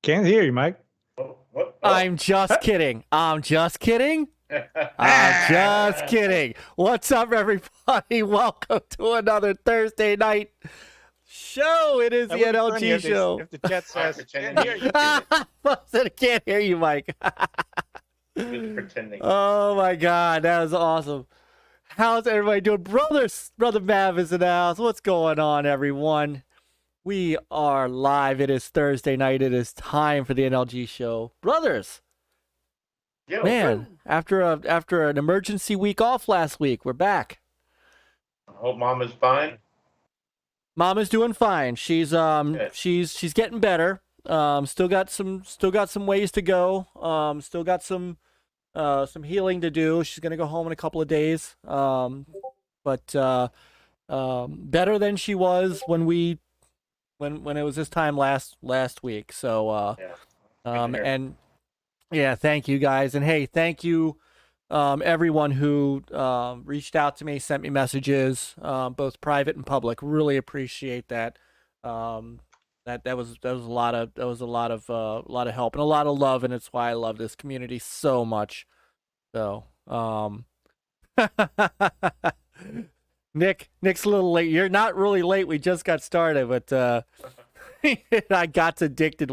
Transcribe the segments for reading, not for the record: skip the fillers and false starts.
Can't hear you, Myke. What? I'm just kidding. I'm just kidding. I'm just kidding. What's up, everybody? Welcome to another Thursday night show. It is the NLG Show. If the chat says, can't hear you. I can't hear you, Myke. Pretending. Oh my God, that was awesome. How's everybody doing? Brother Mav is in the house. What's going on, everyone? We are live. It is Thursday night. It is time for the NLG Show. Brothers, Yo, man, after an emergency week off last week, we're back. I hope Mama's fine. Mama's doing fine. She's she's getting better. Still got some ways to go. Still got some healing to do. She's gonna go home in a couple of days. But better than she was when it was this time last week. So and yeah, thank you guys, and hey, thank you everyone who reached out to me, sent me messages, both private and public. Really appreciate that. That was a lot of help and a lot of love, and it's why I love this community so much. So Nick's a little late. You're not really late. We just got started, but I got addicted.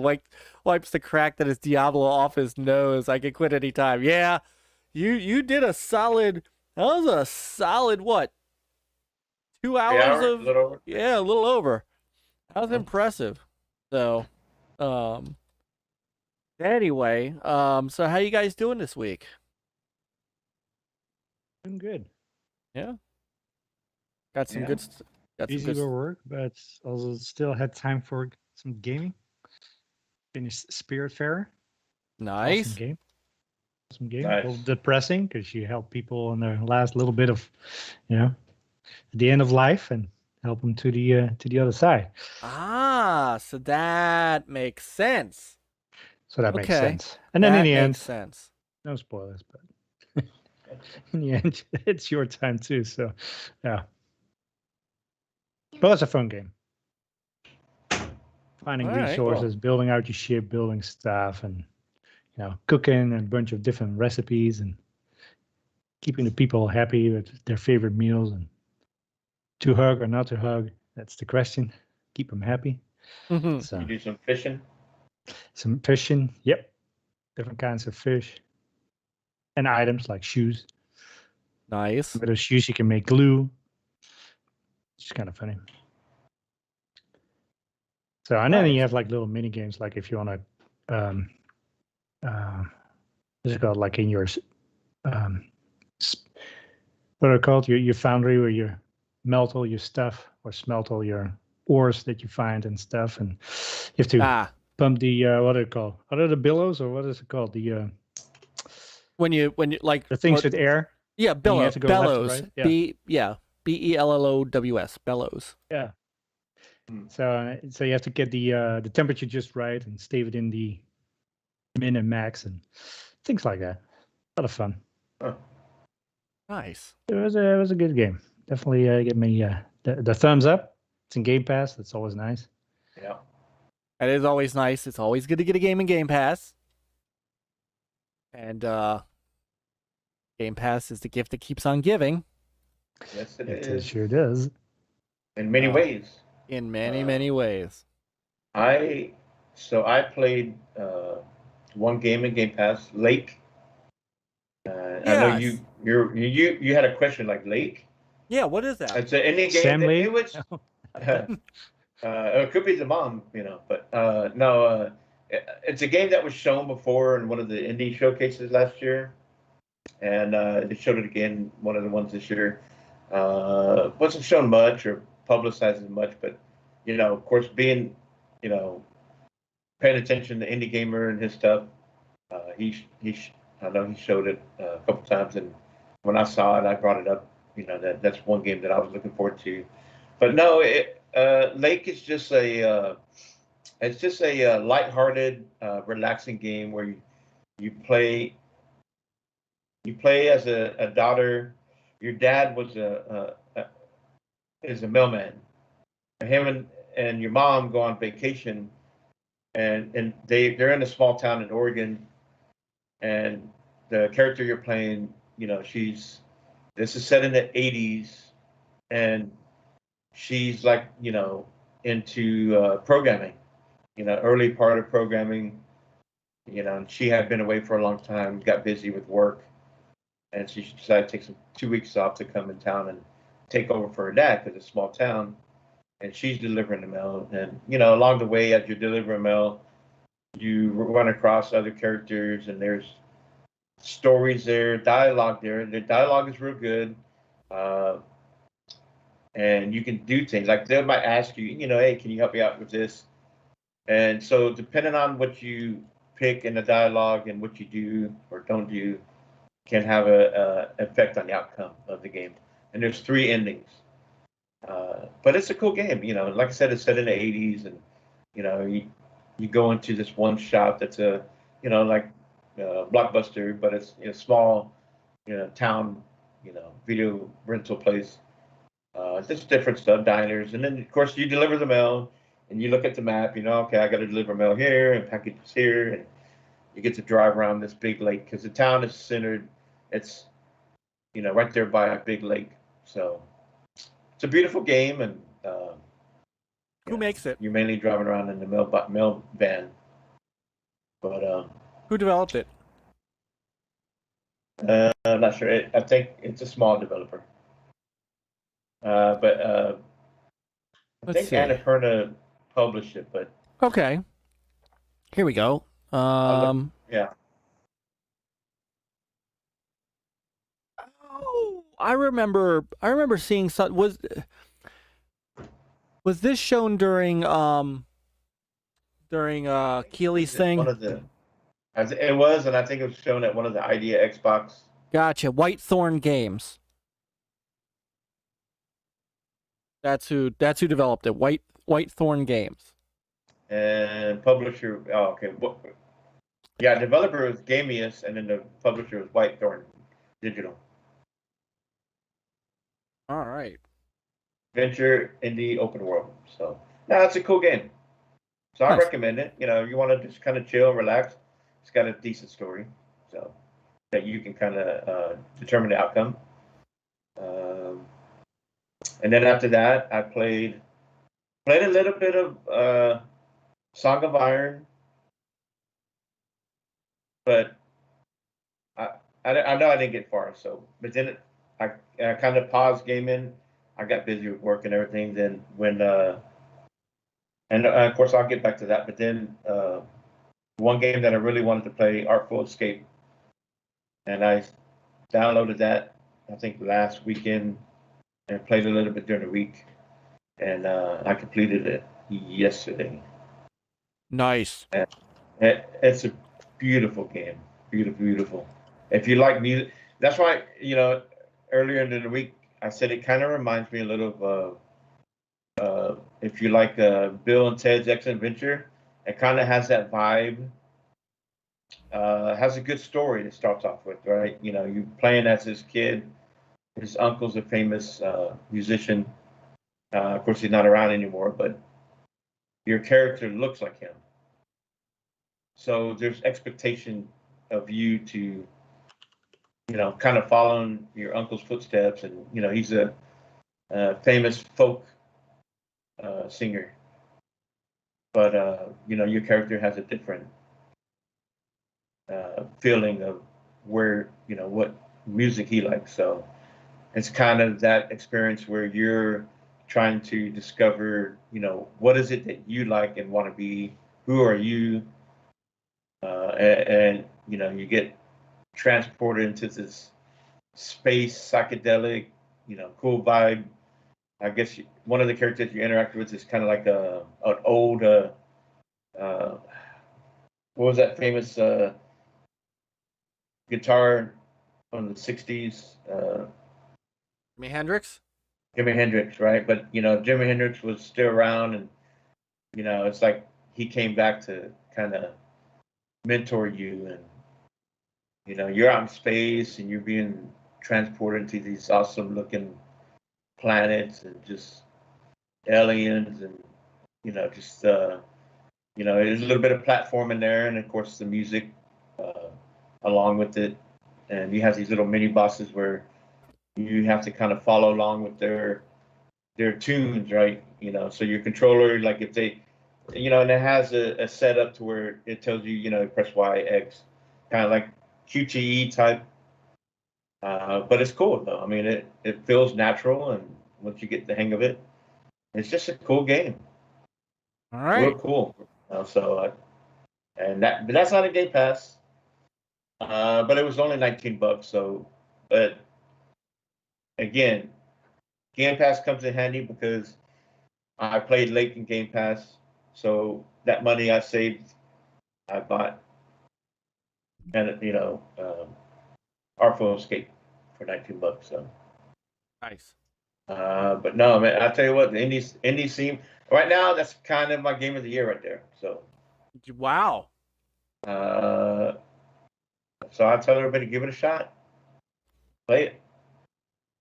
Wipes the crack that is Diablo off his nose. I can quit anytime. Yeah, you did a solid. That was a solid what? 2 hours of a little over. That was impressive. So, anyway, so how you guys doing this week? Doing good. Yeah. Got some good. Busy with work, but also still had time for some gaming. Finished Spiritfarer. Nice. Awesome game. Nice. A little depressing because you help people in their last little bit of, the end of life and help them to the other side. Ah, so that makes sense. So that makes sense. And then in the end, sense. No spoilers, but in the end, it's your time too. So, yeah. But it's a fun game. Finding resources, building out your ship, building stuff, and cooking a bunch of different recipes and keeping the people happy with their favorite meals and to hug or not to hug. That's the question. Keep them happy. Mm-hmm. So, you do some fishing? Some fishing, yep. Different kinds of fish. And items like shoes. Nice. With those shoes, you can make glue. It's kind of funny. So, and then you have like little mini games, like if you want to, what's it called? Like in your, what are they called? Your foundry where you melt all your stuff or smelt all your ores that you find and stuff, and you have to pump the what are they called? Are the billows or what is it called? The when you like the things with air. Yeah, bellows. Right? Yeah. BELLOWS. Bellows. Yeah. So you have to get the temperature just right and stay within the min and max and things like that. A lot of fun. Oh. Nice. It was a good game. Definitely give me the thumbs up. It's in Game Pass. That's always nice. Yeah. That is always nice. It's always good to get a game in Game Pass. And Game Pass is the gift that keeps on giving. Yes, it is. is. It sure does. In many ways. In many ways. I played one game in Game Pass, Lake. Yes. I know you had a question like Lake. Yeah, what is that? It's an indie game. Sam Lake? It could be the mom, but no. It's a game that was shown before in one of the indie showcases last year, and they showed it again one of the ones this year. Wasn't shown much or publicized as much, but of course, being paying attention to Indie Gamer and his stuff, I know he showed it a couple times, and when I saw it, I brought it up. That's one game that I was looking forward to. But no, Lake is just a lighthearted, relaxing game where you play as a daughter. Your dad was is a mailman. Him and your mom go on vacation and they're in a small town in Oregon, and the character you're playing, this is set in the 80s, and she's like, into programming, early part of programming, and she had been away for a long time, got busy with work, and she decided to take 2 weeks off to come in town and take over for her dad because it's a small town, and she's delivering the mail. And, along the way, as you're delivering mail, you run across other characters, and there's stories there, dialogue there. The dialogue is real good. And you can do things like they might ask you, hey, can you help me out with this? And so depending on what you pick in the dialogue and what you do or don't do can have a effect on the outcome of the game. And there's 3 endings. But it's a cool game. Like I said, it's set in the 80s, and, you go into this one shop that's like Blockbuster, but it's a small, town, video rental place. Just different stuff, diners. And then, of course, you deliver the mail, and you look at the map, okay, I got to deliver mail here and packages here. And you get to drive around this big lake because the town is centered. It's, right there by a big lake. So it's a beautiful game. And who makes it? You're mainly driving around in the mail van. But who developed it? I'm not sure. I think it's a small developer. But I think Annapurna published it. But okay, here we go. Yeah. Oh, I remember seeing some. Was this shown during Keely's thing? It was, and I think it was shown at one of the Idea Xbox. Gotcha. Whitethorn Games. That's who developed it. Whitethorn Games. And publisher. Oh, okay. Yeah, developer was Gamius, and then the publisher was Whitethorn Digital. All right. Venture, indie, open world. So, it's a cool game. So I recommend it. You want to just kind of chill, relax. It's got a decent story, so that you can kind of determine the outcome. And then after that, I played a little bit of Song of Iron, but I know I didn't get far. So, but then I kind of paused gaming. I got busy with work and everything. Then when and of course I'll get back to that. But then one game that I really wanted to play, Artful Escape, and I downloaded that I think last weekend and played a little bit during the week, and I completed it yesterday. Nice. And it's a beautiful game, beautiful. If you like music, that's why earlier in the week I said it kind of reminds me a little of if you like Bill and Ted's Excellent Adventure. It kind of has that vibe. Has a good story to start off with, right? You playing as this kid. His uncle's a famous musician. Of course, he's not around anymore, but your character looks like him. So there's expectation of you to, kind of following your uncle's footsteps. And, he's a famous folk singer. But, your character has a different feeling of where, what music he likes. So it's kind of that experience where you're trying to discover, what is it that you like and want to be? Who are you? And you get transported into this space, psychedelic, cool vibe. I guess one of the characters you interact with is kind of like an old, what was that famous guitar from the 60s? Jimi Hendrix? Jimi Hendrix, right? But, Jimi Hendrix was still around, and, it's like he came back to kind of mentor you, and, you're out in space, and you're being transported to these awesome looking planets and just aliens, and, just you know, there's a little bit of platform in there, and of course the music along with it. And you have these little mini bosses where you have to kind of follow along with their tunes, right? You know, so your controller, like if they, you know, and it has a setup to where it tells you, you know, press Y, X, kind of like QTE type. But it's cool though. I mean, it feels natural, and once you get the hang of it, it's just a cool game. All right. Real cool. And that's not a Game Pass. But it was only $19. So, but again, Game Pass comes in handy because I played late in Game Pass. So that money I saved, I bought, and you know, Artful Escape for $19. So Nice. But no, man, I tell you what, the indie scene right now, that's kind of my game of the year right there. So Wow. So I tell everybody, give it a shot. Play it.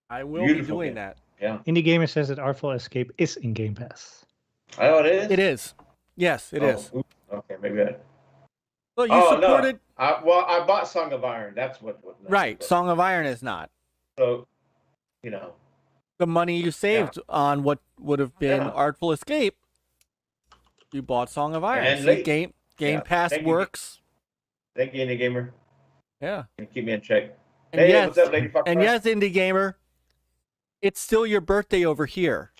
I will Beautiful be doing game. that. Yeah. Indie Gamer says that Artful Escape is in Game Pass. Oh, it is? It is. Yes, it is. Oops. Okay, maybe I... Well, you supported. No. I bought Song of Iron. That's what Right. Song of Iron is not. So, you know. The money you saved on what would have been Artful Escape, you bought Song of Iron. And See, Game Pass works. Thank you, Indie Gamer. Yeah. And keep me in check. And hey, yes, what's up, Lady Fox? And yes, Indie Gamer, it's still your birthday over here.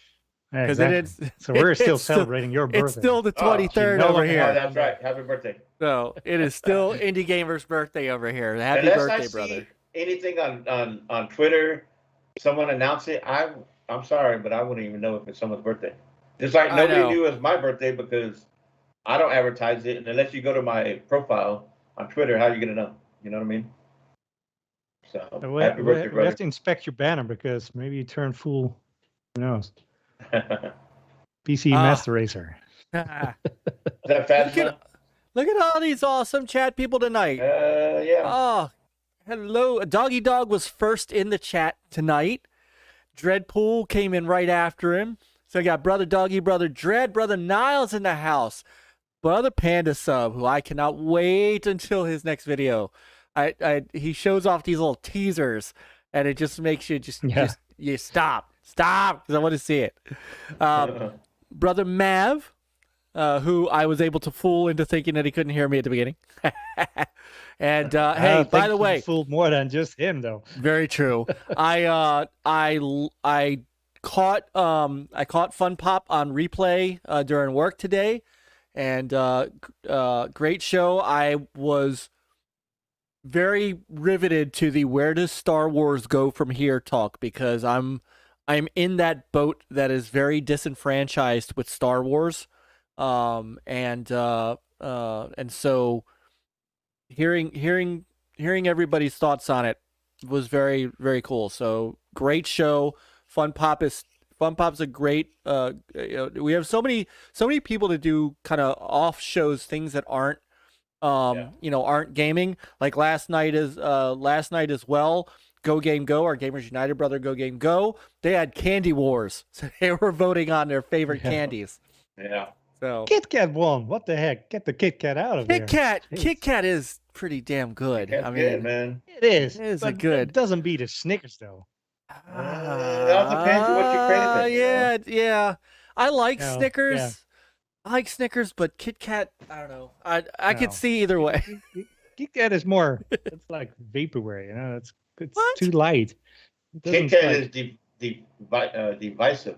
Because exactly. So we're still celebrating your birthday. It's still the 23rd over here. Oh, that's right. Happy birthday. So it is still Indie Gamer's birthday over here. Happy birthday, brother. Anything on Twitter, someone announce it, I'm sorry, but I wouldn't even know if it's someone's birthday. Just like nobody knew it was my birthday because I don't advertise it, and unless you go to my profile on Twitter, how are you gonna know? You know what I mean? So happy birthday, brother. We have to inspect your banner because maybe you turn full. Who knows? PC Master Racer. Is that fast enough? Look at all these awesome chat people tonight. Yeah. Oh, hello. Doggy Dog was first in the chat tonight. Dreadpool came in right after him. So I got Brother Doggy, Brother Dread, Brother Niles in the house. Brother Panda Sub, who I cannot wait until his next video. He shows off these little teasers, and it just makes you you stop, because I want to see it. Brother Mav, who I was able to fool into thinking that he couldn't hear me at the beginning. And hey, by the way, fooled more than just him though. Very true. I caught Fun Pop on replay during work today, and great show. I was very riveted to the where does Star Wars go from here talk, because I'm in that boat that is very disenfranchised with Star Wars, and so hearing everybody's thoughts on it was very, very cool. So great show. Fun Pop's a great. We have so many people to do kind of off shows, things that aren't aren't gaming. Like last night as well. Go Game Go, our Gamers United brother, Go Game Go. They had Candy Wars, so they were voting on their favorite candies. Yeah. So Kit Kat won. What the heck? Get the Kit Kat out of there. Kit Kat is pretty damn good. I mean, good, man. It is. It is but good. It doesn't beat a Snickers though. It all depends on what you're craving. Yeah. I like Snickers. Yeah. I like Snickers, but Kit Kat, I don't know. I could see either way. Kit Kat is more. It's like vaporware, you know. It's What? too light. Kit Kat is divisive.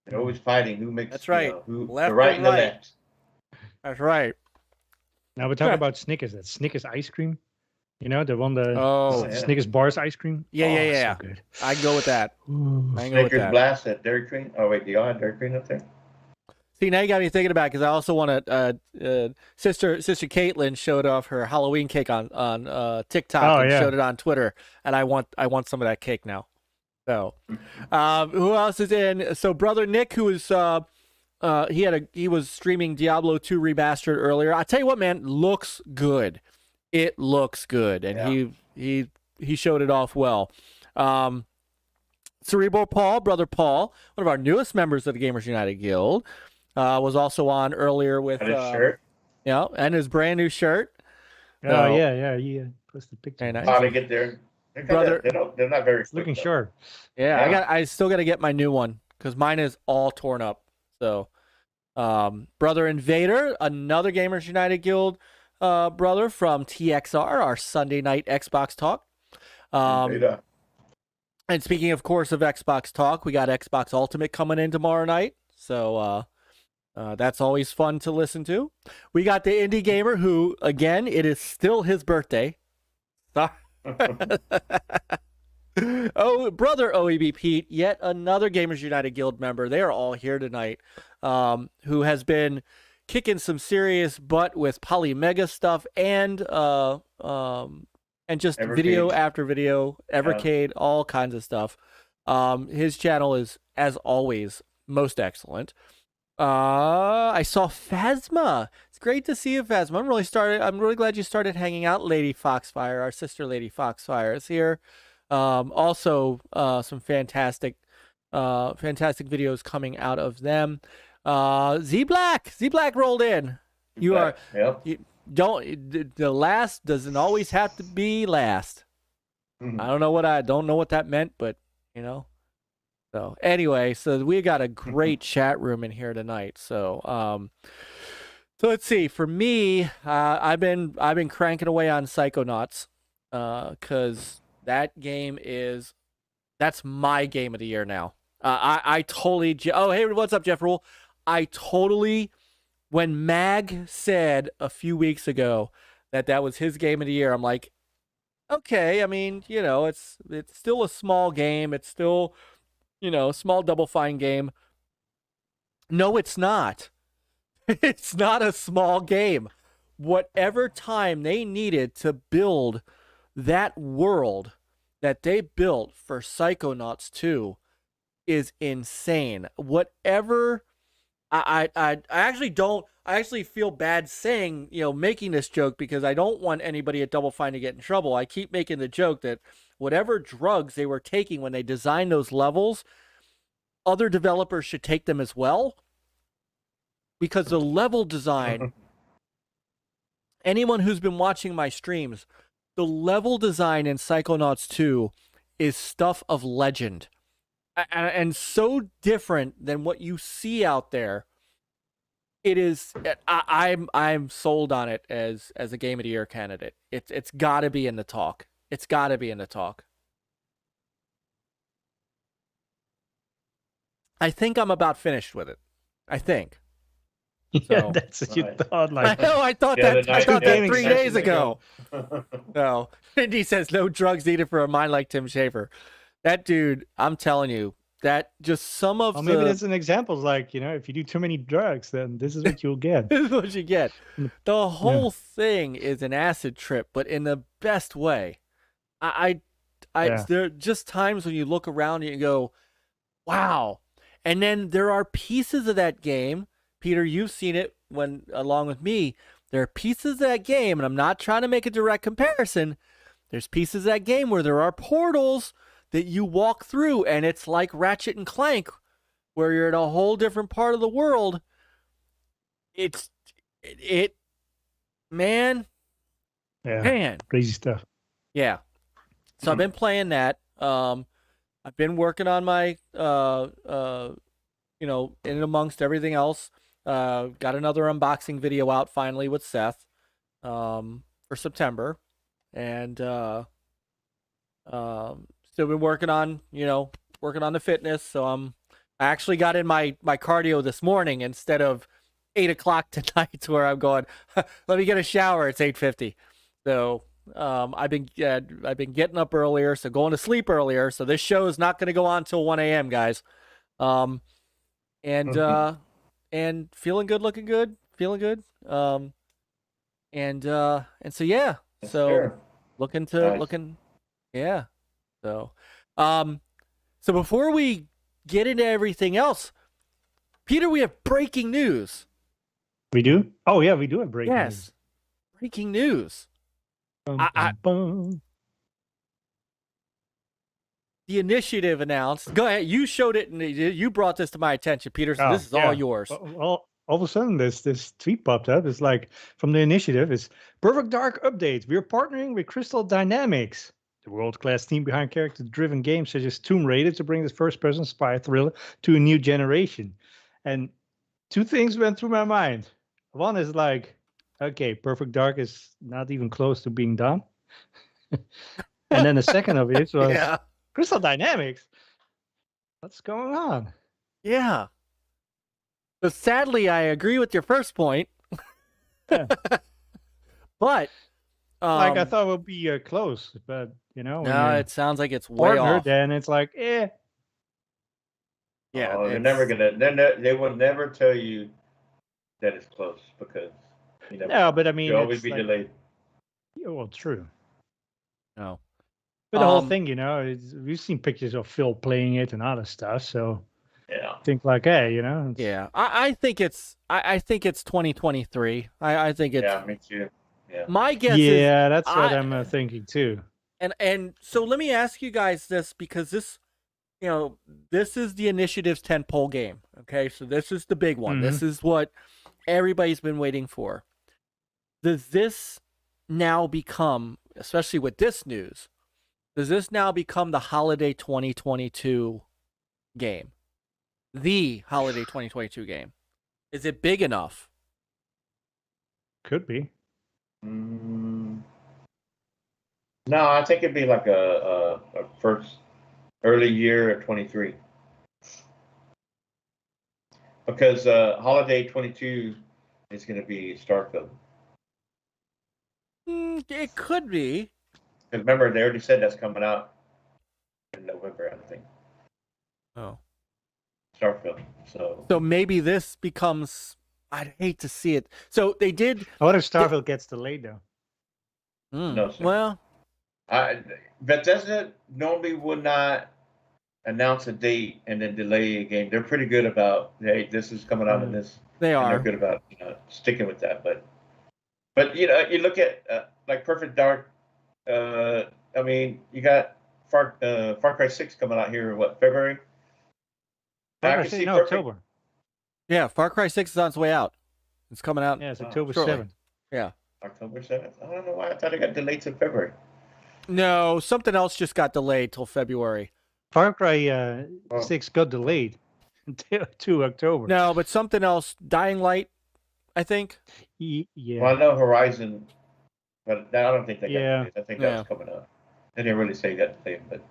They're always fighting who makes. That's right. Who Left the right and and the right. left. That's right. Now we're talking about Snickers. That's Snickers ice cream. You know, the one Oh. Snickers bars ice cream. Yeah. So good. I can go with that. Ooh. I can go with Snickers that. Blast at Dairy Queen. Oh wait, do y'all have Dairy Queen up there? See, now you got me thinking about it, because I also want to. Sister Caitlin showed off her Halloween cake on TikTok and showed it on Twitter, and I want some of that cake now. So, who else is in? So, brother Nick, who is he was streaming Diablo 2 Remastered earlier. I tell you what, man, looks good. It looks good, and he showed it off well. Cerebral Paul, brother Paul, one of our newest members of the Gamers United Guild. was also on earlier with And his shirt. yeah, and his brand new shirt. Oh So, yeah. Post the picture. Very nice. How to get there? Brother, they're not very It's looking quick, sharp. yeah, Yeah. I still got to get my new one because mine is all torn up. So, Brother Invader, another Gamers United Guild brother from TXR, our Sunday night Xbox talk. And speaking, of course, of Xbox talk, we got Xbox Ultimate coming in tomorrow night. So that's always fun to listen to. We got the Indie Gamer who, again, it is still his birthday. Oh, brother OEB Pete, yet another Gamers United Guild member. They are all here tonight, who has been kicking some serious butt with Polymega stuff and just Evercade. video after video, Evercade, all kinds of stuff. His channel is, as always, most excellent. I saw Phasma. It's great to see you, Phasma. I'm really glad you started hanging out. Lady Foxfire, our sister Lady Foxfire, is here. Also, some fantastic videos coming out of them. Z-Black rolled in. The last doesn't always have to be last. Mhm. I don't know what that meant, but you know. So anyway, so we got a great chat room in here tonight. So let's see. For me, I've been cranking away on Psychonauts, because that game that's my game of the year now. I totally. Oh, hey, what's up, Jeff Rule? I totally. When MAGG said a few weeks ago that was his game of the year, I'm like, okay. I mean, you know, it's still a small game. It's still, you know, a small Double Fine game. No, it's not. It's not a small game. Whatever time they needed to build that world that they built for Psychonauts 2 is insane. Whatever, I actually feel bad saying, you know, making this joke because I don't want anybody at Double Fine to get in trouble. I keep making the joke that whatever drugs they were taking when they designed those levels, other developers should take them as well, because the level design, anyone who's been watching my streams, the level design in Psychonauts 2 is stuff of legend, and so different than what you see out there. It is. I'm sold on it as a Game of the Year candidate. It's got to be in the talk. It's got to be in the talk. I think I'm about finished with it. I think. Yeah, So, that's what you Right. thought. I Like, know. I thought Yeah, that. the I night- thought yeah, that 3 the days night- ago. No, Indy says no drugs needed for a mind like Tim Schafer. That dude, I'm telling you, that just some of well, maybe the that's an example. Like, you know, if you do too many drugs, then this is what you'll get. this is what you get. The whole thing is an acid trip, but in the best way. Yeah. There are just times when you look around and you go, wow. And then there are pieces of that game. Peter, you've seen it along with me. There are pieces of that game, and I'm not trying to make a direct comparison. There's pieces of that game where there are portals that you walk through, and it's like Ratchet and Clank, where you're in a whole different part of the world. Man, Yeah, crazy stuff. yeah. So I've been playing that. I've been working on my, you know, in and amongst everything else. Got another unboxing video out finally with Seth, for September, and still been working on the fitness. So I actually got in my cardio this morning instead of 8 o'clock tonight, where I'm going, let me get a shower. It's 8:50. So I've been getting up earlier, so going to sleep earlier. So this show is not going to go on till 1 a.m., guys. And feeling good, looking good, feeling good. And so yeah, Sure. looking, yeah. So before we get into everything else, Peter, we have breaking news. We do? Oh, yeah, we do have breaking news. Yes, breaking news. Bum, I- bum, bum. the initiative announced. Go ahead. You showed it, and you brought this to my attention, Peter. So this is all yours. Well, all of a sudden, this tweet popped up. It's like from the initiative. It's Perfect Dark update. We're partnering with Crystal Dynamics, the world-class team behind character-driven games such as Tomb Raider, to bring this first-person spy thriller to a new generation. And two things went through my mind. One is like, okay, Perfect Dark is not even close to being done. And then the second of it was Crystal Dynamics. What's going on? Yeah. But sadly, I agree with your first point. Yeah. But like I thought it would be close, but no, it sounds like it's way off. Then it's like, Yeah, they're never gonna. They will never tell you that it's close because but I mean, you'll always be delayed. Yeah, well, true. No. But the whole thing, we've seen pictures of Phil playing it and other stuff, so yeah, think like, hey, yeah, I think it's 2023. I think it's. Yeah, me too. Yeah. My guess is. Yeah, that's what I'm thinking too. And so let me ask you guys this, because this, this is the initiative's tentpole game. Okay, so this is the big one. Mm-hmm. This is what everybody's been waiting for. Does this now become, especially with this news, does this now become the holiday 2022 game? The holiday 2022 game? Is it big enough? Could be. No, I think it'd be like a first early year of 23. Because holiday 22 is going to be Starfield. It could be. Because remember, they already said that's coming out in November, I think. Oh. Starfield. So maybe this becomes. I'd hate to see it. So they did. What if Starfield gets delayed though? No, sir. Well, Bethesda normally would not announce a date and then delay a game. They're pretty good about, hey, this is coming out in this. They are. They're good about sticking with that. But you look at like Perfect Dark. I mean, you got Far Cry 6 coming out here. What, February? October. Yeah, Far Cry 6 is on its way out. It's coming out. Yeah, it's October shortly. 7th. Yeah. October 7th? I don't know why I thought it got delayed to February. No, something else just got delayed till February. Far Cry 6 got delayed until to October. No, but something else. Dying Light, I think. Yeah. Well, I know Horizon, but I don't think they got delayed. I think that was coming up. They didn't really say that delayed, but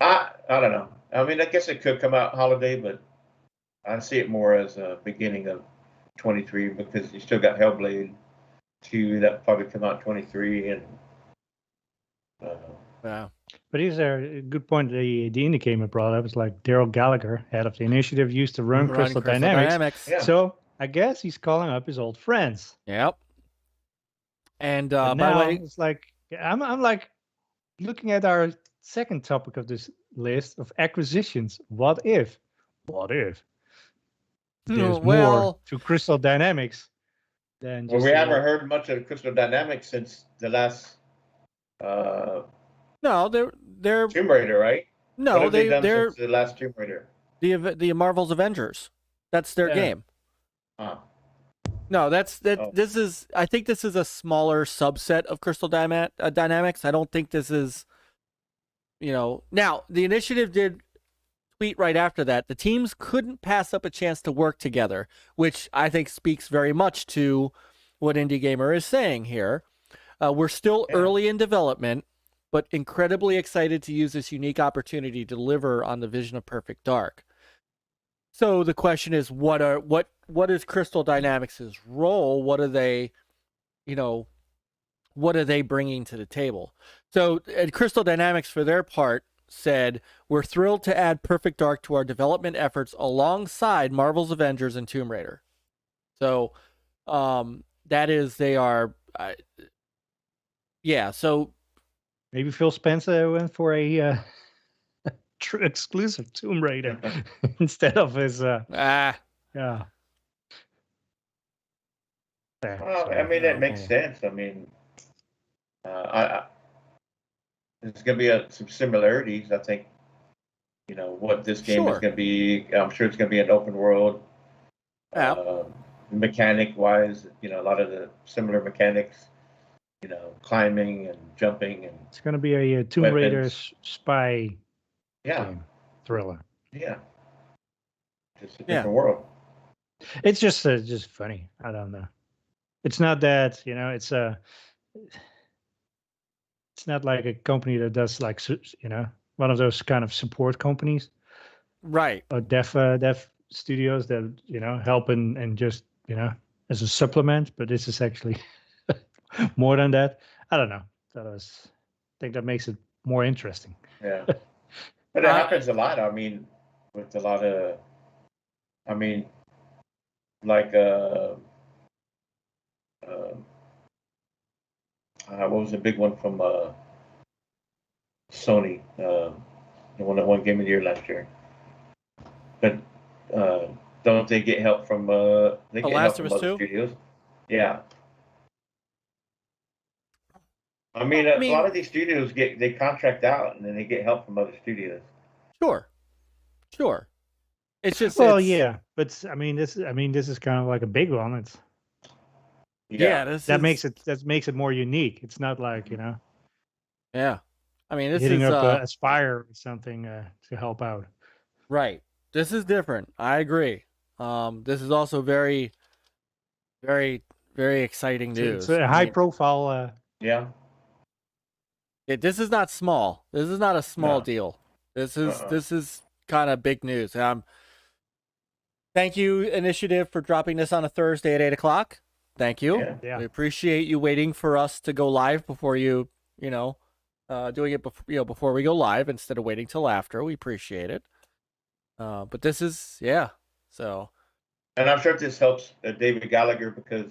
I don't know. I mean, I guess it could come out holiday, but I see it more as a beginning of 23 because you still got Hellblade 2 that probably come out 23 and. Yeah. But here's a good point the indicator brought up. It's like Daryl Gallagher, head of the initiative, used to run Crystal Dynamics. Yeah. So I guess he's calling up his old friends. Yep. And by the way, it's like I'm like looking at our second topic of this list of acquisitions. What if there's more to Crystal Dynamics than just? Well, we haven't heard much of Crystal Dynamics since the last. No, they're Tomb Raider, right? No, they're since the last Tomb Raider. The Marvel's Avengers. That's their game. No, This is. I think this is a smaller subset of Crystal Dynamics. I don't think this is. Now the initiative did tweet right after that. The teams couldn't pass up a chance to work together, which I think speaks very much to what Indie Gamer is saying here. We're still early in development, but incredibly excited to use this unique opportunity to deliver on the vision of Perfect Dark. So the question is, what is Crystal Dynamics' role? What are they bringing to the table? So Crystal Dynamics, for their part, said, we're thrilled to add Perfect Dark to our development efforts alongside Marvel's Avengers and Tomb Raider. So they are... so maybe Phil Spencer went for a true exclusive Tomb Raider instead of his. Well, I mean, that makes sense. I mean, there's going to be some similarities. I think, you know, what this game is going to be. I'm sure it's going to be an open world. Yeah. Mechanic wise, you know, a lot of the similar mechanics, you know, climbing and jumping, and it's going to be a Tomb Raider spy game thriller. Yeah, just a different world. It's just funny. I don't know. It's not that, you know, it's not like a company that does like, you know, one of those kind of support companies, right? Or dev studios that, you know, help and just, you know, as a supplement. But this is actually more than that. I don't know. I think that makes it more interesting. Yeah, but it happens a lot. I mean, with a lot of, I mean, like what was the big one from Sony? The one that won Game of the Year last year. But don't they get help from? They get help from other studios. Yeah. I mean, a lot of these studios they contract out and then they get help from other studios. Sure. It's just yeah, but I mean this is kind of like a big one. It's that makes it more unique. It's not like, you know. Yeah, I mean this hitting is up Aspire or something to help out. Right. This is different. I agree. This is also very, very, very exciting news. It's a high profile. Yeah. This is not small. This is not a small deal. This is kind of big news. Thank you, Initiative, for dropping this on a Thursday at 8:00. Thank you. Yeah. We appreciate you waiting for us to go live before you know, doing it before we go live instead of waiting till after. We appreciate it. But this is so. And I'm sure this helps David Gallagher because,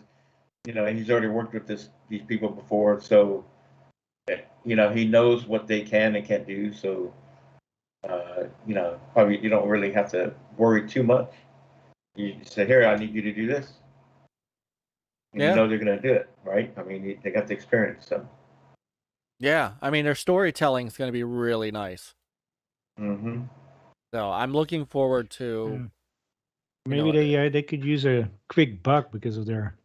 you know, he's already worked with these people before, so, you know, he knows what they can and can't do. So, you know, probably you don't really have to worry too much. You say, here, I need you to do this. And you know they're going to do it, right? I mean, they got the experience. So. Yeah, I mean, their storytelling is going to be really nice. Mm-hmm. So I'm looking forward to. Maybe they could use a quick buck because of their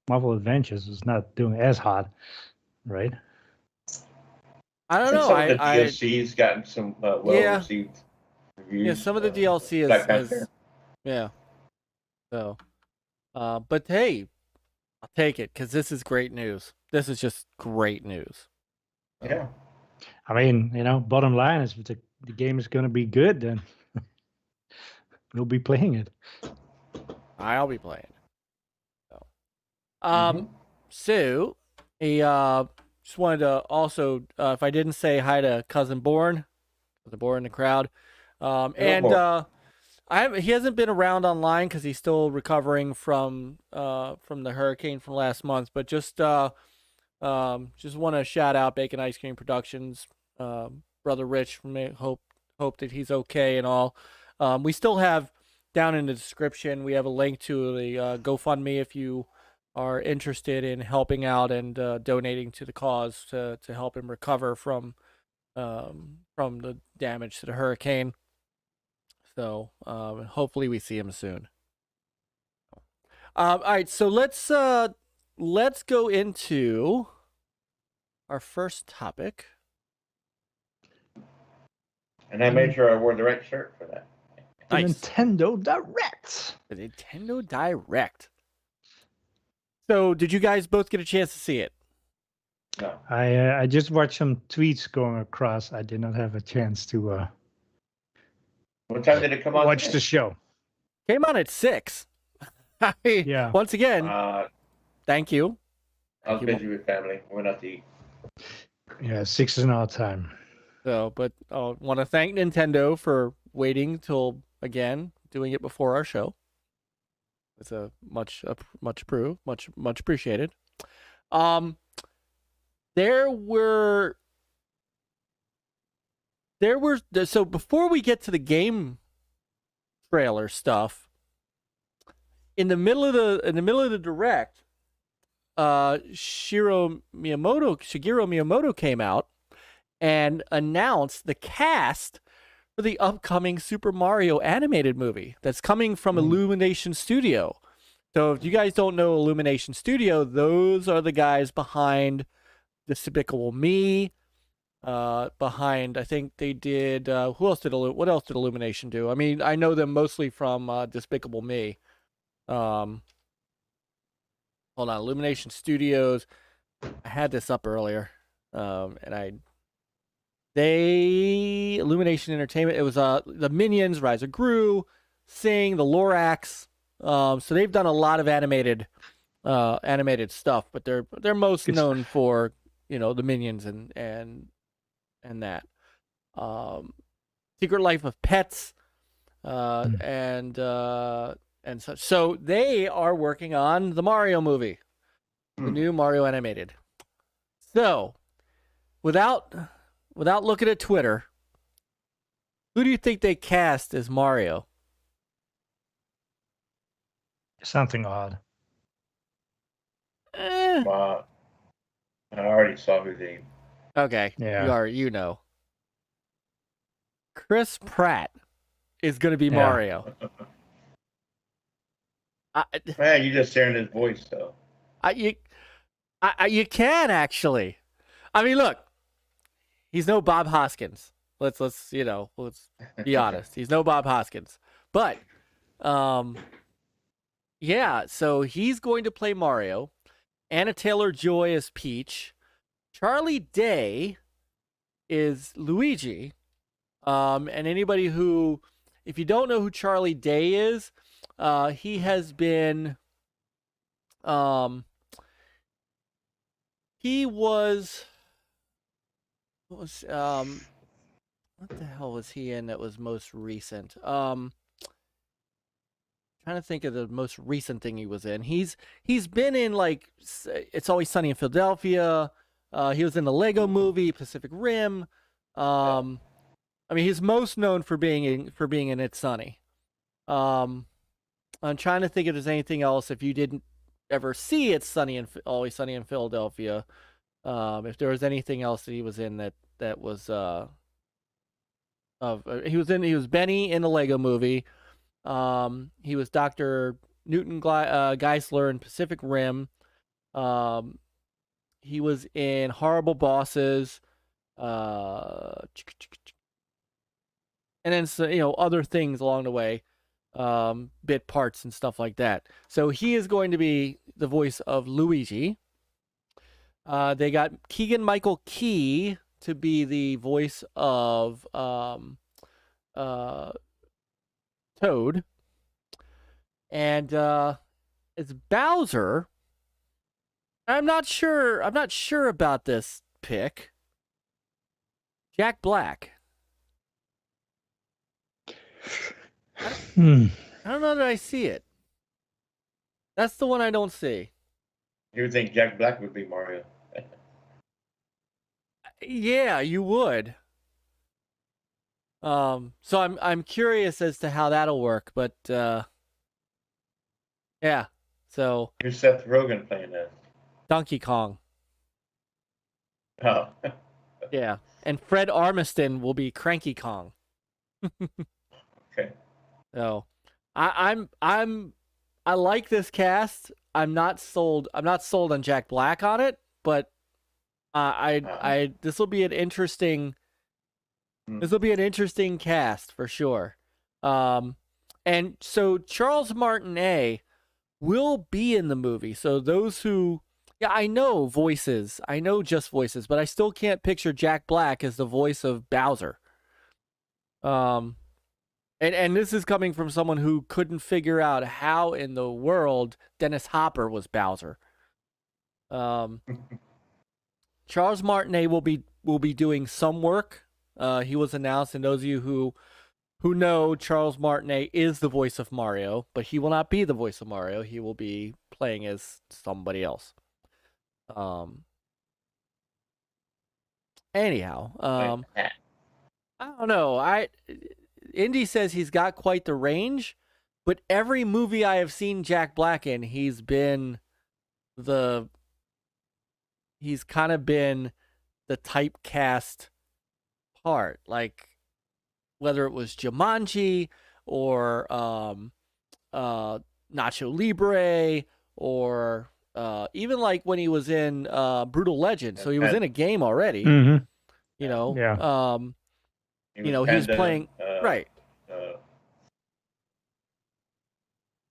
Marvel Adventures is not doing as hot, right? I don't know. Some of the DLC's gotten some well-received reviews. Yeah, some of the DLC is yeah. So, but hey, I'll take it because this is great news. This is just great news. Yeah. I mean, you know, bottom line is if the game is going to be good, then we'll be playing it. I'll be playing it. So, just wanted to also, if I didn't say hi to Cousin Born in the crowd, he hasn't been around online because he's still recovering from the hurricane from last month. But just want to shout out Bacon Ice Cream Productions, brother Rich. Hope that he's okay and all. We still have down in the description. We have a link to the GoFundMe if you are interested in helping out and donating to the cause to help him recover from the damage to the hurricane. So hopefully we see him soon. All right, so let's go into our first topic. And I made sure I wore the right shirt for that. Nice. Nintendo Direct. The Nintendo Direct. So, did you guys both get a chance to see it? No. I just watched some tweets going across. I did not have a chance to. What time did it come on? Watch the show. Came on at 6. Yeah. Once again, thank you. I was busy with family. Went out to eat. Yeah, 6 is an odd time. So, but I want to thank Nintendo for waiting till again doing it before our show. It's a much appreciated. So before we get to the game trailer stuff, in the middle of the direct, Shigeru Miyamoto came out and announce the cast for the upcoming Super Mario animated movie that's coming from Illumination Studio. So if you guys don't know Illumination Studio, those are the guys behind Despicable Me. Behind, I think they did. What else did Illumination do? I mean, I know them mostly from Despicable Me. Hold on, Illumination Studios. I had this up earlier, Illumination Entertainment. It was the Minions, Rise of Gru, Sing, the Lorax. So they've done a lot of animated stuff, but they're most known for the Minions and that. Secret Life of Pets, and such. So they are working on the Mario movie, the new Mario animated. So, without looking at Twitter, who do you think they cast as Mario? Something odd. Wow. I already saw who they. Okay. Yeah. You know. Chris Pratt is going to be Mario. Man, you just hearing his voice though. You can actually. I mean, look. He's no Bob Hoskins. Let's be honest. He's no Bob Hoskins. But yeah, so he's going to play Mario. Anna Taylor-Joy is Peach. Charlie Day is Luigi. And anybody who, if you don't know who Charlie Day is, he has been, he was, what the hell was he in that was most recent? Trying to think of the most recent thing he was in. He's been in like It's Always Sunny in Philadelphia. He was in the Lego Movie, Pacific Rim. I mean, he's most known for being in It's Sunny. I'm trying to think if there's anything else. If you didn't ever see It's Always Sunny in Philadelphia, if there was anything else that he was in that was he was Benny in the Lego Movie. He was Dr. Newton Geisler in Pacific Rim. He was in Horrible Bosses. And then other things along the way, bit parts and stuff like that. So he is going to be the voice of Luigi. They got Keegan-Michael Key to be the voice of Toad, and it's Bowser. I'm not sure about this pick. Jack Black. I don't know that I see it. That's the one I don't see. You would think Jack Black would be Mario. Yeah, you would. So I'm curious as to how that'll work, but yeah. So who's Seth Rogen playing that? Donkey Kong. Oh. Yeah, and Fred Armisen will be Cranky Kong. Okay. So I like this cast. I'm not sold on Jack Black on it, but this will be an interesting cast for sure. And so Charles Martinet will be in the movie. So those who, I know voices, I know just voices, but I still can't picture Jack Black as the voice of Bowser. And this is coming from someone who couldn't figure out how in the world Dennis Hopper was Bowser. Charles Martinet will be doing some work. He was announced, and those of you who know, Charles Martinet is the voice of Mario, but he will not be the voice of Mario. He will be playing as somebody else. Anyhow, I don't know. Indy says he's got quite the range, but every movie I have seen Jack Black in, he's kind of been the typecast apart, like whether it was Jumanji or Nacho Libre or even like when he was in Brutal Legend. So he was in a game already. Mm-hmm. You know, Yeah. he's playing right.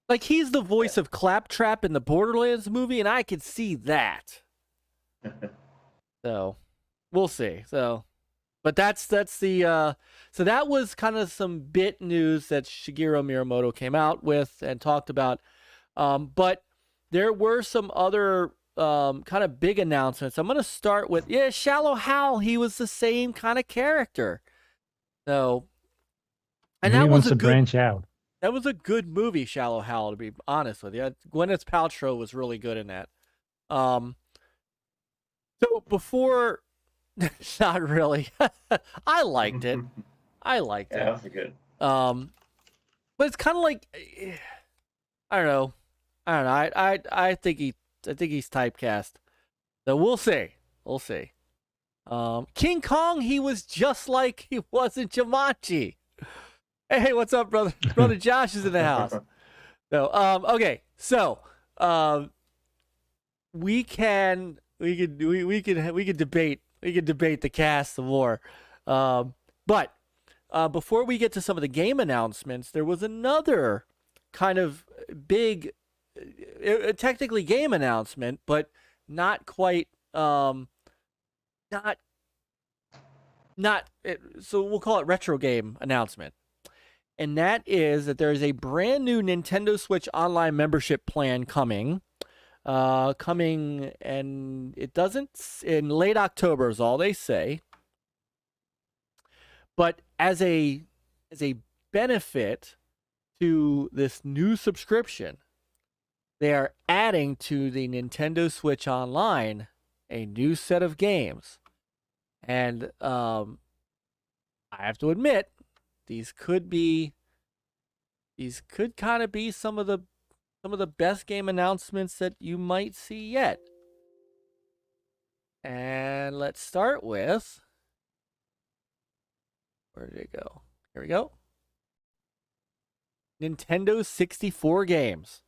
Like he's the voice of Claptrap in the Borderlands movie, and I could see that. So we'll see. So, but that's the so that was kind of some bit news that Shigeru Miyamoto came out with and talked about. But there were some other kind of big announcements. I'm going to start with Shallow Hal. He was the same kind of character. So, and that was a good branch out. That was a good movie, Shallow Hal, to be honest with you. Gwyneth Paltrow was really good in that. So before, not really. I liked it. I liked it. Yeah, that was good. But it's kind of like, I don't know. I think he's typecast. So we'll see. We'll see. King Kong, he was just like he was in Jumanji. Hey, what's up, brother? Brother Josh is in the house. So, okay. So, we could debate the cast some more. But before we get to some of the game announcements, there was another kind of big, technically game announcement, but not quite, so we'll call it retro game announcement. And that is that there is a brand new Nintendo Switch Online membership plan coming, and it doesn't in late October is all they say. But as a benefit to this new subscription, they are adding to the Nintendo Switch Online a new set of games, and I have to admit, these could kind of be some of the best game announcements that you might see yet. And let's start with, where did it go? Here we go. Nintendo 64 games.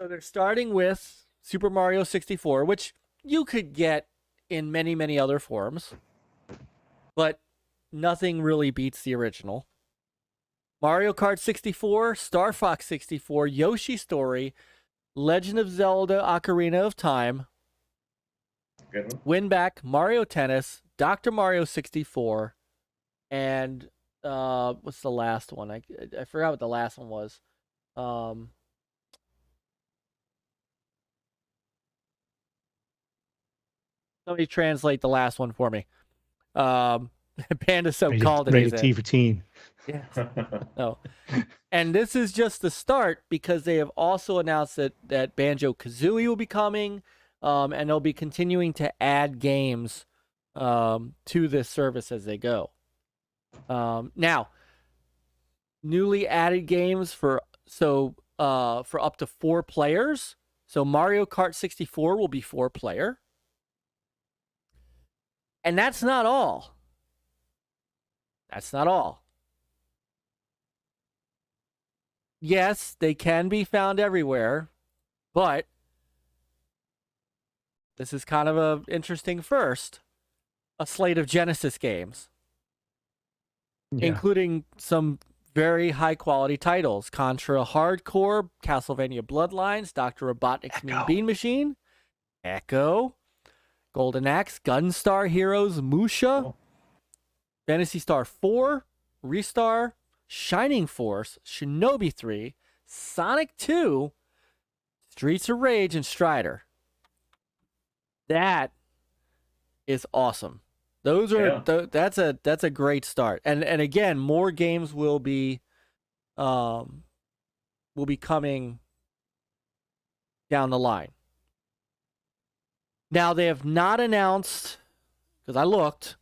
So they're starting with Super Mario 64, which you could get in many, many other forms, but nothing really beats the original. Mario Kart 64, Star Fox 64, Yoshi Story, Legend of Zelda Ocarina of Time, Good one. Win Back, Mario Tennis, Dr. Mario 64, and what's the last one? I forgot what the last one was. Somebody translate the last one for me. Panda Soap called it. Rated T for teen. Yeah. No. And this is just the start because they have also announced that Banjo-Kazooie will be coming, and they'll be continuing to add games to this service as they go. Now, newly added games for up to 4 players. So Mario Kart 64 will be 4-player. And that's not all. That's not all. Yes, they can be found everywhere, but this is kind of an interesting first. A slate of Genesis games, including some very high-quality titles. Contra Hardcore, Castlevania Bloodlines, Dr. Robotnik's Mean Bean Machine, Echo, Golden Axe, Gunstar Heroes, Musha, Phantasy Star 4, Restar, Shining Force, Shinobi 3, Sonic 2, Streets of Rage, and Strider. That is awesome. Those are that's a great start. And again, more games will be coming down the line. Now, they have not announced, because I looked,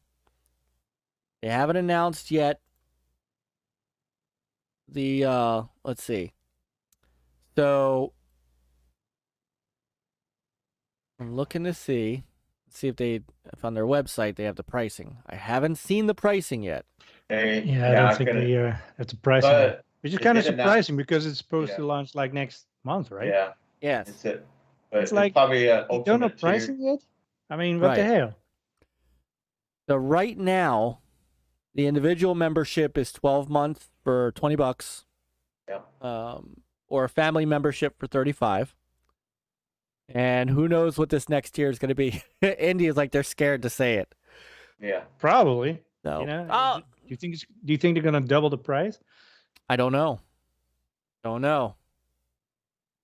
they haven't announced yet the, let's see. So, I'm looking to see. See if on their website they have the pricing. I haven't seen the pricing yet. Yeah, I don't think they have the pricing yet. Which is kind of surprising because it's supposed to launch like next month, right? Yeah. Yes. It's it. But It's like probably you don't know pricing yet. I mean, what the hell? So right now, the individual membership is 12 months for $20. Yeah. Or a family membership for 35. And who knows what this next tier is going to be? Indy is like they're scared to say it. Yeah. Probably. So, you know, do you think they're going to double the price? I don't know. Don't know.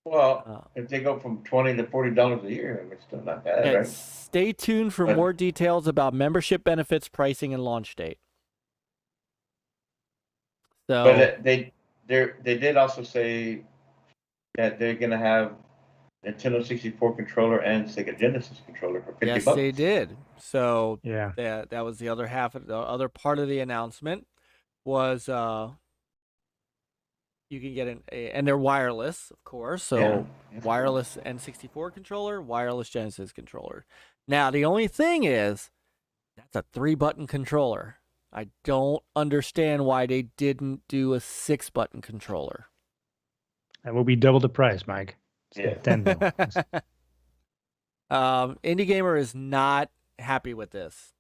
Well, if they go from $20 to $40 a year, it's still not bad, right? Stay tuned for more details about membership benefits, pricing, and launch date. So, but they did also say that they're gonna have Nintendo 64 controller and Sega Genesis controller for $50. Yes, they did. So yeah, that was the other half of the other part of the announcement was you can get and they're wireless, of course. So wireless N64 controller, wireless Genesis controller. Now the only thing is that's a 3-button controller. I don't understand why they didn't do a 6-button controller. That will be double the price, Myke. Yeah. Indie Gamer is not happy with this.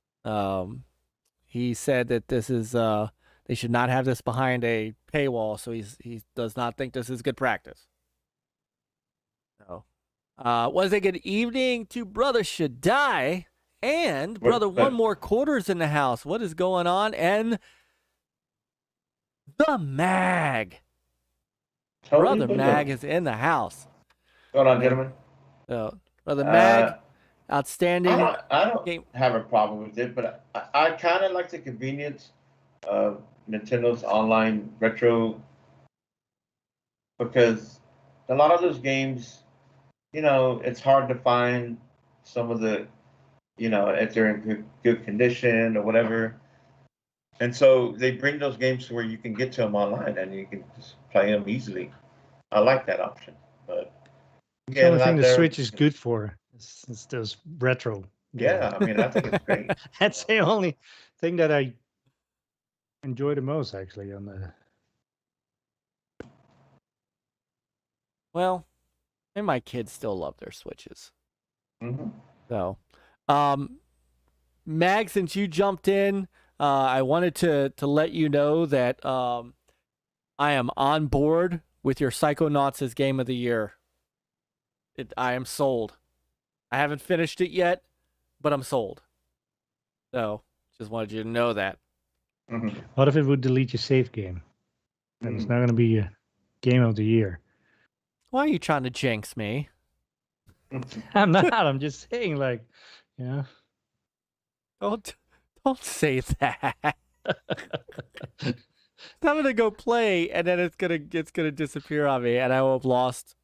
He said that this is they should not have this behind a paywall, so he does not think this is good practice. So, was a good evening to Brother Shaddai and Brother One More Quarters in the house. What is going on? And the MAGG. Brother MAGG is in the house. What's going on, gentlemen? So, Brother MAGG, outstanding. I don't have a problem with it, but I kind of like the convenience of Nintendo's online retro because a lot of those games, you know, it's hard to find some of the, you know, if they're in good condition or whatever. And so they bring those games to where you can get to them online and you can just play them easily. I like that option, but the only thing the Switch is good for is those retro games. Yeah, I mean, I think it's great. That's the only thing that I enjoy the most, actually, on the. Well, and my kids still love their Switches. Mm-hmm. So, MAGG, since you jumped in, I wanted to let you know that I am on board with your Psychonauts as Game of the Year. I am sold. I haven't finished it yet, but I'm sold. So, just wanted you to know that. Mm-hmm. What if it would delete your save game? Then it's not going to be a Game of the Year. Why are you trying to jinx me? I'm not. I'm just saying, like, you know. Don't say that. I'm gonna go play, and then it's gonna disappear on me, and I will have lost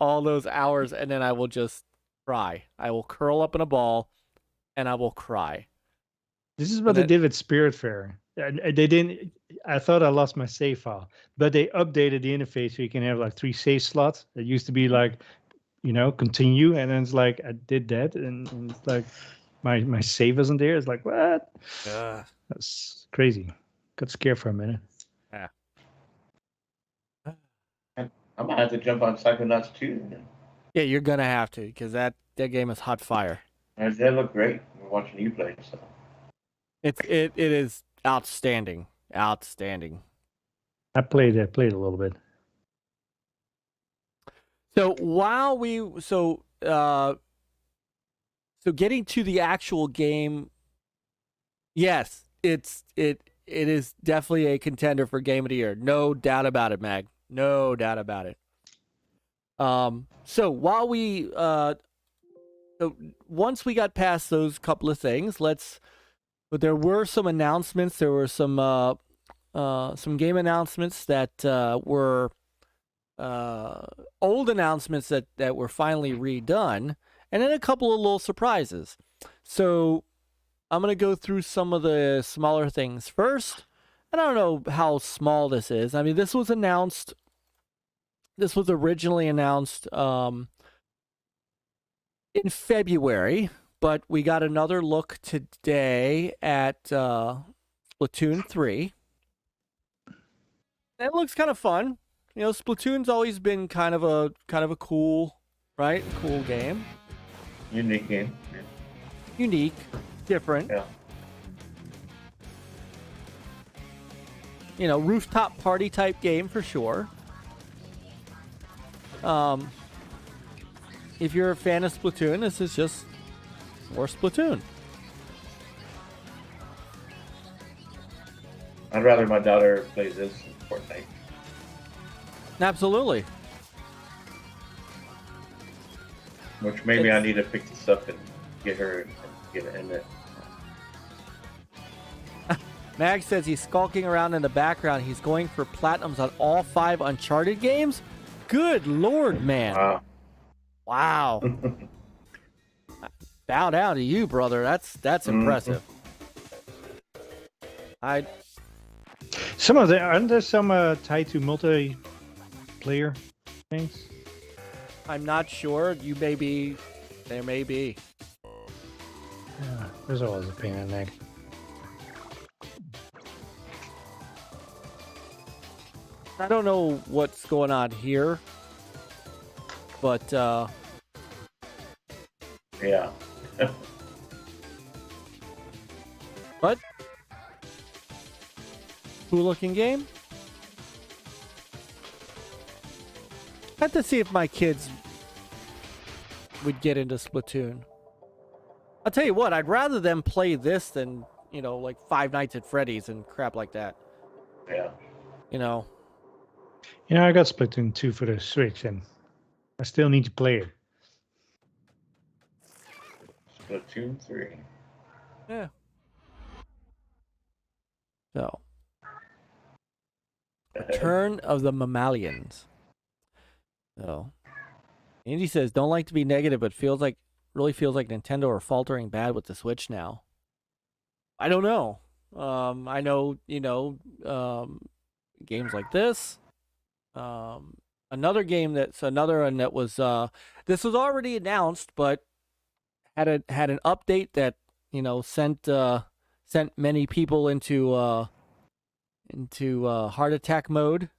all those hours, and then I will just cry. I will curl up in a ball, and I will cry. This is what they did with Spiritfarer. They didn't. I thought I lost my save file, but they updated the interface so you can have like 3 save slots. It used to be like, you know, continue, and then it's like I did that, and it's like my save wasn't there. It's like what? That's crazy. Got scared for a minute. Yeah. I might have to jump on Psychonauts 2. Yeah, you're gonna have to because that game is hot fire. They look great. We're watching you play, so it is outstanding. Outstanding. I played a little bit. So while getting to the actual game, yes, it is definitely a contender for Game of the Year. No doubt about it, MAGG. No doubt about it. So while once we got past those couple of things, but there were some announcements. There were some game announcements that were old announcements that were finally redone, and then a couple of little surprises. So I'm going to go through some of the smaller things first. I don't know how small this is. I mean, this was originally announced in February, But we got another look today at Splatoon 3. It looks kind of fun. You know, Splatoon's always been kind of a cool, right? Cool game. Unique game. Yeah. Unique, different. Yeah. You know, rooftop party type game for sure. If you're a fan of Splatoon, this is just more Splatoon. I'd rather my daughter play this than Fortnite. Absolutely. Which maybe I need to pick this up and get her and get it in it. Mag says he's skulking around in the background. He's going for platinums on all 5 Uncharted games. Good Lord, man. Wow. Bow down to you, brother. That's impressive. Aren't there some tied to multiplayer things? I'm not sure. You may be. There may be. Yeah, there's always a pain in the neck. I don't know what's going on here, but yeah. What? Cool looking game. I have to see if my kids would get into Splatoon. I'll tell you what, I'd rather them play this than, you know, like Five Nights at Freddy's and crap like that. Yeah. You know. You know, I got Splatoon 2 for the Switch, and I still need to play it. Splatoon 3. Yeah. So. Return of the Mammalians. So. Andy says, don't like to be negative, but really feels like Nintendo are faltering bad with the Switch now. I don't know. I know, you know, games like this. Another game another one that was this was already announced, but had an update that, you know, sent many people into heart attack mode.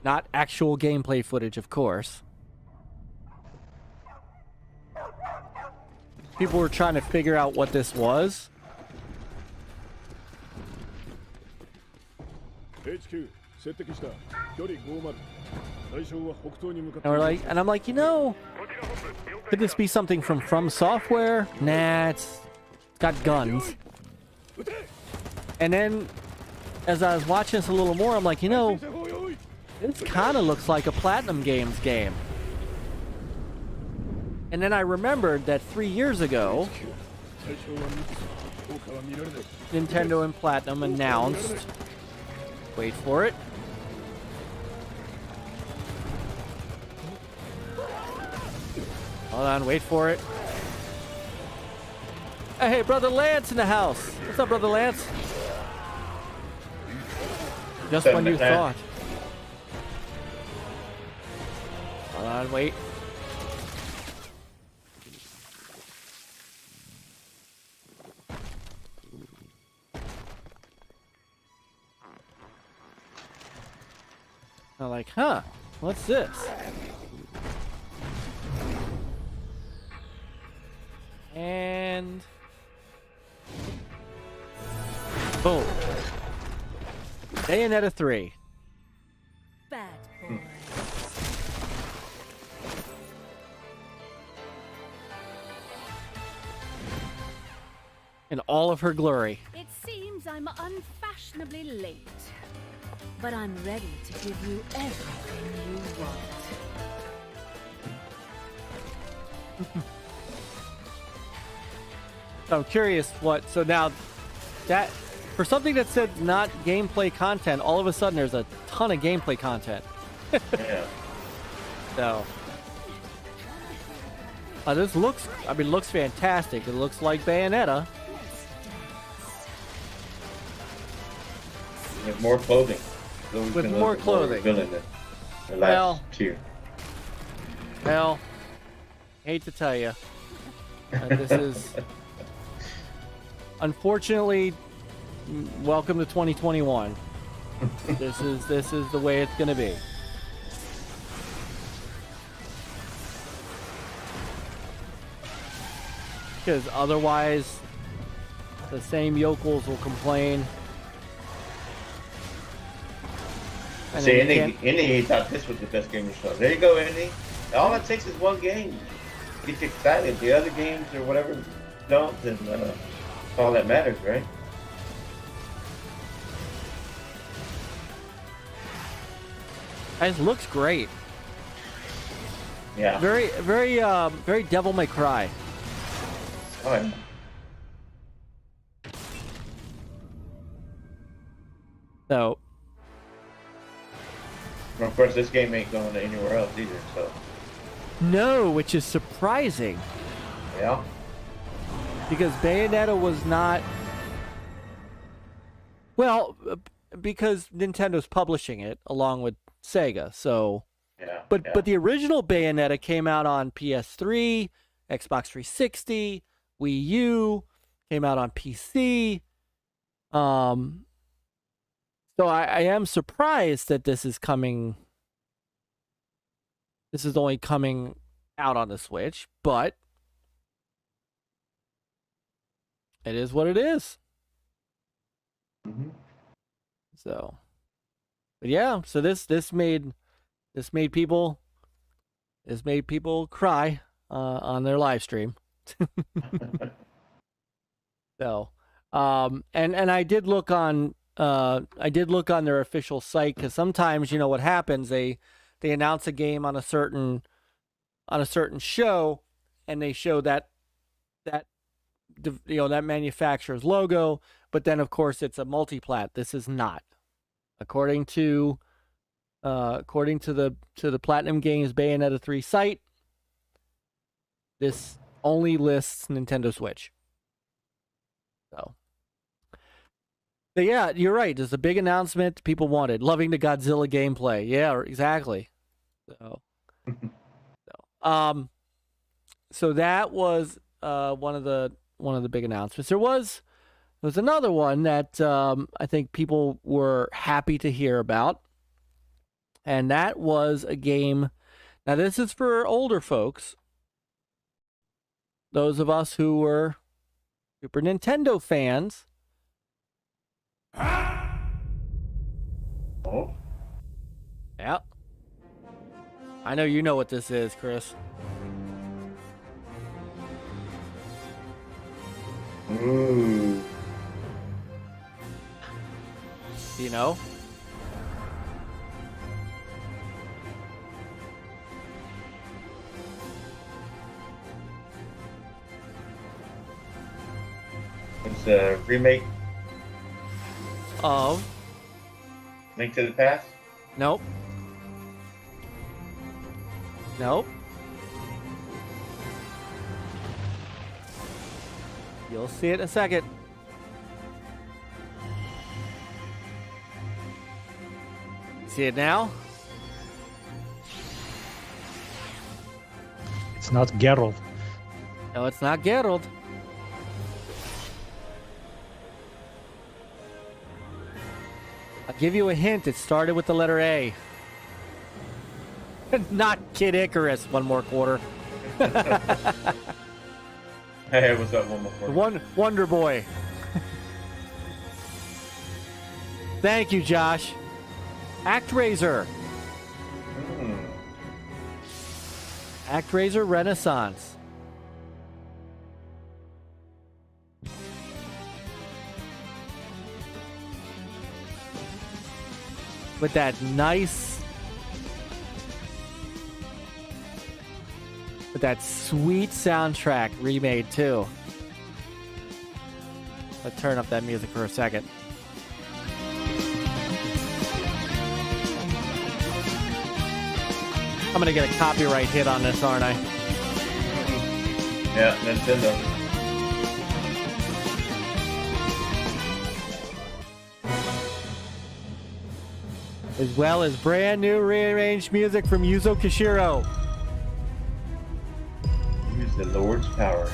Not actual gameplay footage, of course. People were trying to figure out what this was. And I'm like, you know, could this be something from Software? Nah, it's got guns. And then, as I was watching this a little more, I'm like, you know, this kind of looks like a Platinum Games game. And then I remembered that 3 years ago, Nintendo and Platinum announced, wait for it, hold on, wait for it. Hey, Brother Lance in the house. What's up, Brother Lance? Just when you thought. Hold on, wait. I'm like, huh, what's this? And boom. Bayonetta 3. Bad boy. In all of her glory. It seems I'm unfashionably late, but I'm ready to give you everything you want. I'm curious so now that for something that said not gameplay content, all of a sudden there's a ton of gameplay content. Yeah. So this looks fantastic. It looks like Bayonetta. With more clothing. With more clothing. The last two. Well, hate to tell you, this is unfortunately welcome to 2021. This is the way it's gonna be. Because otherwise, the same yokels will complain. And See, Indy thought this was the best game of the show. There you go, Indy. All it takes is one game. Get you excited. The other games or whatever don't, and all that matters, right? It looks great. Yeah. Very Devil May Cry. Oh, yeah. So. Well, of course, this game ain't going anywhere else either, so. No, which is surprising. Yeah. Because Bayonetta was not. Well, because Nintendo's publishing it along with Sega, so. Yeah. But the original Bayonetta came out on PS3, Xbox 360, Wii U, came out on PC. So I am surprised that this is coming. This is only coming out on the Switch, but it is what it is. Mm-hmm. So, but yeah, so this made people cry on their live stream. So, and I did look on their official site, because sometimes, you know what happens, they announce a game on a certain show, and they show that manufacturer's logo, but then of course it's a multi-plat. This is not, according to the Platinum Games Bayonetta 3 site. This only lists Nintendo Switch. So. But yeah, you're right. There's a big announcement people wanted. Loving the Godzilla gameplay. Yeah, exactly. So that was one of the big announcements. There was another one that I think people were happy to hear about, and that was a game. Now this is for older folks. Those of us who were Super Nintendo fans. Oh. Yeah. I know you know what this is, Chris. Ooh. You know? It's a remake Of? Link to the Past? Nope. Nope. You'll see it in a second. See it now? It's not Geralt. No, it's not Geralt. I'll give you a hint. It started with the letter A. Not Kid Icarus. One more quarter. Hey, what's up? One more quarter. Wonder Boy. Thank you, Josh. ActRaiser. ActRaiser Renaissance. With that nice, with that sweet soundtrack remade too. Let's turn up that music for a second. I'm gonna get a copyright hit on this, aren't I? Yeah, Nintendo. as well as brand new rearranged music from Yuzo Koshiro. Use the Lord's power.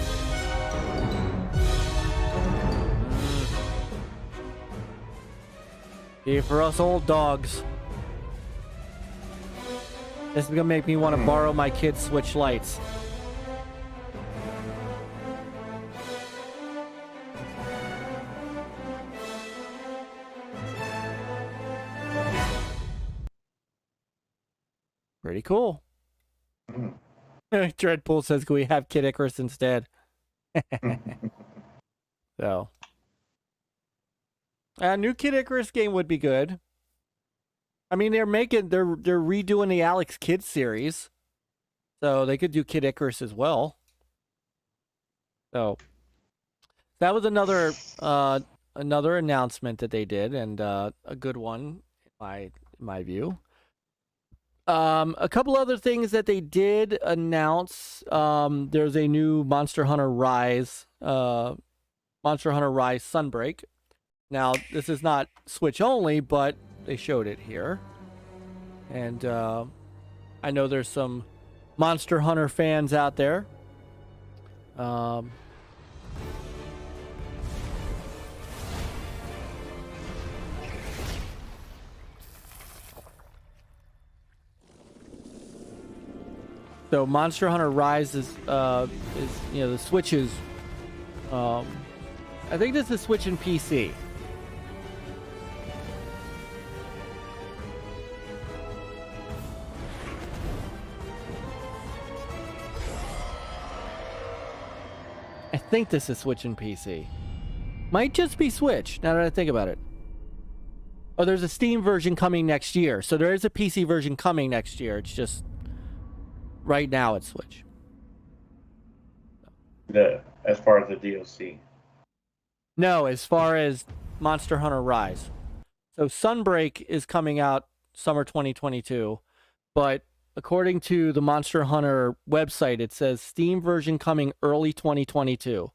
Yeah, for us old dogs. This is gonna make me want to borrow my kid's Switch lights. Pretty cool. Dreadpool says, "Can we have Kid Icarus instead?" So, a new Kid Icarus game would be good. I mean, they're redoing the Alex Kidd series, so they could do Kid Icarus as well. So that was another announcement that they did, and a good one in my view. A couple other things that they did announce. There's a new Monster Hunter Rise Sunbreak. Now, this is not Switch only, but they showed it here. And I know there's some Monster Hunter fans out there. So Monster Hunter Rise is the Switch is I think this is Switch and PC. I think this is Switch and PC. Might just be Switch, now that I think about it. Oh, there's a Steam version coming next year. So there is a PC version coming next year. It's just right now it's Switch. As far as the DLC. No, as far as Monster Hunter Rise. So Sunbreak is coming out summer 2022, but according to the Monster Hunter website, it says Steam version coming early 2022.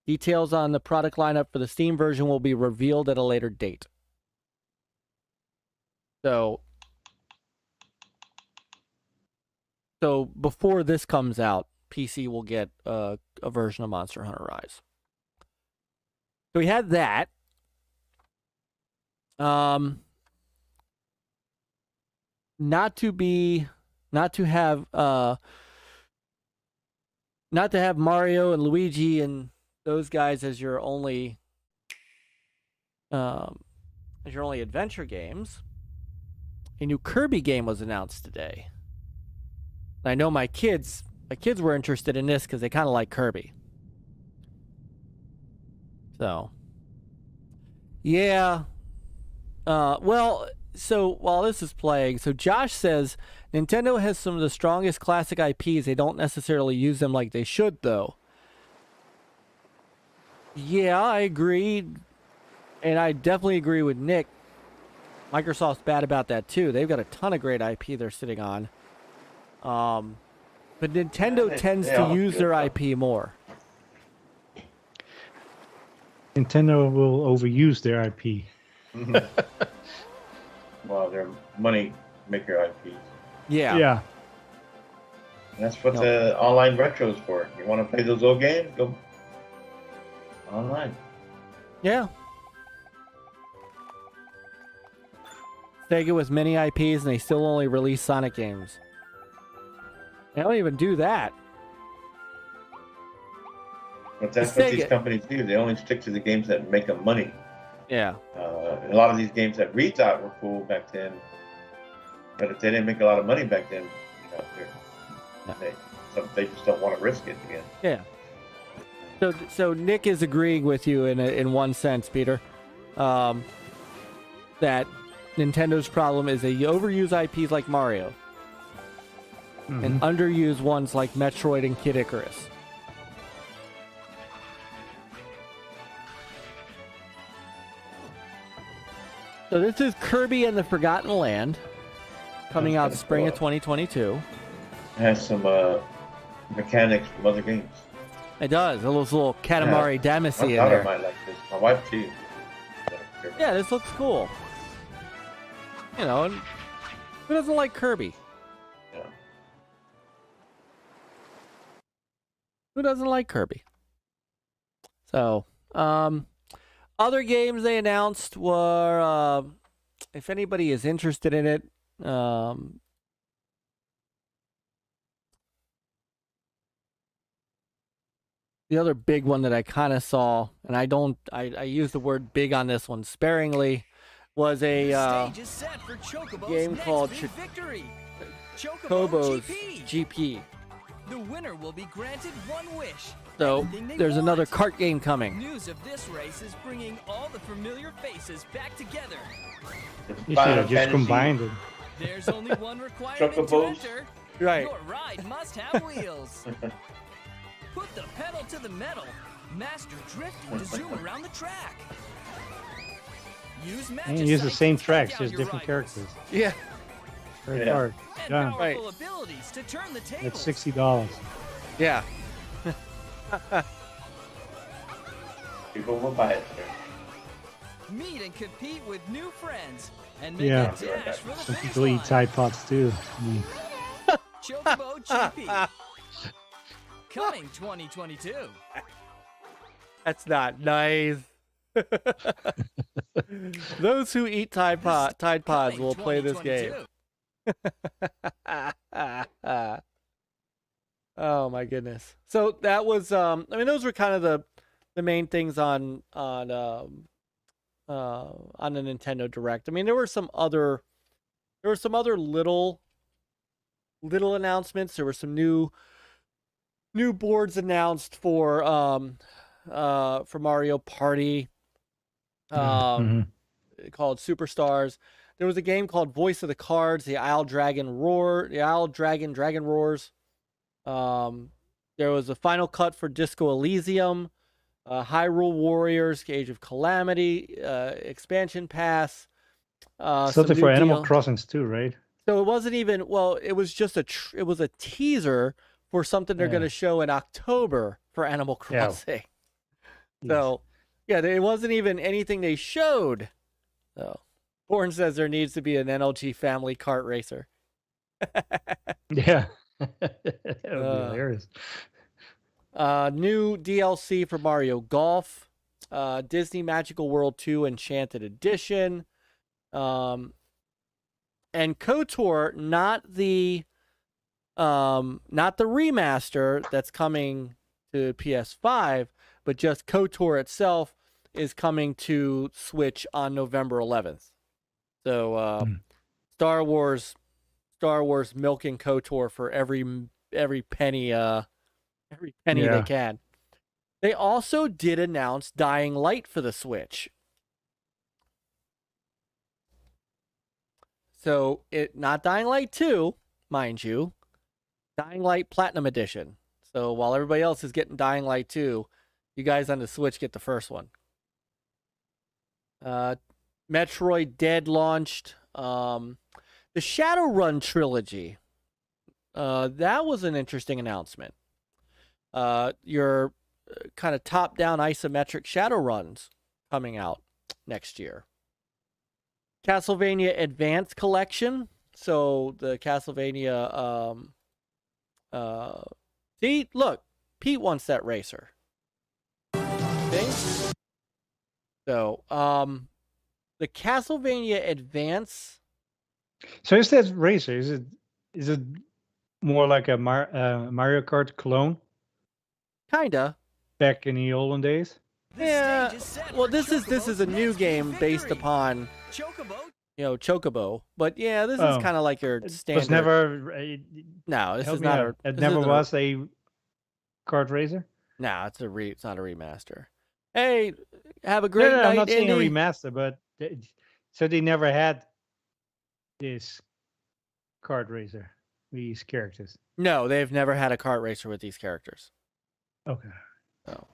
Details on the product lineup for the Steam version will be revealed at a later date. So before this comes out, PC will get a version of Monster Hunter Rise. So we had that. Not to have Mario and Luigi and those guys as your only adventure games. A new Kirby game was announced today. I know my kids were interested in this because they kind of like Kirby. So, yeah. So while this is playing, so Josh says Nintendo has some of the strongest classic IPs. They don't necessarily use them like they should, though. Yeah, I agree. And I definitely agree with Nick. Microsoft's bad about that, too. They've got a ton of great IP they're sitting on. But Nintendo tends to use their IP more. Nintendo will overuse their IP. Well, they're money maker IPs. Yeah. Yeah. That's what the online retro is for. You want to play those old games? Go online. Yeah. Sega with many IPs and they still only release Sonic games. They don't even do that. But that's what these companies do. They only stick to the games that make them money. Yeah. A lot of these games that we thought were cool back then, but if they didn't make a lot of money back then, they just don't want to risk it again. Yeah. So Nick is agreeing with you in one sense, Peter, that Nintendo's problem is they overuse IPs like Mario and underuse ones like Metroid and Kid Icarus. So this is Kirby and the Forgotten Land, coming out spring of 2022. It has some mechanics from other games. It does. Those little Katamari Damacy in there. My daughter might like this. My wife too. Yeah, this looks cool. You know, and who doesn't like Kirby? Yeah. Who doesn't like Kirby? So, other games they announced were, if anybody is interested in it, the other big one that I kind of saw, and I use the word big on this one sparingly, was a game called Chocobo's GP. The winner will be granted one wish. So there's another kart game coming. News of this race is bringing all the familiar faces back together. You should have just combined it. There's only one requirement to Chocobos. enter. Right. Your ride must have wheels. Put the pedal to the metal. Master drifting to zoom around the track. Use magic. And use the sight same to track tracks, down just your different rivals. characters. Yeah. Very Yeah. hard. And Done. powerful Right. abilities to turn the tables. That's $60. Yeah. People will buy it. Meet and compete with new friends and make Yeah. a dash for the Some finish people eat line. Tide Pods too. Chocobo GP. Coming 2022. That's not nice. Those who eat Tide Pods Coming will play this game. 2022. Oh my goodness. So that was I mean those were kind of the main things on the Nintendo Direct. I mean there were some other little announcements. There were some new boards announced for Mario Party called Superstars. There was a game called Voice of the Cards, the Owl Dragon Dragon Roars. There was a final cut for Disco Elysium, Hyrule Warriors, Age of Calamity, expansion pass. Something for Animal Crossings too, right? So it wasn't even, well, it was just it was a teaser for something they're going to show in October for Animal Crossing. So, yeah, it wasn't even anything they showed. So, Born says there needs to be an NLG family kart racer. Yeah. That would be hilarious. New DLC for Mario Golf, Disney Magical World 2 Enchanted Edition, and KOTOR, not the remaster that's coming to PS5, but just KOTOR itself is coming to Switch on November 11th. So Star Wars milking KOTOR for every penny they can. They also did announce Dying Light for the Switch. So not Dying Light 2, mind you, Dying Light Platinum Edition. So while everybody else is getting Dying Light 2, you guys on the Switch get the first one. Metroid Dead launched. The Shadowrun trilogy. That was an interesting announcement. Your kind of top-down isometric Shadowruns coming out next year. Castlevania Advance Collection. So the Castlevania. See, look, Pete wants that racer. See? So, the Castlevania Advance. So is that racer? Is it more like a Mario Kart clone? Kinda. Back in the olden days? Yeah. Well, this is a new game based upon Chocobo. But yeah, this is kind of like your standard. It was never. No, this Help is me not out. a. It this never isn't was a kart racer. No, it's not a remaster. Hey, have a great night, I'm not saying a Indy. remaster, but so they never had this kart racer, these characters. No, they've never had a kart racer with these characters. Okay. So,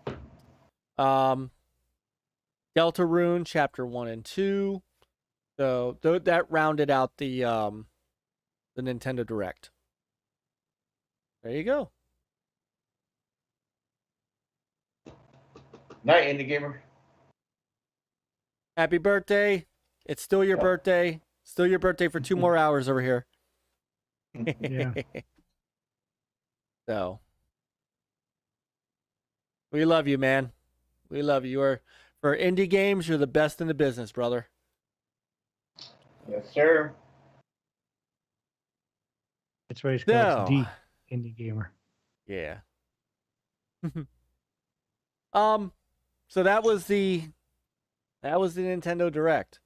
Deltarune Chapter 1 and 2. So that rounded out the Nintendo Direct. There you go. Night, Indie Gamer. Happy birthday. It's still your birthday. Still your birthday for 2 more hours over here. Yeah. So, we love you, man. We love you. You're, for indie games, you're the best in the business, brother. Yes, sir. That's why it's called So, the indie gamer. yeah. So that was the Nintendo Direct.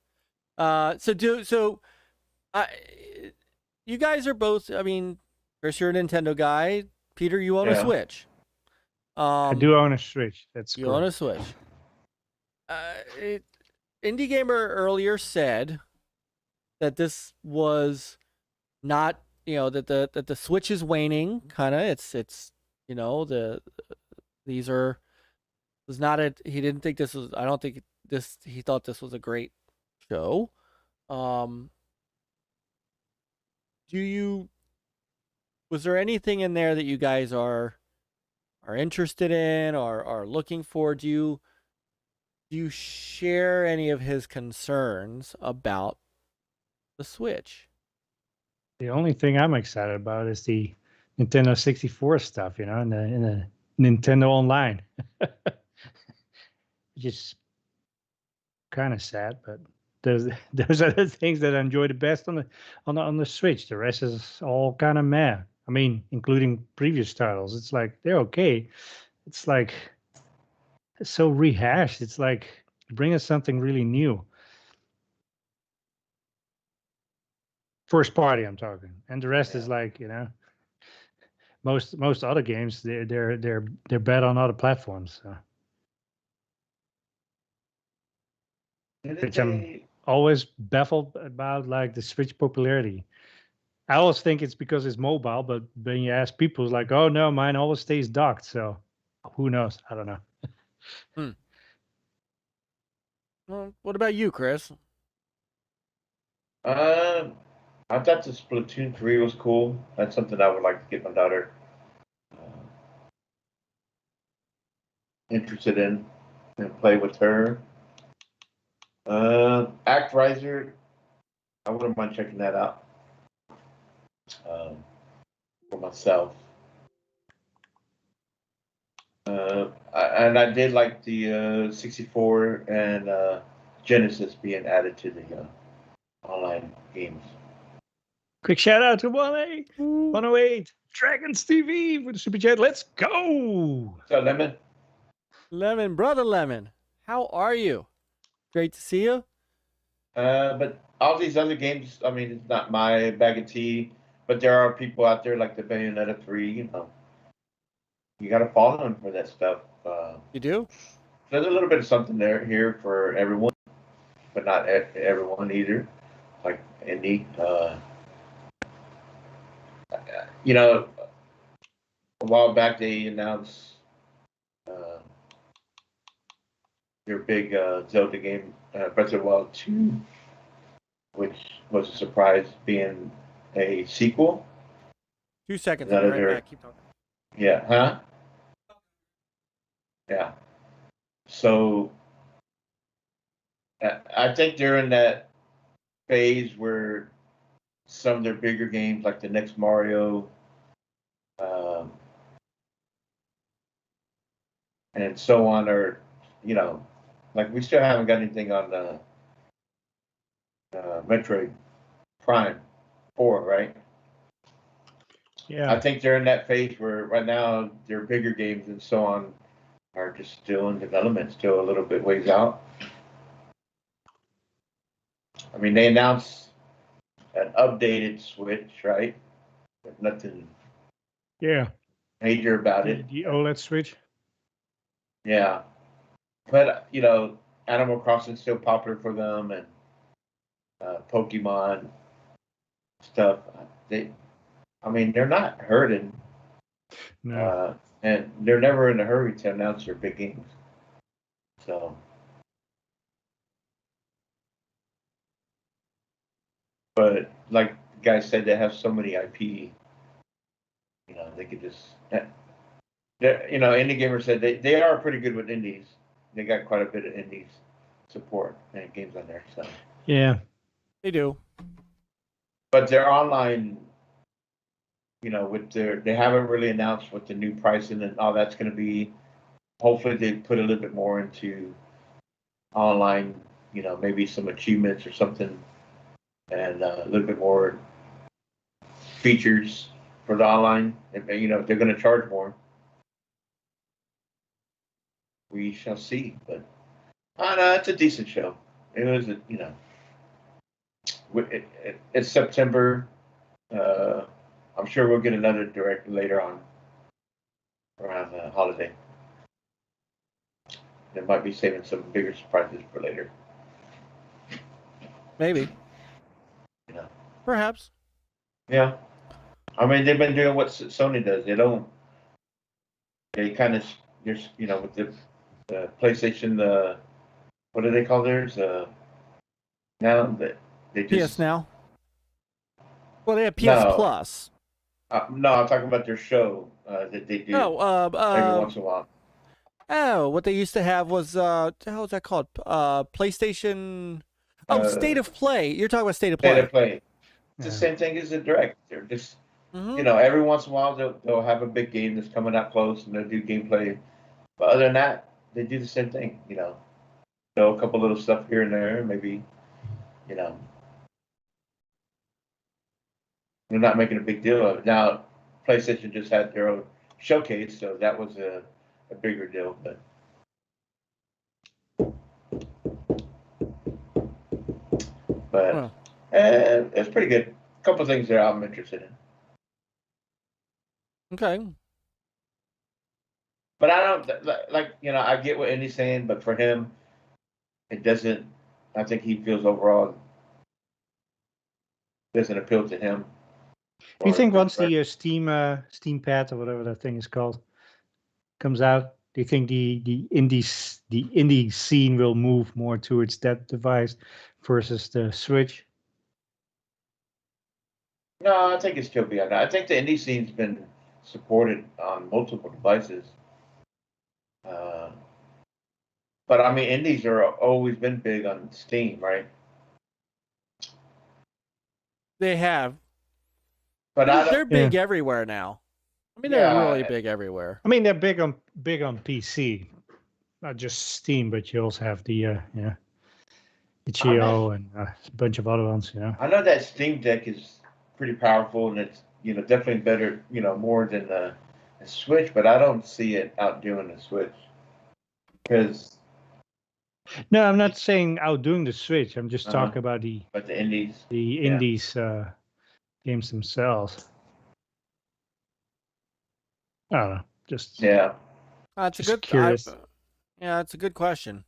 You guys are both, I mean, Chris, you're a Nintendo guy. Peter, you own a Switch. I do own a Switch. That's you correct. own a Switch. Indie Gamer earlier said that this was not, that the Switch is waning, kind of. It's these are, was not a, he didn't think this was, I don't think this, he thought this was a great show. Was there anything in there that you guys are interested in or are looking for? Do you share any of his concerns about the Switch? The only thing I'm excited about is the Nintendo 64 stuff, in the Nintendo Online. Just kind of sad, but those are the things that I enjoy the best on the Switch. The rest is all kind of meh. I mean, including previous titles. It's like they're okay. It's like it's so rehashed. It's like bring us something really new. First party, I'm talking, and the rest is like most other games. They're bad on other platforms. So. Which I'm always baffled about, like the Switch popularity. I always think it's because it's mobile, but when you ask people, it's like, oh no, mine always stays docked. So who knows? I don't know. Well, what about you, Chris? I thought the Splatoon 3 was cool. That's something I would like to get my daughter interested in and play with her. ActRiser, I wouldn't mind checking that out for myself. And I did like the 64 and Genesis being added to the online games. Quick shout out to 108 Dragons TV for the super chat. Let's go. So Lemon, brother Lemon, how are you? Great to see you. But all these other games, I mean, it's not my bag of tea, but there are people out there like the Bayonetta 3, you got to follow them for that stuff. You do? There's a little bit of something here for everyone, but not everyone either. Like indie, a while back they announced their big Zelda game, Breath of the Wild 2, which was a surprise, being a sequel. 2 seconds. I'll be right back. Keep talking. Yeah, huh? Yeah. So I think they're in that phase where some of their bigger games, like the next Mario, and so on, are, like we still haven't got anything on the Metroid Prime 4, right? Yeah. I think they're in that phase where right now their bigger games and so on are just still in development, still a little bit ways out. I mean, they announced an updated Switch, right? But nothing major about it. The OLED Switch. Yeah. But, Animal Crossing is still popular for them, and Pokemon stuff. They're not hurting. No. And they're never in a hurry to announce their big games. So. But like the guy said, they have so many IP. They could just. Indie Gamer said they are pretty good with indies. They got quite a bit of indies support and games on there. So. Yeah. They do. but their online, with they haven't really announced what the new pricing and all that's going to be. Hopefully, they put a little bit more into online, maybe some achievements or something, and a little bit more features for the online. If they're going to charge more, we shall see. But I know it's a decent show. It was, it's September. I'm sure we'll get another direct later on around the holiday. They might be saving some bigger surprises for later. Maybe. Perhaps. Yeah. I mean, they've been doing what Sony does. They kind of, with the PlayStation, what do they call theirs? Now that they just. PS Now? Well, they have PS Plus. No, I'm talking about their show that they do every once in a while. Oh, what they used to have was, what the hell is that called? PlayStation. State of Play. You're talking about State of Play. State of Play. It's the same thing as the Direct. They're just, every once in a while they'll have a big game that's coming out close and they'll do gameplay. But other than that, they do the same thing. A couple little stuff here and there, maybe. They're not making a big deal of it. Now, PlayStation just had their own showcase, so that was a bigger deal. But it's pretty good. A couple of things there I'm interested in. Okay. But I don't I get what Indy's saying, but for him, it doesn't. I think he feels overall doesn't appeal to him. Do you think once the Steam Pad or whatever that thing is called comes out, do you think the indie scene will move more towards that device versus the Switch? No, I think it's still beyond that. I think the indie scene's been supported on multiple devices. But I mean, indies are always been big on Steam, right? They have. But they're big everywhere now. I mean, they're really big everywhere. I mean, they're big on PC, not just Steam, but you also have the Itch.io and a bunch of other ones. I know that Steam Deck is pretty powerful, and it's definitely better, more than the Switch. But I don't see it outdoing the Switch because. No, I'm not saying outdoing the Switch. I'm just talking about the indies. The indies games themselves. I don't know. Just That's just a good. Curious. It's a good question.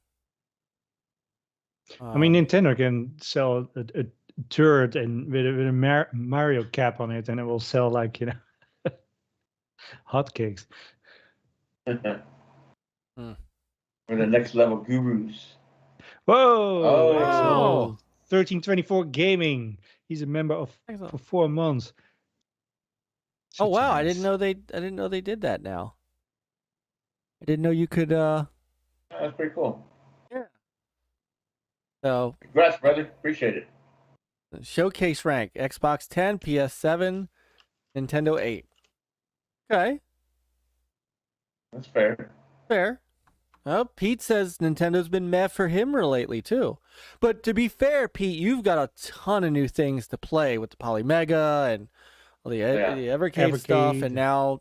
I mean, Nintendo can sell a turret and with a Mario cap on it, and it will sell like hotcakes. We're the next level gurus. Whoa! Oh. 1324 Gaming. He's a member for 4 months. Oh wow! I didn't know they did that now. I didn't know you could. That's pretty cool. Yeah. So. Congrats, brother. Appreciate it. Showcase rank: Xbox 10, PS7, Nintendo 8. Okay. That's fair. Fair. Well, Pete says Nintendo's been meh for him lately too. But to be fair, Pete, you've got a ton of new things to play with the Polymega and the Evercade stuff, and now,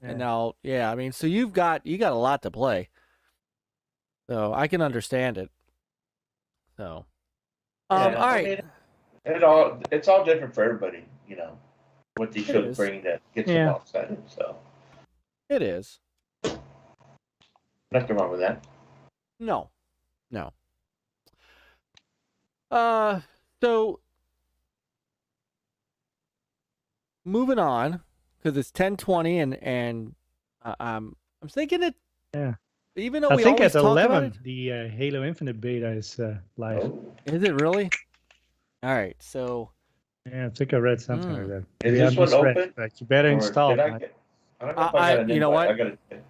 I mean, so you got a lot to play. So I can understand it. So, all right. I mean, it's all different for everybody, what these shows bring that gets them all excited. So it is. Nothing wrong with that. No. So moving on, because it's 10:20 and I'm thinking it. Yeah. Even though I we think always at talk 11 about it, the Halo Infinite beta is live. Oh. Is it really? All right, so. Yeah, I think I read something like that. Is this one open? But you better install it. I don't know if I got an you know invite. what?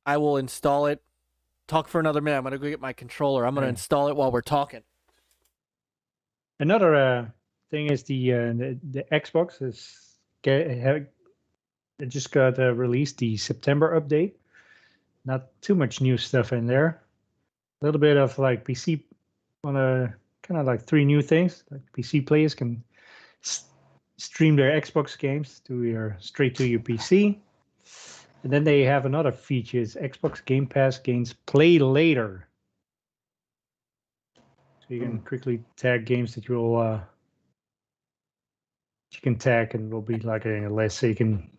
I will install it. Talk for another minute. I'm gonna go get my controller. I'm gonna install it while we're talking. Another thing is the Xbox is it just got released the September update. Not too much new stuff in there. A little bit of like PC on a kind of like 3 new things. Like PC players can stream their Xbox games straight to your PC. And then they have another feature: is Xbox Game Pass games play later. So you can quickly tag games that you can tag, and will be like a list, so you can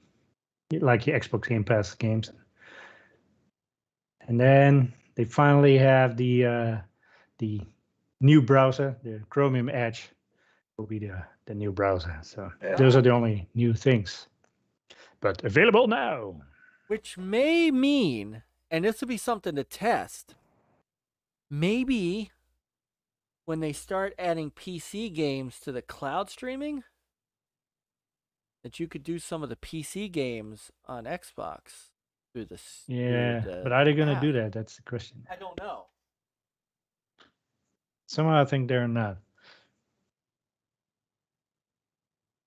like your Xbox Game Pass games. And then they finally have the new browser, the Chromium Edge, will be the new browser. So those are the only new things, but available now. Which may mean, and this will be something to test, maybe when they start adding PC games to the cloud streaming, that you could do some of the PC games on Xbox through this. But are they going to do that? That's the question. I don't know. Somehow I think they're not.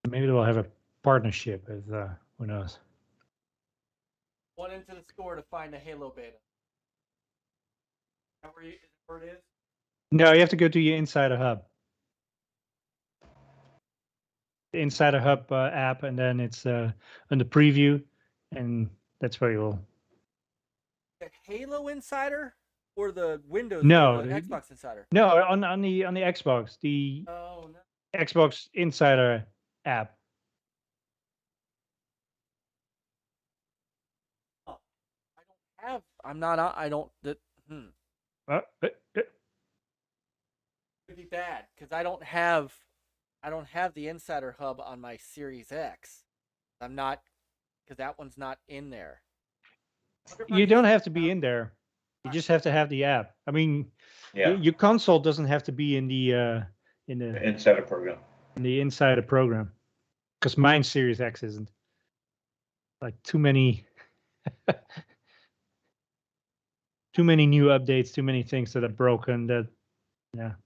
Maybe they'll have a partnership with, who knows. Went into the store to find a Halo beta. Is that where it is? No, you have to go to your Insider Hub. The Insider Hub app, and then it's under preview, and that's where you'll. The Halo Insider or the Windows? No, the Xbox Insider. No, on the Xbox, the Xbox Insider app. Oh, I don't. Could be bad because I don't have the Insider Hub on my Series X. I'm not, because that one's not in there. You don't have to be in there. You just have to have the app. I mean, your console doesn't have to be in the Insider program. In the Insider program, because mine Series X isn't. Like too many new updates, too many things that are broken. That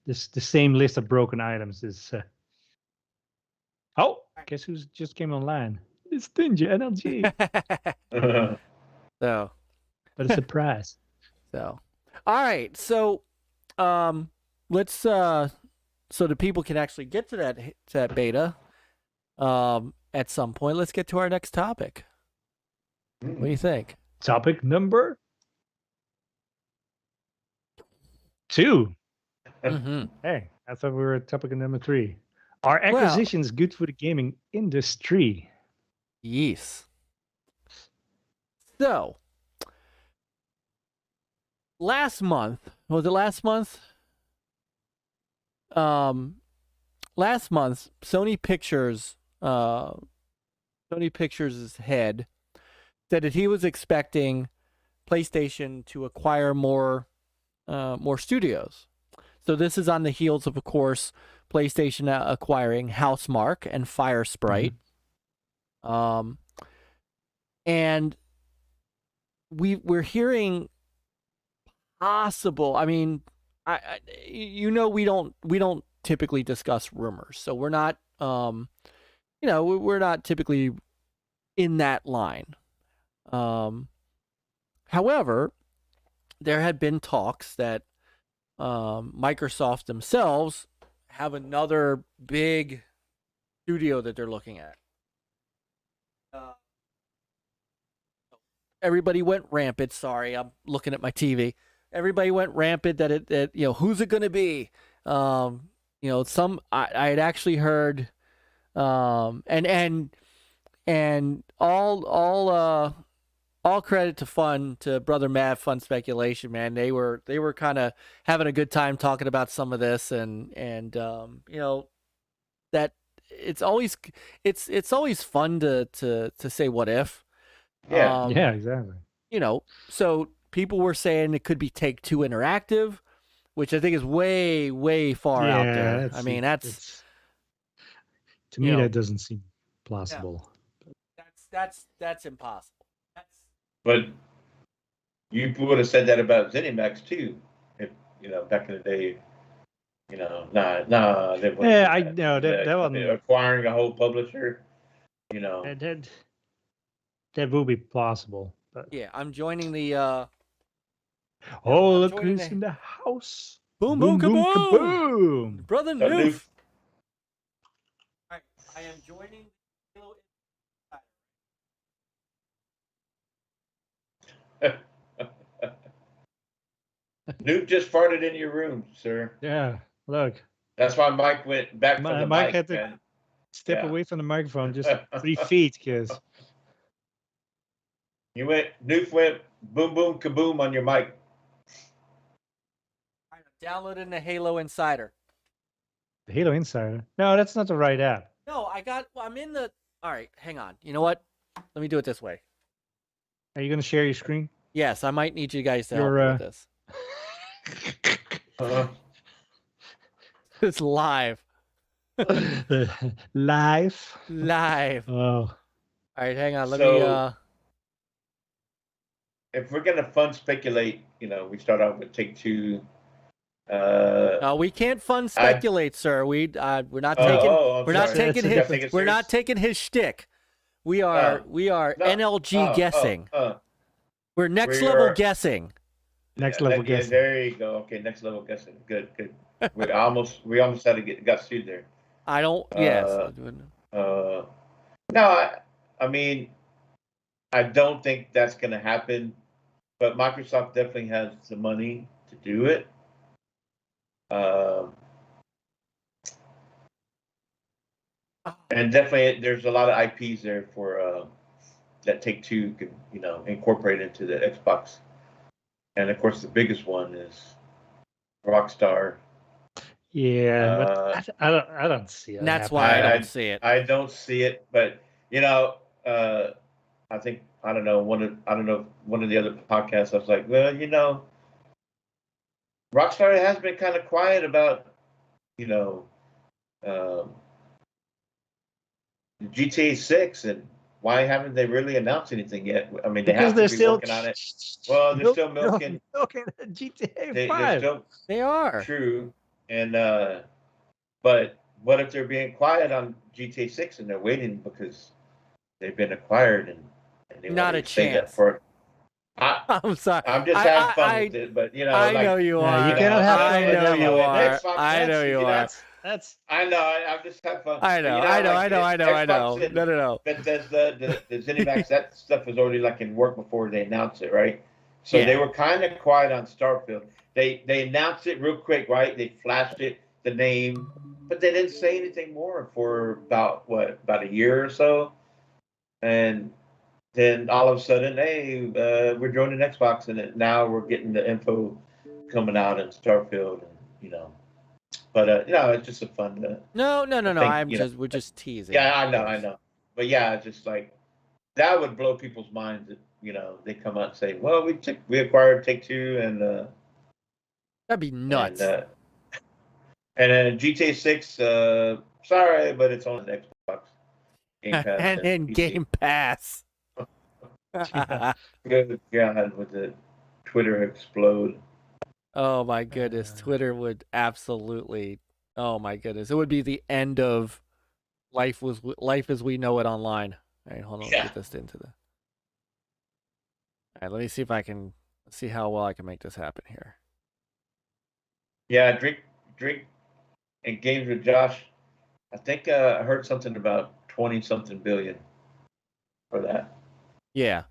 the same list of broken items is. Oh, guess who's just came online? It's NLG. So, but a surprise. So, all right. So, let's so the people can actually get to that beta at some point. Let's get to our next topic. What do you think? Topic number 2. Mm-hmm. Hey, I thought we were at topic number 3. Are acquisitions good for the gaming industry? Yes. So, last month, last month, Sony Pictures' head said that he was expecting PlayStation to acquire more studios. So this is on the heels of course, PlayStation acquiring Housemarque and Fire Sprite. Mm-hmm. And we're hearing possible. I mean, we don't typically discuss rumors, so we're not we're not typically in that line. However, there had been talks that Microsoft themselves have another big studio that they're looking at. Everybody went rampant. Sorry, I'm looking at my TV. Everybody went rampant that who's it going to be? I had actually heard, and all credit to Brother Matt, Fun Speculation, man. They were kind of having a good time talking about some of this, and that it's always fun to say what if. Yeah, yeah, exactly. So people were saying it could be Take-Two Interactive, which I think is way, way far out there. I mean, that's to me that doesn't seem plausible. Yeah. That's impossible. But you would have said that about ZeniMax too, if back in the day. You know, nah. They wouldn't Yeah, do I that. know that I one. mean, acquiring a whole publisher. You know, that will be plausible. But Yeah, I'm joining the. oh, I'm look joining who's in the house! Boom, boom, boom, kaboom! kaboom! Brother So Noof. I am joining Halo. Nuke just farted in your room, sir. Yeah, look, That's why Mike went back from the Mike mic, had to man. step Yeah. away from the microphone just 3 feet because Nuke went boom, boom, kaboom on your mic. I'm downloading the Halo Insider. the Halo Insider. No, that's not the right app. No, I'm in the. All right, hang on. You know what? Let me do it this way. Are you going to share your screen? Yes, I might need you guys to help Your, me with this. It's live. Live. Live. Oh, All right, hang on. Let So- me. If we're gonna fun speculate, you know, we start off with Take-Two. We can't fun speculate, sir. We're not Oh, taking. I'm We're not sorry. taking That's You his. gotta take it We're not serious? taking his shtick. We are. We are No. NLG guessing. We're next we level are- guessing. next level yeah, guessing. there you go. Okay, next level guessing. Good. We almost had to got sued there. I don't. Yes. No, I mean, I don't think that's going to happen, but Microsoft definitely has the money to do it. And definitely, there's a lot of IPs there for that Take-Two could, you know, incorporate into the Xbox. And of course, the biggest one is Rockstar. Yeah, but I don't see it. And that's happening. why I don't see it. I don't see it, but you know, I think I don't know one of the other podcasts. I was like, well, you know, Rockstar has been kind of quiet about, you know, GTA 6, and why haven't they really announced anything yet? I mean, they because have they're to be still working on it. Well, they're still milking. GTA They're 5. still They are. true, and but what if they're being quiet on GTA 6 and they're waiting because they've been acquired and they Not want a to say that chance. for. I'm sorry. I'm just having fun with it, but you know, I like, know you Yeah, are. you cannot have fun I with know that you one. are. Xbox, I know you are. That's I know. I'm just having fun. I know. You I know. like, I know. I know. I know. Xbox and No. Bethesda, the ZeniMax, that stuff was already like in work before they announced it, right? So Yeah. they were kind of quiet on Starfield. They announced it real quick, right? They flashed it, the name, but they didn't say anything more for about a year or so, and then all of a sudden, hey, we're joining Xbox, and now we're getting the info coming out in Starfield, and you know. But you know, it's just a fun. No. think, We're just teasing. Yeah, I know. But yeah, it's just like that would blow people's minds. That, you know, they come out and say, "Well, we acquired Take-Two, and That'd be nuts. and then GTA 6. Sorry, but it's on Xbox Game Pass and in PC. Game Pass. Good God, would the Twitter explode? Oh my goodness, Twitter would absolutely. Oh my goodness, it would be the end of life as we know it online. All right, hold on. Let's get this into the. All right, let me see if I can see how well I can make this happen here. Yeah, drink, and games with Josh. I think I heard something about 20-something billion for that. Yeah.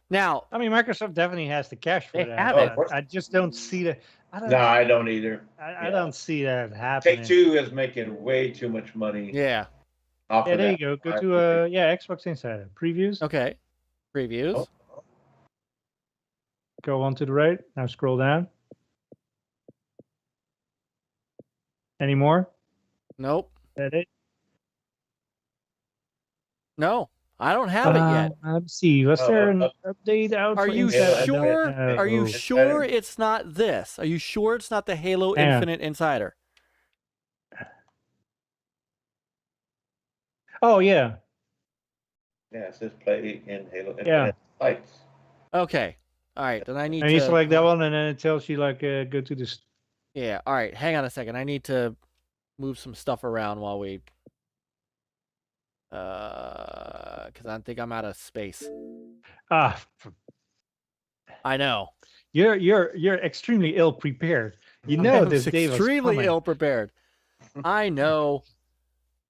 Now, I mean, Microsoft definitely has the cash for They that. have it. I just don't see that. No, I don't either. I don't see that happening. Take-Two is making way too much money. yeah. Off Yeah, of there that. you go. Go to Xbox Insider previews. Okay. Previews. Oh. Go on to the right. Now scroll down. Any more? Nope. That it? No, I don't have it yet. Let's see. Was there an update out? Are for you Insider? sure? No. Are you It's sure better. it's not this? Are you sure it's not the Halo Yeah. Infinite Insider? Oh yeah. Yeah, it says play in Halo Yeah. Infinite Lights. Okay. All right. Then I need And you to. select that one, and then it tells you like go to this Yeah. All right. Hang on a second. I need to move some stuff around while we. Because I think I'm out of space. Ah, I know. you're extremely ill prepared. You know this day was extremely coming. ill prepared. I know.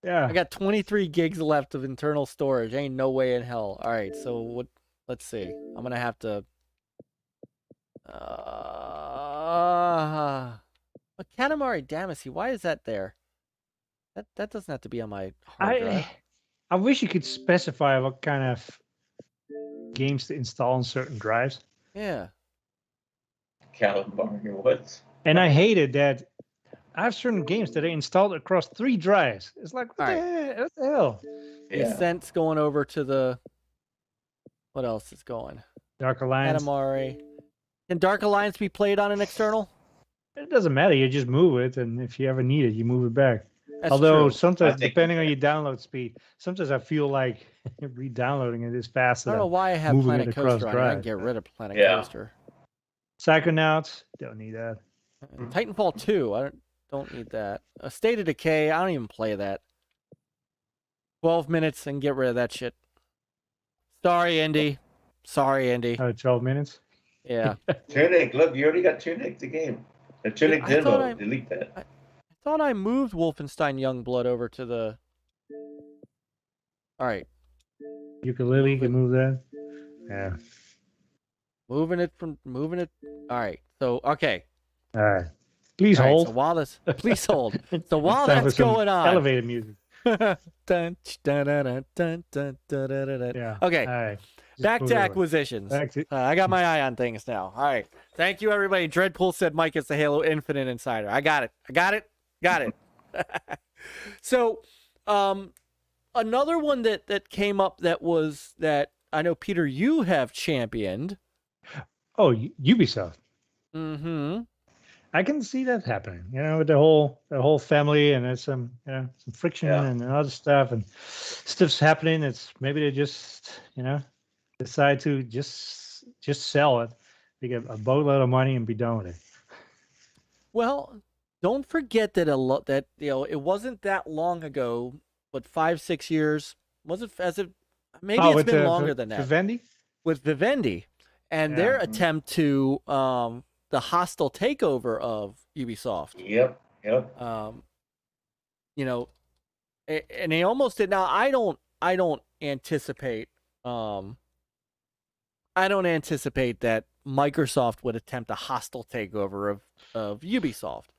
Yeah. I got 23 gigs left of internal storage. Ain't no way in hell. All right. So what? Let's see. I'm gonna have to. Katamari Damacy. Why is that there? That doesn't have to be on my hard drive. I wish you could specify what kind of games to install on certain drives. Yeah. Calamari, what? And I hated that I have certain games that I installed across 3 drives. It's like, what, what the hell? The Ascent's going over to the. What else is going? Dark Alliance. Katamari. Can Dark Alliance be played on an external? It doesn't matter. You just move it, and if you ever need it, you move it back. That's Although true. sometimes, depending on your download speed, sometimes I feel like re-downloading it is faster. I don't know why I have moving Planet it across Coaster on. I can drive. get rid of Planet Yeah. Coaster. Psychonauts, don't need that. Titanfall 2, I don't need that. A State of Decay, I don't even play that. 12 minutes and get rid of that shit. Sorry, Indy. 12 minutes. Yeah. Tunic, look, you already got Tunic, the game. The Tunic I thought demo, delete that. I thought I moved Wolfenstein Youngblood over to the. All right. Ukulele, you can move that. Yeah. Moving it. All right. So, okay. All right. Please All right, hold. so while this, please hold. So while Time for that's some going on. elevator music. Dun, dun, dun, dun, dun, dun, dun, dun, dun. Yeah. Okay. All right. Just Back move to it over. acquisitions. Back to- I got my eye on things now. All right. Thank you, everybody. Dreadpool said Myke is the Halo Infinite Insider. I got it. Got it. So, another one that came up that I know, Peter, you have championed. Oh, Ubisoft. Mm-hmm. I can see that happening. You know, with the whole family, and there's some some friction and other stuff, and stuff's happening. It's maybe they just decide to just sell it, they get a boatload of money and be done with it. Well, don't forget that it wasn't that long ago, but 5-6 years. Was it maybe it's been longer than that. Vivendi? With Vivendi and their attempt to the hostile takeover of Ubisoft. Yep. And they almost did. Now I don't anticipate that Microsoft would attempt a hostile takeover of Ubisoft.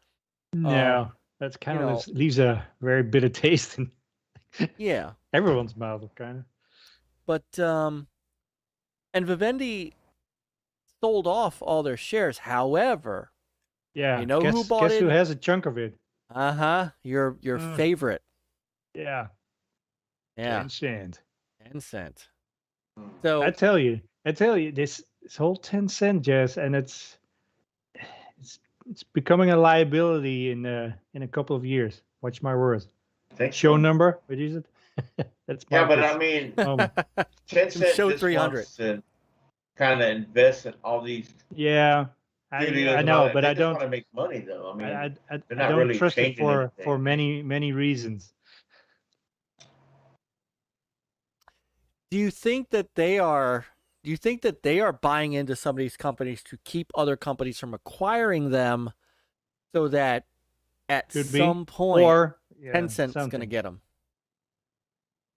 No, that's kind of leaves a very bitter taste in everyone's mouth, kind of. But and Vivendi sold off all their shares. However, you know who bought guess it? who has a chunk of it? Your favorite. Yeah. Yeah. Tencent. So I tell you, this whole Tencent jazz, and it's becoming a liability in a couple of years. Watch my words. Show number, what is it? That's but I mean, Tencent Show just 300. wants to kind of invest in all these. Yeah, I know, but I don't want to make money though. I mean, I they're not don't really trust it changing for anything. many reasons. do you think that they are buying into some of these companies to keep other companies from acquiring them, so that at some point or Tencent's going to get them,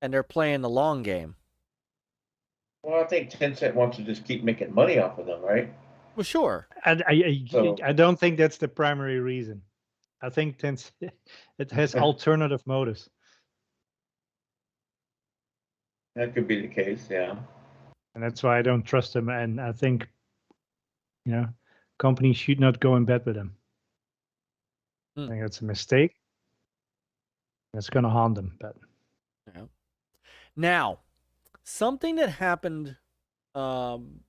and they're playing the long game? Well, I think Tencent wants to just keep making money off of them, right? Well, sure. I don't think that's the primary reason. I think Tencent it has alternative motives. That could be the case, yeah. And that's why I don't trust them. And I think, companies should not go in bed with them. I think that's a mistake. It's going to harm them. But now, something that happened on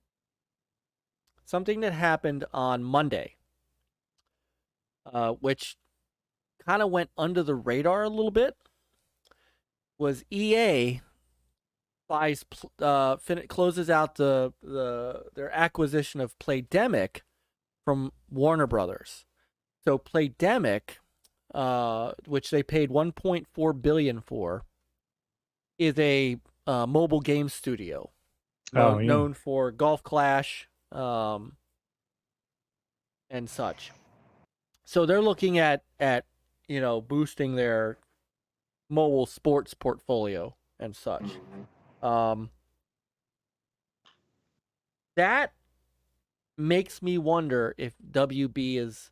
Monday, which kind of went under the radar a little bit, was EA closes out their acquisition of Playdemic from Warner Brothers. So Playdemic, which they paid $1.4 billion for, is a mobile game studio known for Golf Clash and such. So they're looking at boosting their mobile sports portfolio and such. That makes me wonder if WB is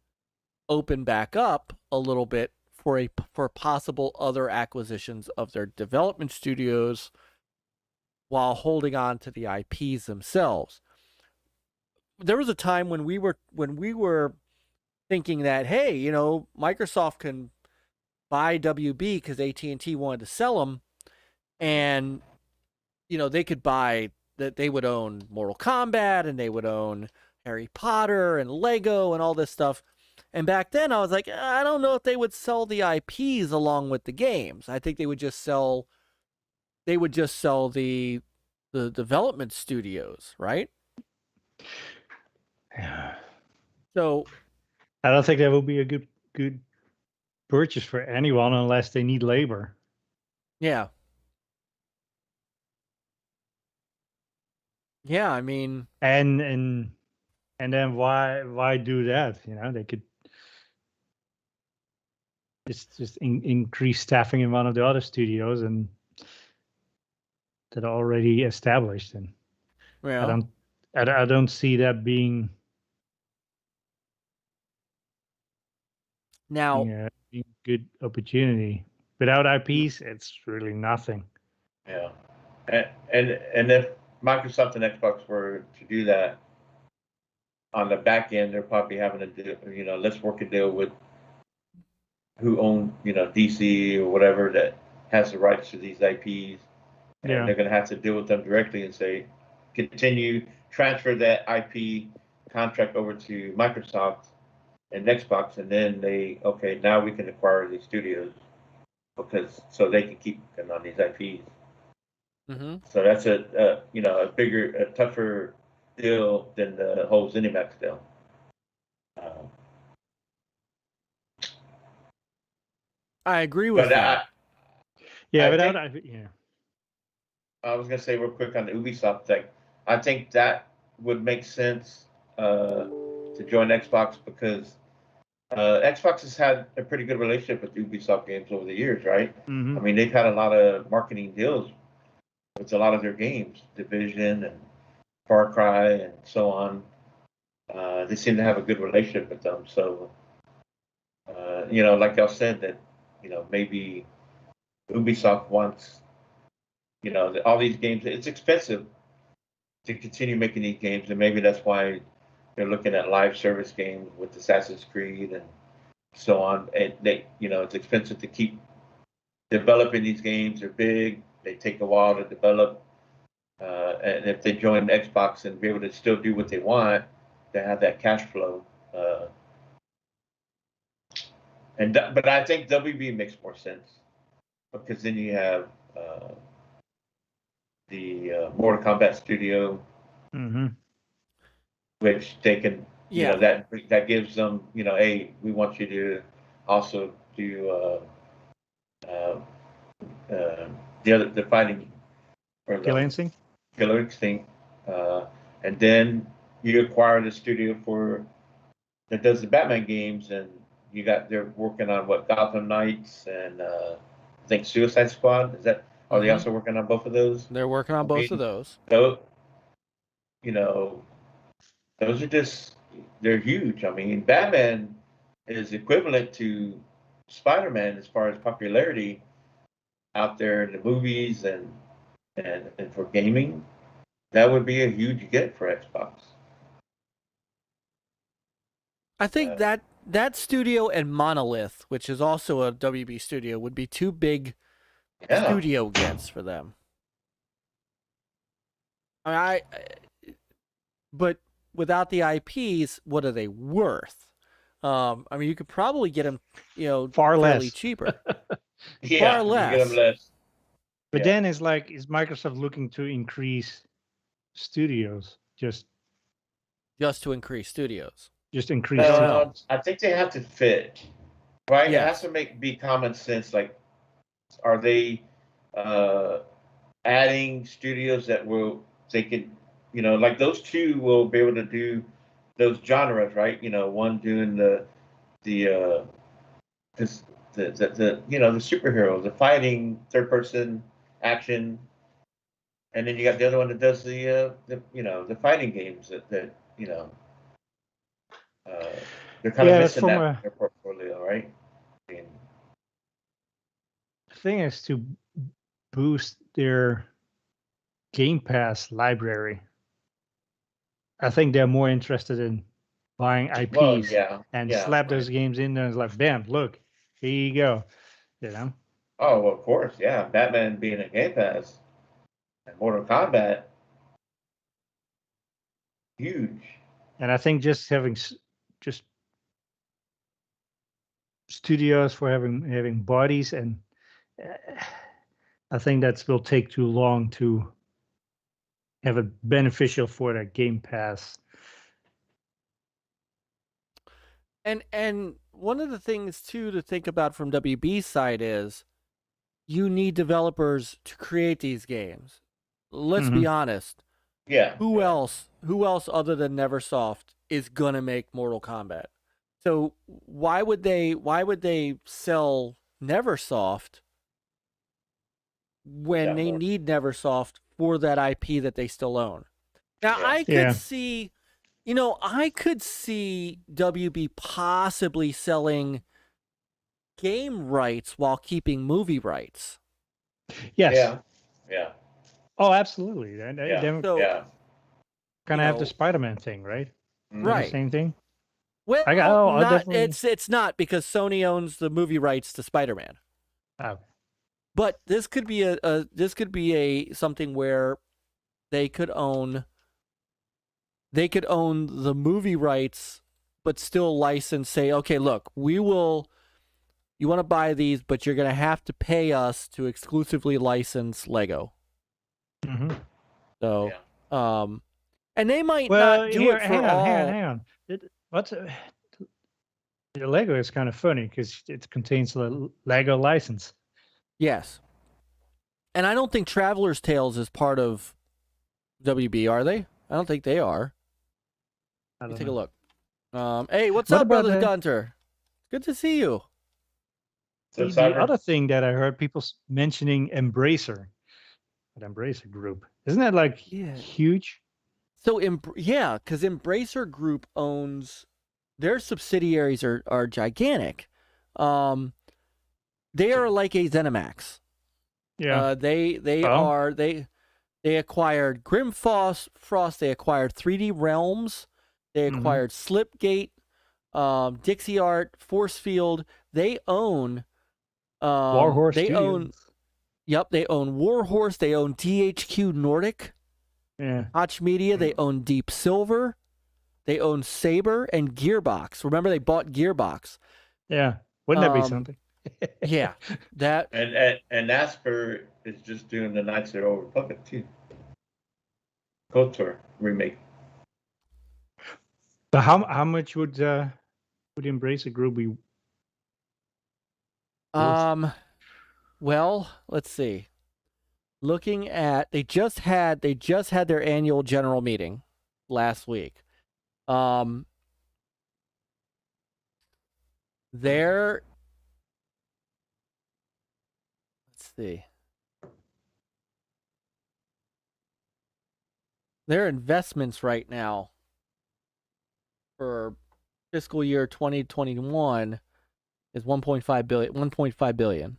open back up a little bit for possible other acquisitions of their development studios while holding on to the IPs themselves. There was a time when we were thinking that, hey, Microsoft can buy WB because AT&T wanted to sell them, and they could buy that. They would own Mortal Kombat, and they would own Harry Potter and Lego and all this stuff. And back then I was like, I don't know if they would sell the IPs along with the games. I think they would just sell the development studios, right? Yeah. So I don't think that would be a good purchase for anyone unless they need labor. Yeah. Yeah, I mean, and then why do that? They could just increase staffing in one of the other studios and that are already established. And I don't see that being now being a good opportunity. Without IPs, it's really nothing. Yeah, and if Microsoft and Xbox were to do that on the back end, they're probably having to do, let's work a deal with who own, DC or whatever that has the rights to these IPs. And they're going to have to deal with them directly and say, transfer that IP contract over to Microsoft and Xbox. And then now we can acquire these studios so they can keep them on these IPs. Mm-hmm. So that's a tougher deal than the whole ZeniMax deal. I agree with that. I was gonna say real quick on the Ubisoft thing. I think that would make sense to join Xbox because Xbox has had a pretty good relationship with Ubisoft games over the years, right? Mm-hmm. I mean, they've had a lot of marketing deals with a lot of their games, Division and Far Cry and so on. They seem to have a good relationship with them. So, like y'all said, that maybe Ubisoft wants, all these games. It's expensive to continue making these games, and maybe that's why they're looking at live service games with Assassin's Creed and so on. And it's expensive to keep developing these games. They're big. They take a while to develop. And if they join Xbox and be able to still do what they want, they have that cash flow. But I think WB makes more sense because then you have the Mortal Kombat studio, which they can, that gives them, hey, we want you to also do the fighting or Killer Instinct. Killer Instinct, and then you acquire the studio that does the Batman games, and they're working on Gotham Knights and I think Suicide Squad. Are they also working on both of those? They're working on both of those. So, those are they're huge. I mean, Batman is equivalent to Spider-Man as far as popularity out there in the movies and for gaming. That would be a huge get for Xbox. I think that studio and Monolith, which is also a WB studio, would be two big studio gets for them. But without the IPs, what are they worth? I mean, you could probably get them, far fairly less cheaper. Far less. You get them less. But then is Microsoft looking to increase studios just to increase studios? just increase titles? I think they have to fit, right? Yeah. It has to be common sense. Like, are they adding studios that they could, like those two will be able to do those genres, right? One doing the superhero, the fighting, third person action, and then you got the other one that does the fighting games that they're kind of missing that in their portfolio, right? I mean, the thing is to boost their Game Pass library. I think they're more interested in buying IPs and slap those games in there and it's like, bam, look, here you go. Oh, well, of course, yeah. Batman being a Game Pass and Mortal Kombat, huge. And I think just having just studios for having bodies, and I think that will take too long to have it beneficial for that Game Pass. And one of the things too to think about from WB's side is you need developers to create these games. Let's be honest. Yeah. Who else other than Neversoft is gonna make Mortal Kombat? So why would they sell Neversoft when they need Neversoft for that IP that they still own? Now I could see, I could see WB possibly selling game rights while keeping movie rights. Yes. Yeah. Oh, absolutely. So, kind of have the Spider-Man thing, right? Right. Same thing. Well, definitely... it's not, because Sony owns the movie rights to Spider-Man. Oh. But this could be something where they could own the movie rights, but still license. Say, okay, look, you want to buy these, but you're going to have to pay us to exclusively license Lego. Mm-hmm. So, and they might not do it for all. Hang on. The Lego is kind of funny because it contains the Lego license. Yes. And I don't think Traveler's Tales is part of WB, are they? I don't think they are. Let me take a look. Hey, what's up, Brother Gunter? Good to see you. The other thing that I heard people mentioning Embracer. That Embracer Group. Isn't that like huge? So, because Embracer Group owns, their subsidiaries are gigantic. They are like a ZeniMax. Yeah. They acquired Grimfrost, they acquired 3D Realms, they acquired Slipgate, Dixie Art, Force Field. They own Warhorse Studios. They own Warhorse, they own THQ Nordic. Yeah. Koch Media, they own Deep Silver, they own Saber and Gearbox. Remember, they bought Gearbox. Yeah. Wouldn't that be something? Yeah. That and NASCAR is just doing the Knights of the Old Republic too. KOTOR remake. But how much would Embracer Group be? Well, let's see. Looking at, they just had their annual general meeting last week. Let's see. Their investments right now for fiscal year 2021 is 1.5 billion.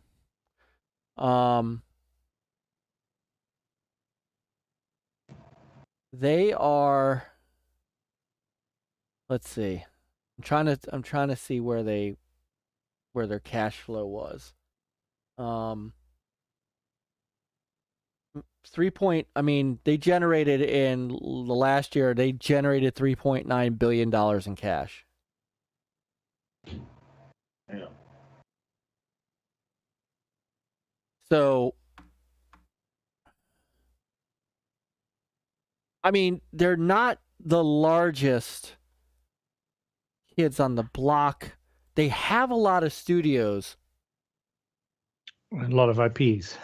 They are, let's see. I'm trying to see where their cash flow was. They generated in the last year, they generated $3.9 billion in cash. Yeah. So, they're not the largest Kids on the Block. They have a lot of studios. A lot of IPs,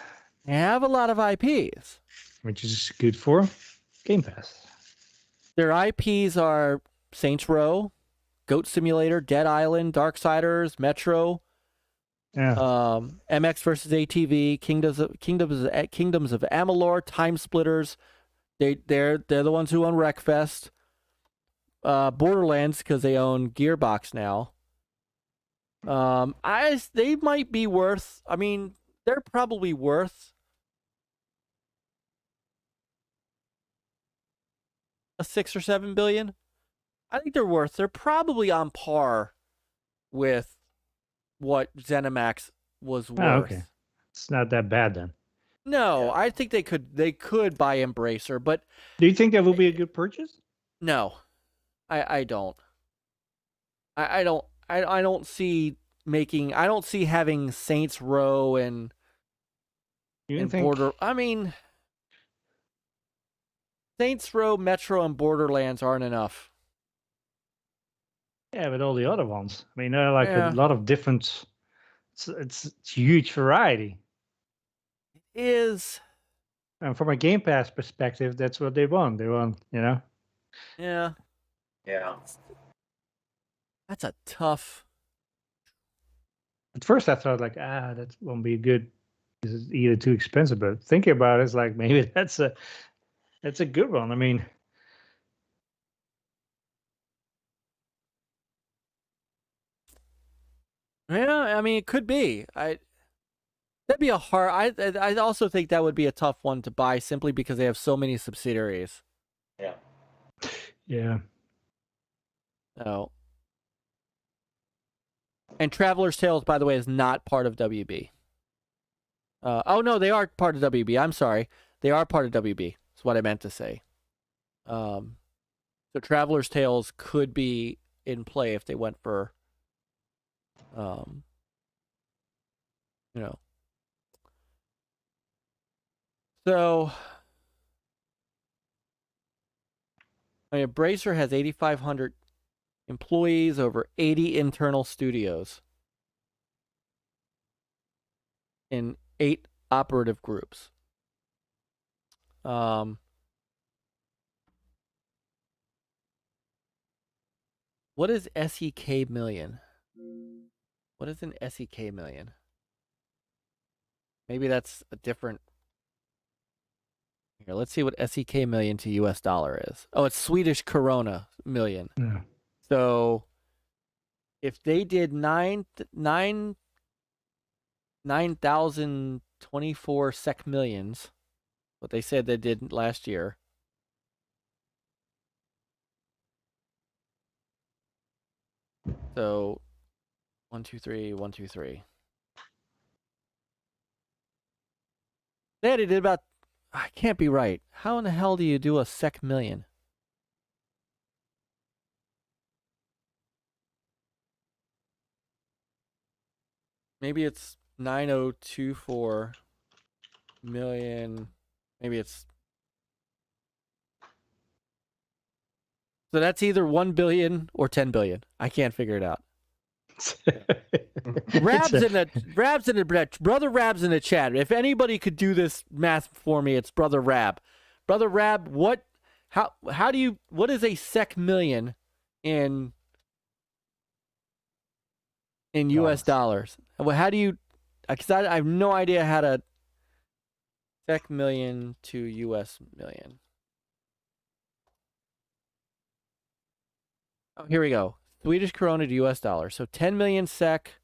They have a lot of IPs. which is good for Game Pass. Their IPs are Saints Row, Goat Simulator, Dead Island, Darksiders, Metro, Yeah. MX versus ATV, Kingdoms of Amalur, Time Splitters. They're the ones who own Wreckfest. Borderlands, because they own Gearbox now. They might be worth. I mean, they're probably worth a 6 or 7 billion. I think they're worth. They're probably on par with what ZeniMax was worth. Oh, okay. It's not that bad then. No, Yeah. I think they could buy Embracer, but Do you think that will be a good purchase? no, I don't. I don't see having Saints Row and Border. I mean, Saints Row, Metro, and Borderlands aren't enough. Yeah, but all the other ones. I mean, there are like Yeah. a lot of different. It's huge variety. Is And from a Game Pass perspective, that's what they want. They want, yeah. Yeah. That's a tough. At first, I thought like, that won't be good. This is either too expensive. But thinking about it, it's like maybe that's a good one. I mean, Yeah, I mean, it could be. That'd be a hard. I also think that would be a tough one to buy simply because they have so many subsidiaries. Yeah. yeah. So, and Traveler's Tales, by the way, is not part of WB. Oh no, they are part of WB. I'm sorry, they are part of WB. That's what I meant to say. So Traveler's Tales could be in play if they went for, you know. So, I mean, Bracer has 8,500 employees, over 80 internal studios in 8 operative groups. What is SEK million? What is an SEK million? Maybe that's a different. Here, let's see what SEK million to US dollar is. Oh, it's Swedish krona million. Yeah. So if they did 9,024 SEK millions, what they said they did last year. So 1, 2, 3, 1, 2, 3. They did about. I can't be right. How in the hell do you do a SEK million? Maybe it's 9,024 million. Maybe it's. So that's either 1 billion or 10 billion. I can't figure it out. Rab's in the brother Rab's in the chat. If anybody could do this math for me, it's brother Rab. Brother Rab, what is a SEK million in US dollars? Well, how do you? Because I have no idea how to SEK million to US million. Oh, here we go. Swedish krona to US dollar. So 10 million SEK.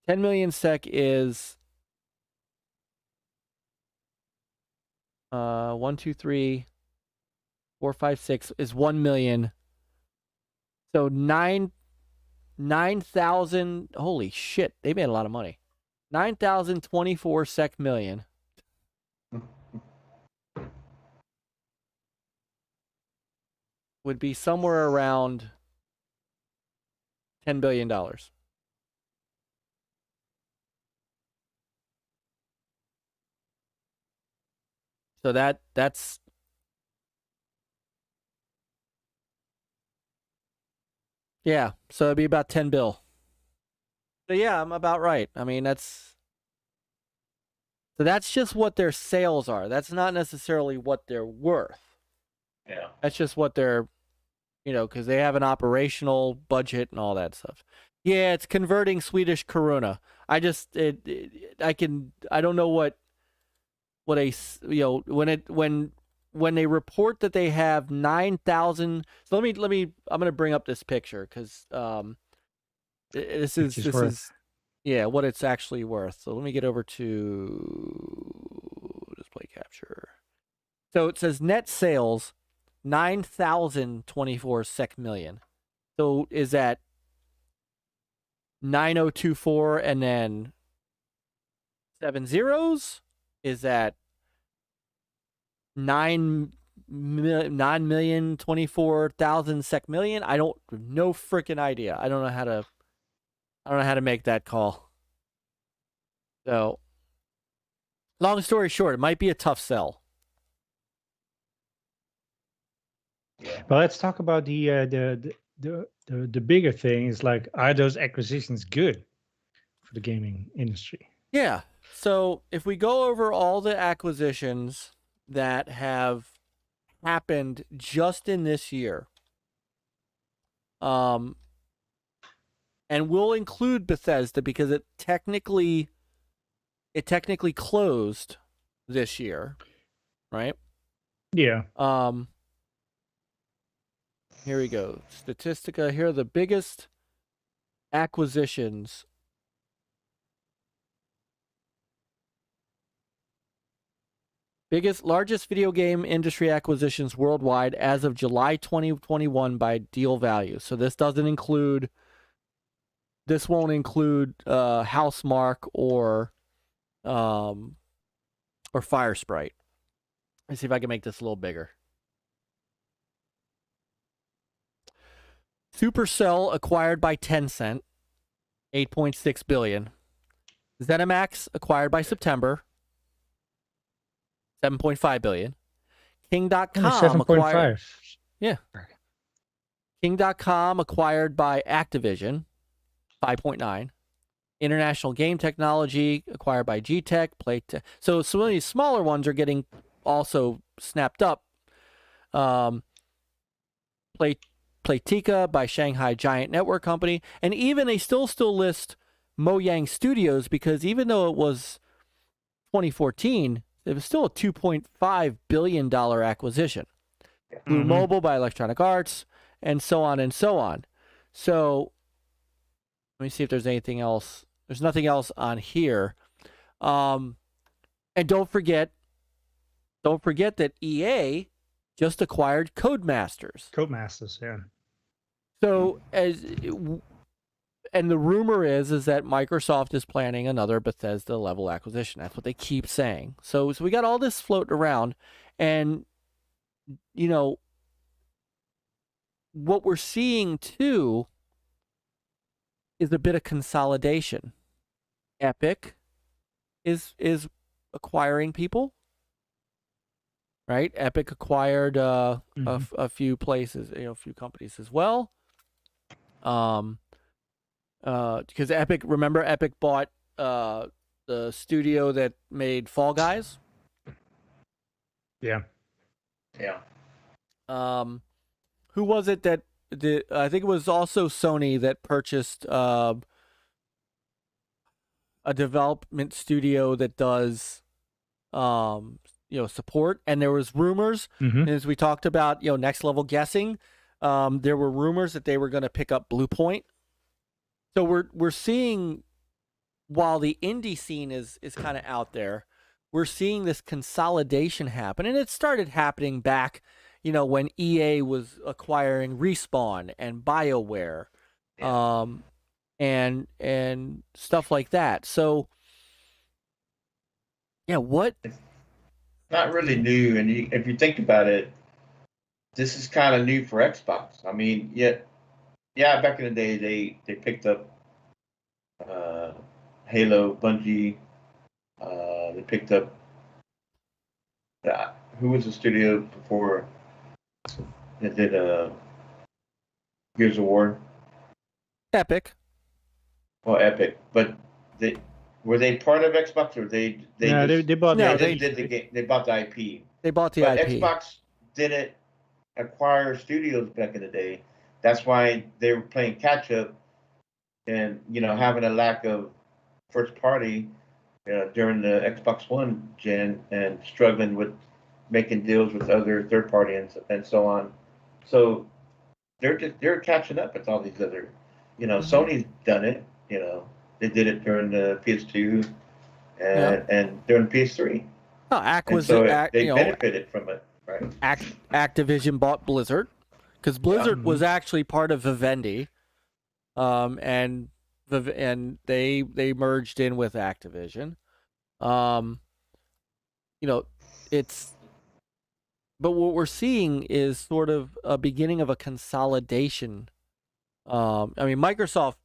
10 million SEK is 1, 2, 3, 4, 5, 6 is 1 million. So 9,000. Holy shit. They made a lot of money. 9,024 SEK million. Would be somewhere around $10 billion. So that's Yeah, so it'd be about 10 bill. So yeah, I'm about right. I mean, that's just what their sales are. That's not necessarily what they're worth. Yeah. That's just what they're, because they have an operational budget and all that stuff. Yeah, it's converting Swedish krona. I don't know what when they report that they have 9,000. So let me I'm going to bring up this picture cuz this is what it's actually worth. So let me get over to display capture. So it says net sales 9,024 SEK million. So is that 9024 and then 7 zeros? Is that 9,024,000 SEK million? I don't no freaking idea. I don't know how to make that call. So long story short, it might be a tough sell. Well, let's talk about the bigger thing. Is like, are those acquisitions good for the gaming industry? Yeah. So if we go over all the acquisitions that have happened just in this year, and we'll include Bethesda because it technically closed this year, right? Yeah. Here we go. Statistica. Here are the biggest acquisitions. Largest video game industry acquisitions worldwide as of July 2021 by deal value. So this won't include Housemarque or Firesprite. Let's see if I can make this a little bigger. Supercell acquired by Tencent, 8.6 billion. ZeniMax acquired by September, 7.5 billion. King.com 7.5. Yeah. King.com acquired by Activision, 5.9. International Game Technology acquired by G-Tech. So some of these smaller ones are getting also snapped up. Playtika by Shanghai Giant Network Company, and even they still list Mojang Studios because even though it was 2014, it was still a $2.5 billion acquisition. Blue Mobile by Electronic Arts, and so on and so on. So let me see if there's anything else. There's nothing else on here. And don't forget that EA just acquired Codemasters. Yeah. So and the rumor is that Microsoft is planning another Bethesda level acquisition. That's what they keep saying. So we got all this floating around, and what we're seeing too is a bit of consolidation. Epic is acquiring people. Right, Epic acquired a few places, a few companies as well. Because Epic bought the studio that made Fall Guys. Yeah. Who was it that I think it was also Sony that purchased a development studio that does support, and there was rumors, as we talked about, Next Level Guessing, there were rumors that they were going to pick up Blue Point. So we're seeing, while the indie scene is kind of out there, we're seeing this consolidation happen, and it started happening back, when EA was acquiring Respawn and BioWare, and stuff like that. So yeah, what? Not really new, and if you think about it, this is kind of new for Xbox. I mean, back in the day, they picked up Halo, Bungie. They picked up who was the studio before that did Gears of War? Epic. Well, Epic, but were they part of Xbox or they No, just, they bought No, the they they- just did the game? They bought the IP. They bought the But IP. Xbox didn't acquire studios back in the day. That's why they were playing catch up, and having a lack of first party during the Xbox One gen, and struggling with making deals with other third party and so on. So they're catching up with all these other, Sony's done it. They did it during the PS2 and during PS3. Oh, And so they benefited from it, right? Activision bought Blizzard because Blizzard was actually part of Vivendi, and they merged in with Activision. But what we're seeing is sort of a beginning of a consolidation. Microsoft,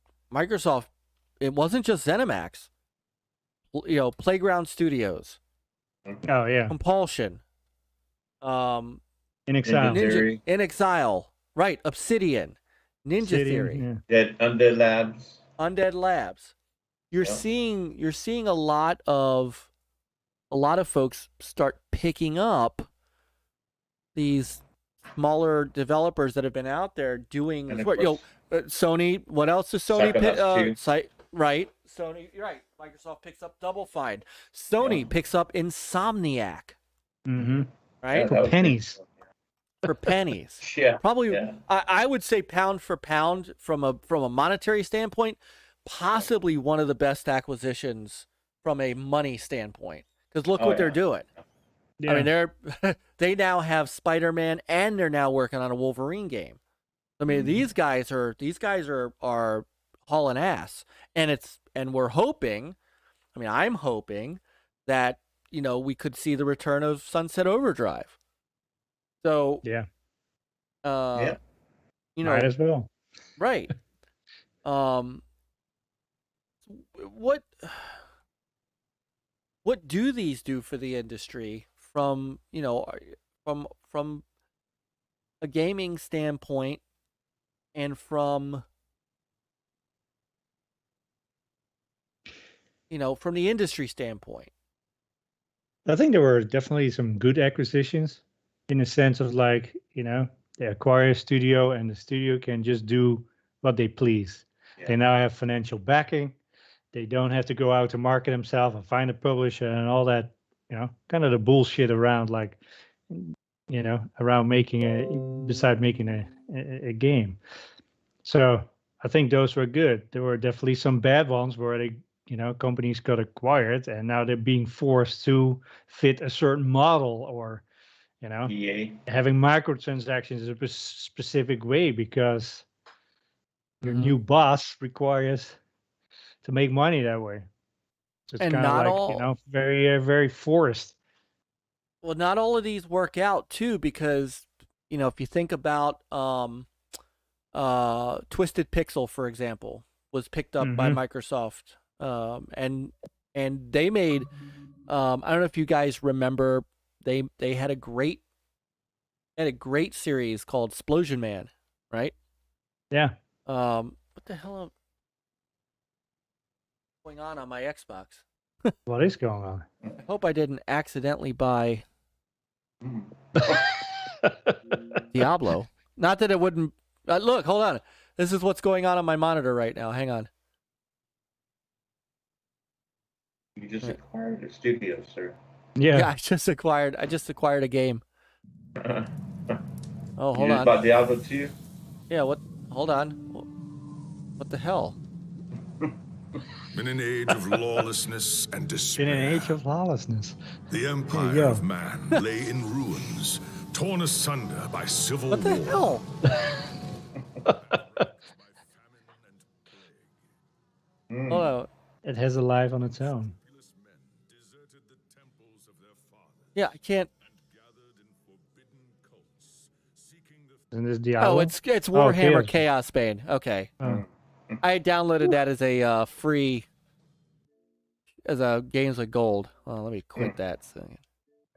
it wasn't just ZeniMax. Playground Studios, Oh yeah, Compulsion, in Exile. Ninja- In Exile, right? Obsidian, Ninja Theory, Yeah. Undead Labs. You're Yeah. seeing a lot of folks start picking up these smaller developers that have been out there doing And of what course, Sony. What else does Sony Psychonauts 2. Right? Sony, you're right. Microsoft picks up Double Fine. Sony picks up Insomniac. Mm-hmm. Right? Yeah, For that was pennies. For pennies. Yeah. Probably, Yeah. I would say pound for pound from a monetary standpoint, possibly one of the best acquisitions from a money standpoint. Because look what they're doing. Yeah. I mean, they now have Spider-Man, and they're now working on a Wolverine game. I mean, these guys are hauling ass, and we're hoping. I mean, I'm hoping that we could see the return of Sunset Overdrive. So yeah. Might as well. right. What do these do for the industry from a gaming standpoint and from the industry standpoint? I think there were definitely some good acquisitions in the sense of they acquire a studio and the studio can just do what they please. Yeah. They now have financial backing. They don't have to go out to market themselves and find a publisher and all that, kind of the bullshit around around making a game. So I think those were good. There were definitely some bad ones where companies got acquired and now they're being forced to fit a certain model or, EA. having microtransactions in a specific way because your new boss requires to make money that way. So it's And kind not of all- very, very forced. Well, not all of these work out too, because if you think about Twisted Pixel, for example, was picked up by Microsoft, and they made I don't know if you guys remember, they had a great series called Splosion Man, right? Yeah. What the hell is going on my Xbox? What is going on? I hope I didn't accidentally buy Diablo. Not that it wouldn't. Look, hold on. This is what's going on my monitor right now. Hang on. You just acquired a studio, sir. Yeah. I just acquired a game. Oh, hold you just on. bought Diablo 2? Yeah, what? Hold on. What the hell? In an age of lawlessness and despair, In an age of lawlessness. the There empire you go. of man lay in ruins, torn asunder by civil What the war. hell? Hold on. It has a life on its own. Deserted the temples of their fathers, Yeah, I can't. gathered in forbidden cults, seeking the Isn't this Diablo? Oh, it's Warhammer Chaos. Chaos Bane. Okay. Oh. I downloaded that as a free, as a games with gold. Well, let me quit that. So,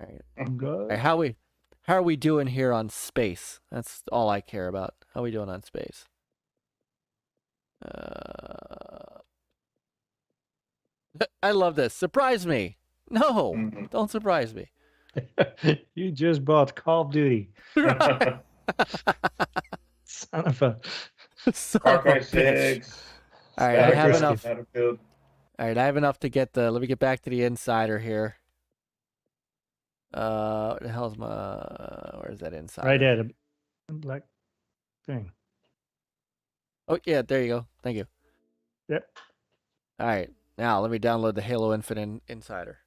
all right. All right, how are we doing here on space? That's all I care about. How are we doing on space? I love this. Surprise me. No, Mhm. don't surprise me. You just bought Call of Duty. Right. Son of a. Son Far of a Cry bitch. 6. All right, I have Battlefield. enough. Battlefield. All right, I have enough to get the. Let me get back to the insider here. What the hell's my? Where's that insider? Right there, the black thing. Oh yeah, there you go. Thank you. Yep. All right, now let me download the Halo Infinite Insider.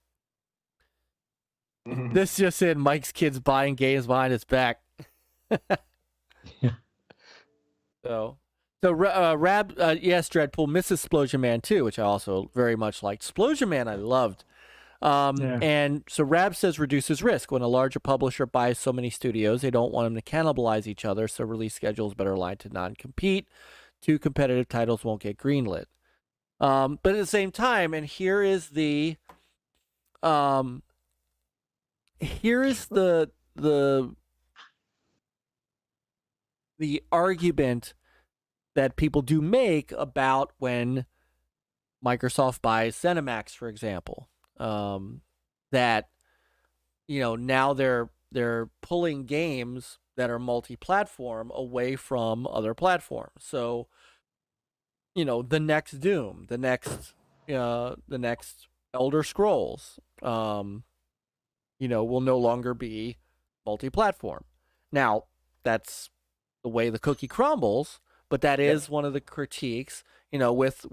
Mhm. This just in: Mike's kids buying games behind his back. So Rab, yes, Dreadpool, Mrs. Splosion Man too, which I also very much liked. Splosion Man, I loved. Yeah. And so Rab says reduces risk. When a larger publisher buys so many studios, they don't want them to cannibalize each other, so release schedules better aligned to non-compete. Two competitive titles won't get greenlit. But at the same time, and here is the argument that people do make about when Microsoft buys ZeniMax, for example, that now they're pulling games that are multi-platform away from other platforms. So the next Doom, the next Elder Scrolls, will no longer be multi-platform. Now that's the way the cookie crumbles, but that is one of the critiques, with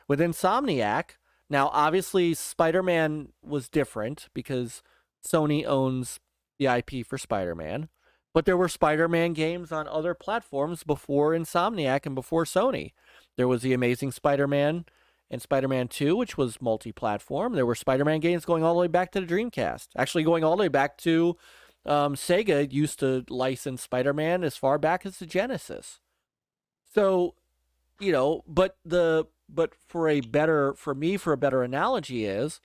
Insomniac. Now, obviously, Spider-Man was different because Sony owns the IP for Spider-Man, but there were Spider-Man games on other platforms before Insomniac and before Sony. There was the Amazing Spider-Man and Spider-Man 2, which was multi-platform. There were Spider-Man games going all the way back to the Dreamcast, actually going all the way back to Sega used to license Spider-Man as far back as the Genesis. So, but for a better analogy is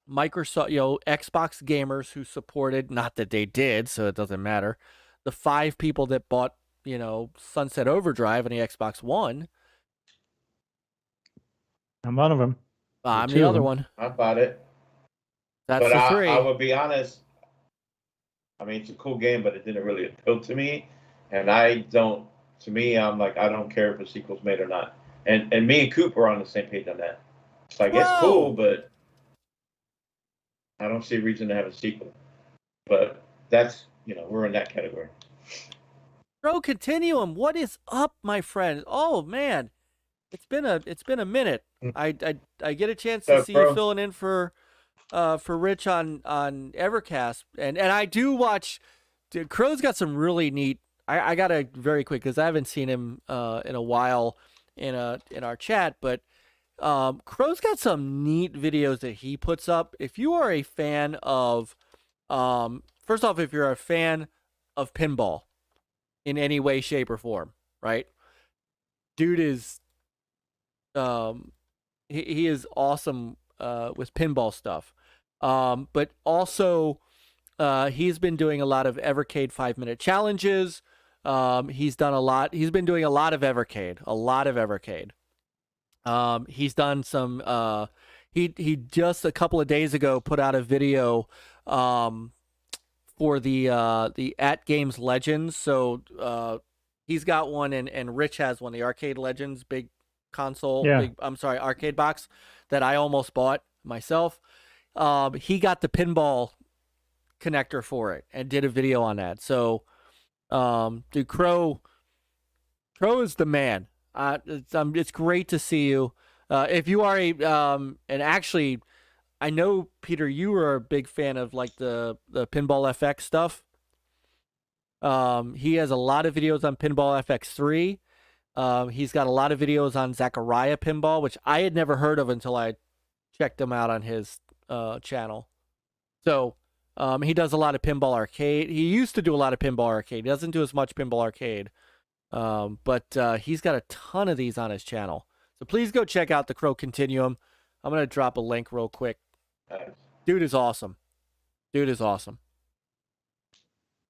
Microsoft, Xbox gamers who supported, not that they did, so it doesn't matter, the 5 people that bought, Sunset Overdrive and the Xbox One. I'm one of them. I'm the other one. I bought it. That's but the 3. I will be honest. I mean, it's a cool game, but it didn't really appeal to me. And to me, I'm like, I don't care if a sequel's made or not. And me and Coop are on the same page on that. It's like, it's cool, but I don't see a reason to have a sequel. But that's, we're in that category. Bro, Continuum, what is up, my friend? Oh man, it's been a minute. I get a chance to see you filling in for Rich on Evercast, and I do watch. Dude, Crow's got some really neat. I gotta very quick because I haven't seen him in a while in our chat, but Crow's got some neat videos that he puts up. If you are a fan of, first off, if you're a fan of pinball in any way, shape, or form, right? Dude is, he is awesome with pinball stuff. But also, he's been doing a lot of Evercade 5-minute challenges. He's been doing a lot of Evercade. He's done some. He just a couple of days ago put out a video for the At Games Legends. So he's got one, and Rich has one, the Arcade Legends big console. Yeah. Arcade box that I almost bought myself. He got the pinball connector for it and did a video on that. So, dude, Crow is the man. It's great to see you. If you are and actually, I know, Peter, you are a big fan of like the Pinball FX stuff. He has a lot of videos on Pinball FX3. He's got a lot of videos on Zaccaria Pinball, which I had never heard of until I checked him out on his channel. So he does a lot of Pinball Arcade. He used to do a lot of Pinball Arcade. He doesn't do as much Pinball Arcade. But he's got a ton of these on his channel. So please go check out the Crow Continuum. I'm going to drop a link real quick. Dude is awesome.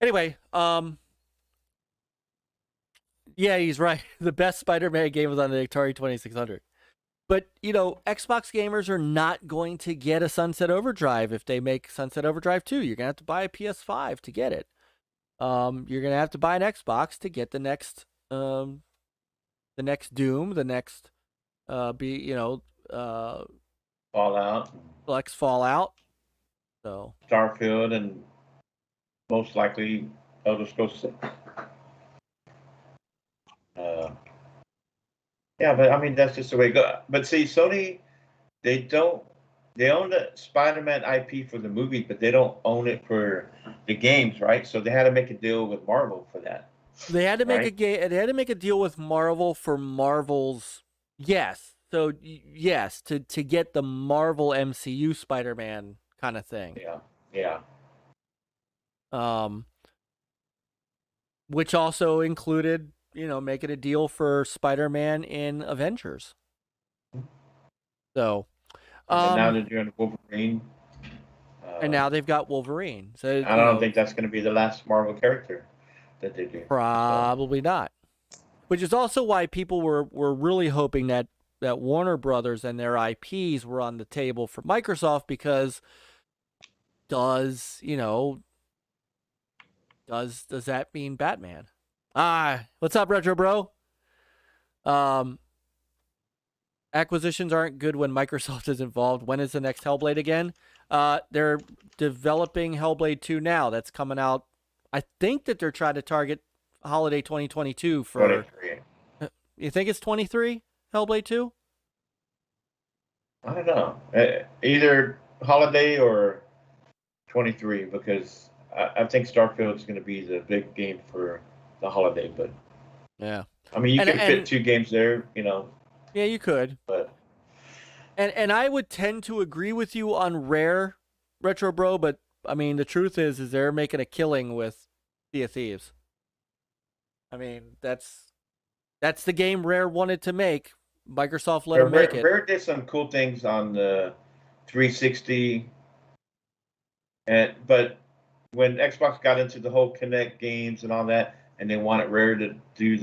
Anyway, Yeah, he's right. The best Spider-Man game was on the Atari 2600. But, Xbox gamers are not going to get a Sunset Overdrive if they make Sunset Overdrive 2. You're going to have to buy a PS5 to get it. You're going to have to buy an Xbox to get the next Doom, the next Fallout. Flex Fallout. So Starfield, and most likely Elder Scrolls 6. Yeah, but I mean that's just the way it goes. But see, Sony, they own the Spider-Man IP for the movie, but they don't own it for the games, right? So they had to make a deal with Marvel for that. they had to make Right. They had to make a deal with Marvel for Marvel's. Yes. So yes, to get the Marvel MCU Spider-Man kind of thing. Yeah. Which also included, making a deal for Spider-Man in Avengers. So, And now they're doing Wolverine. and now they've got Wolverine. So I don't think that's going to be the last Marvel character that they do. probably not. Which is also why people were really hoping that Warner Brothers and their IPs were on the table for Microsoft, because does that mean Batman? What's up, Retro Bro? Acquisitions aren't good when Microsoft is involved. When is the next Hellblade again? They're developing Hellblade 2 now. That's coming out. I think that they're trying to target holiday 2022 for. 23. You think it's 23 Hellblade 2? I don't know. Either holiday or 23, because I think Starfield is going to be the big game for the holiday. But Yeah. I mean, you And- can fit 2 games there, Yeah, you could. but And I would tend to agree with you on Rare, Retro Bro, but I mean the truth is they're making a killing with Sea of Thieves. I mean, that's the game Rare wanted to make. Microsoft let them make it. Rare did some cool things on the 360, but when Xbox got into the whole Kinect games and all that, and they wanted Rare to do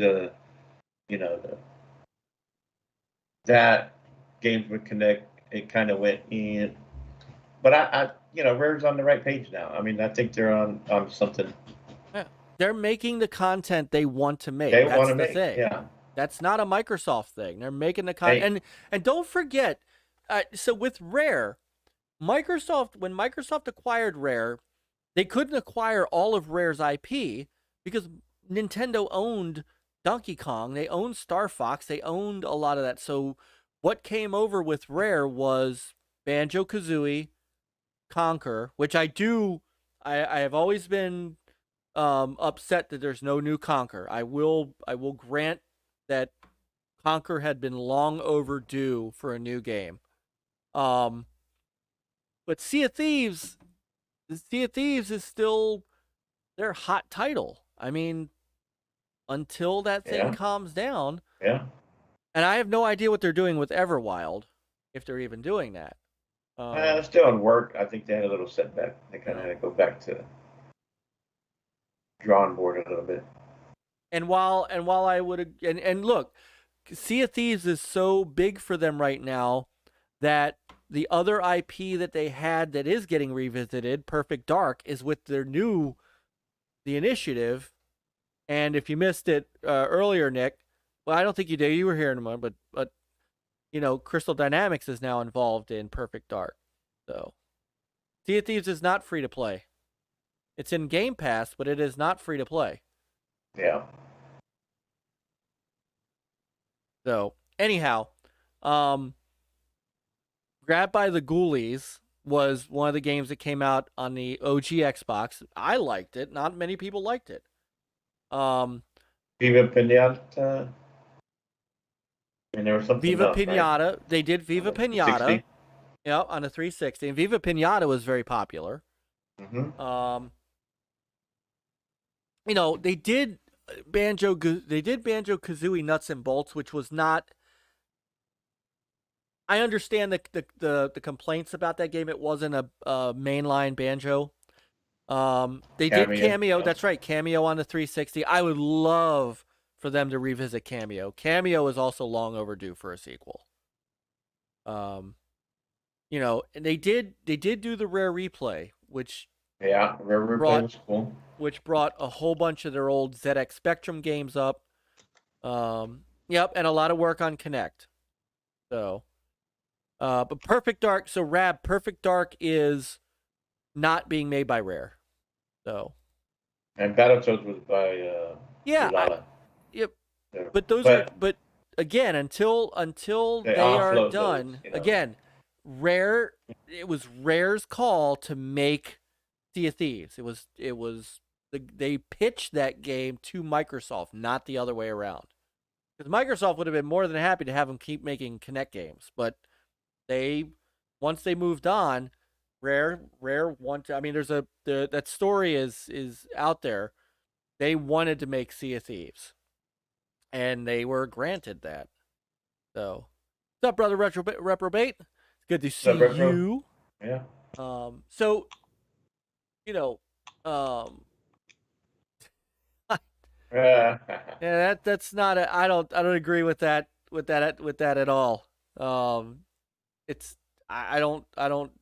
that games with Kinect, it kind of went in. But I Rare's on the right page now. I mean, I think they're on something. They're making the content they want to make. They That's want to the make. thing. Yeah. That's not a Microsoft thing. They're making the content. And don't forget, so with Rare, when Microsoft acquired Rare, they couldn't acquire all of Rare's IP because Nintendo owned Donkey Kong, they owned Star Fox, they owned a lot of that. So what came over with Rare was Banjo-Kazooie, Conker, which I have always been upset that there's no new Conker. I will grant that Conker had been long overdue for a new game. But Sea of Thieves is still their hot title. I mean, until that thing calms down. Yeah. And I have no idea what they're doing with Everwild, if they're even doing that. It's still on work. I think they had a little setback. They kind of had to go back to drawing board a little bit. And while I would and look, Sea of Thieves is so big for them right now that the other IP that they had that is getting revisited, Perfect Dark, is with their The Initiative. And if you missed it earlier, Nick, well, I don't think you did. You were here in a moment, but Crystal Dynamics is now involved in Perfect Dark. So Sea of Thieves is not free to play. It's in Game Pass, but it is not free to play. Yeah. So anyhow, Grabbed by the Ghoulies was one of the games that came out on the OG Xbox. I liked it. Not many people liked it. Viva Pinata. And there was something Viva else, Pinata. Right? They did Viva Pinata. 360? Yeah, on a 360. And Viva Pinata was very popular. Mm-hmm. They did Banjo-Kazooie Nuts and Bolts, which was not. I understand the complaints about that game. It wasn't a mainline Banjo. They did Cameo. Yeah. That's right, Cameo on the 360. I would love for them to revisit Cameo. Cameo is also long overdue for a sequel. You know, and they did do the Rare Replay, which Rare Replay was cool. Which brought a whole bunch of their old ZX Spectrum games up. Yep, and a lot of work on Connect. So, but Perfect Dark. So Rab, Perfect Dark is not being made by Rare. So. And Battletoads was by yep. Yeah. But those are again until they are done. Those, again, Rare. It was Rare's call to make Sea of Thieves. It was they pitched that game to Microsoft, not the other way around. Because Microsoft would have been more than happy to have them keep making Kinect games, but once they moved on, Rare wanted. I mean, that story is out there. They wanted to make Sea of Thieves, and they were granted that. So, what's up, brother Reprobate? It's good to see you. Yeah. So, you know, yeah, that's not a. I don't agree with that at all. I don't.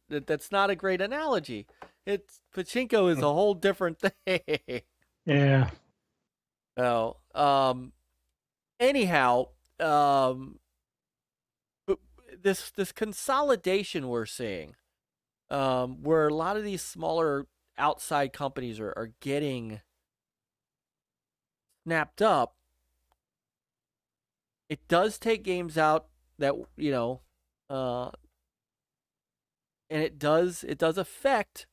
That's not a great analogy. Pachinko is a whole different thing. Yeah. Oh. Anyhow, this consolidation we're seeing, where a lot of these smaller outside companies are getting snapped up. It does take games out that, you know, and it does affect,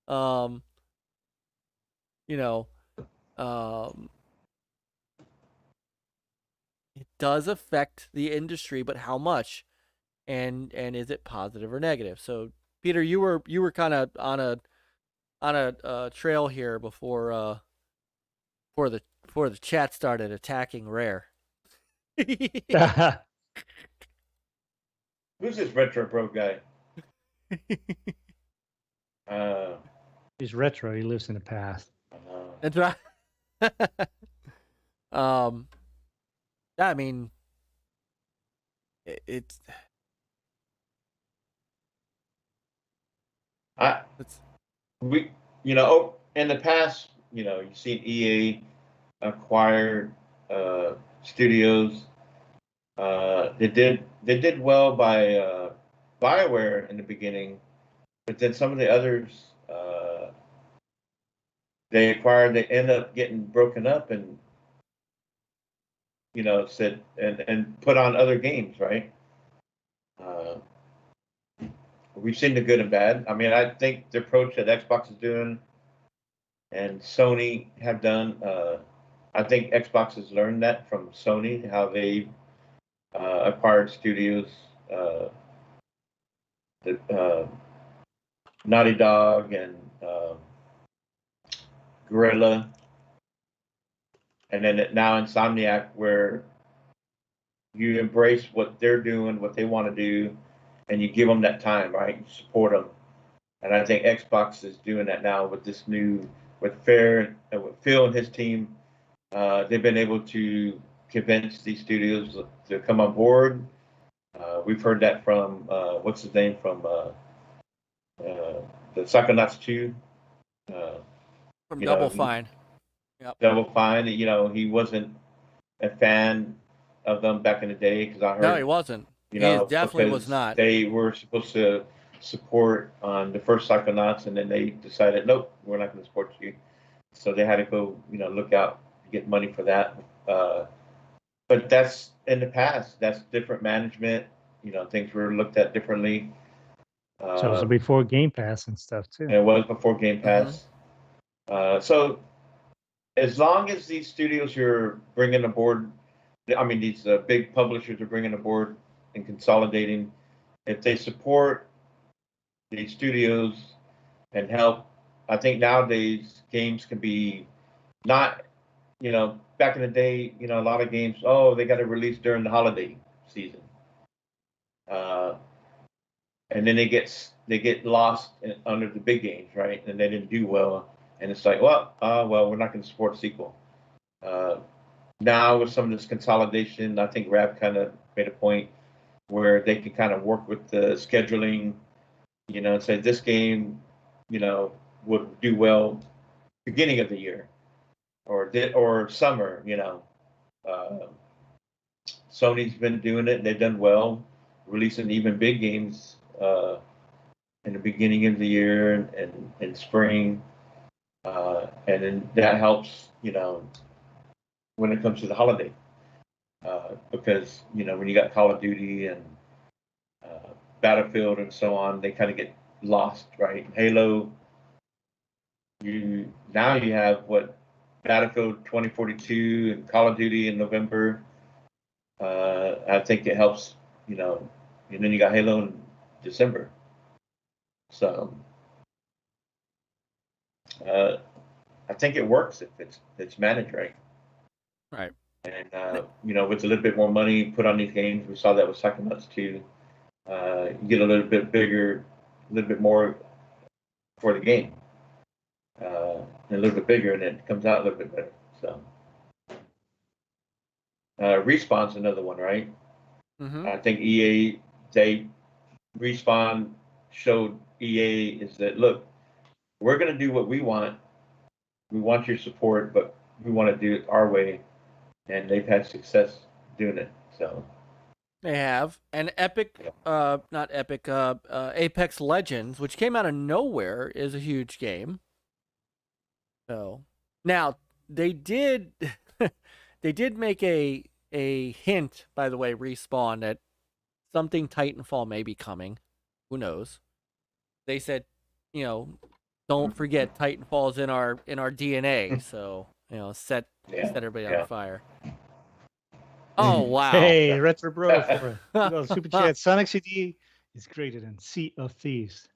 you know, it does affect the industry, but how much, and is it positive or negative? So, Peter, you were kind of on a trail here before the chat started attacking Rare. Who's this Retro Bro guy? He's retro. He lives in the past. That's right. I mean, it's you know, in the past, you know, you've seen EA acquired studios. They did well by BioWare in the beginning, but then some of the others they acquired, they end up getting broken up and, you know, said and put on other games, right? We've seen the good and bad. I mean, I think the approach that Xbox is doing and Sony have done, I think Xbox has learned that from Sony, how they acquired studios, Naughty Dog and Guerrilla, and then now Insomniac, where you embrace what they're doing, what they want to do, and you give them that time, right? You support them. And I think Xbox is doing that now with this with Fair and with Phil and his team. They've been able to convince these studios to come on board. We've heard that from, what's his name, from the Psychonauts 2. From Double Fine. Yep. Double Fine, you know, he wasn't a fan of them back in the day, because I heard. No, he wasn't. He definitely was not. They were supposed to support on the first Psychonauts, and then they decided, nope, we're not going to support you. So they had to go, you know, look out to get money for that. But that's in the past. That's different management. You know, things were looked at differently. So it was before Game Pass and stuff too. It was before Game Pass. So as long as these studios you're bringing aboard, I mean, these big publishers are bringing aboard and consolidating, if they support these studios and help, I think nowadays games can be not, you know, back in the day, you know, a lot of games, they got to release during the holiday season. And then they get lost under the big games, right? And they didn't do well. And it's like, well, we're not going to support a sequel. now with some of this consolidation, I think Rap kind of made a point where they can kind of work with the scheduling, and say this game, would do well beginning of the year or summer, Sony's been doing it and they've done well, releasing even big games in the beginning of the year and in spring. And then that helps, when it comes to the holiday. Because, when you got Call of Duty and Battlefield and so on, they kind of get lost, right? Halo, you have Battlefield 2042 and Call of Duty in November. I think it helps, and then you got Halo in December. So I think it works if it's managed right. Right. And with a little bit more money put on these games, we saw that with Psychonauts too. You get a little bit bigger, a little bit more for the game, and a little bit bigger, and it comes out a little bit better. So, Respawn's another one, right? Mm-hmm. I think Respawn showed EA is that, look, we're going to do what we want. We want your support, but we want to do it our way. And they've had success doing it. So they have. And Apex Legends, which came out of nowhere, is a huge game. So now they did make a hint, by the way, Respawn, that something Titanfall may be coming. Who knows? They said, don't forget Titanfall's in our DNA. So, set everybody on fire. Oh, wow. Hey, Retro Bro for Super Chat. Sonic CD is greater than Sea of Thieves.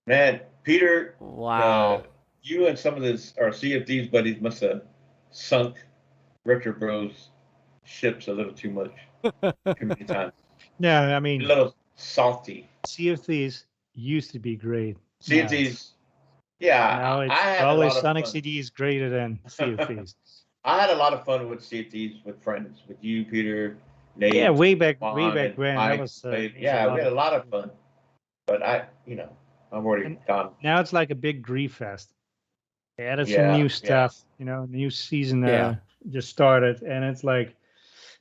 Man, Peter, wow. You and some of our Sea of Thieves buddies must have sunk Retro Bros ships a little too much. Too many times. No, I mean, a little salty. Sea of Thieves used to be great. Sea of Thieves, yeah. Now it's probably Sonic CD is greater than Sea of Thieves. I had a lot of fun with Sea of Thieves with friends, with you, Peter, Nate. Yeah, way back when. Myke, That was, we had a lot of fun. But I'm already gone. Now it's like a big grief fest. They added some new stuff. New season just started, and it's like,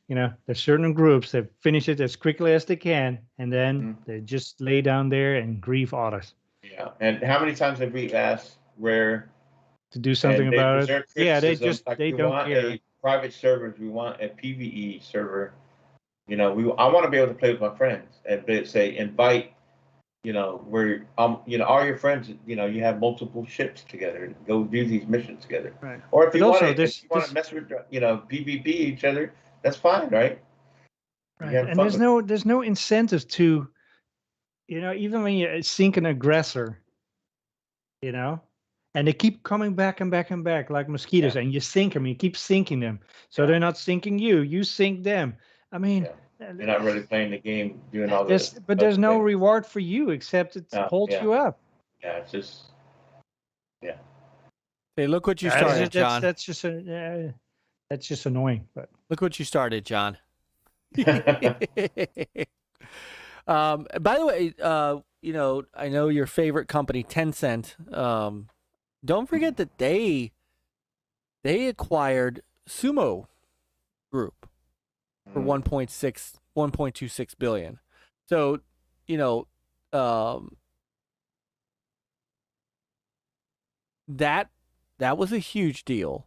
there's certain groups that finish it as quickly as they can, and then they just lay down there and grieve others. Yeah, and how many times have we asked Rare to do something about it? Yeah, they don't care. A private servers. We want a PvE server. I want to be able to play with my friends and say invite. Where all your friends. You have multiple ships together and go do these missions together. Right. Or if you want to mess with PvP each other, that's fine, right? Right. And there's no incentive to, even when you sink an aggressor, and they keep coming back and back and back like mosquitoes, and you sink them, you keep sinking them. So they're not sinking you sink them. I mean, you're not really playing the game, doing all this. But there's no reward for you except it holds you up. Yeah, it's just, Hey, look what you started, John. That's just annoying. But look what you started, John. By the way, I know your favorite company, Tencent. Don't forget that they acquired Sumo Group for 1.26 billion. So, that was a huge deal.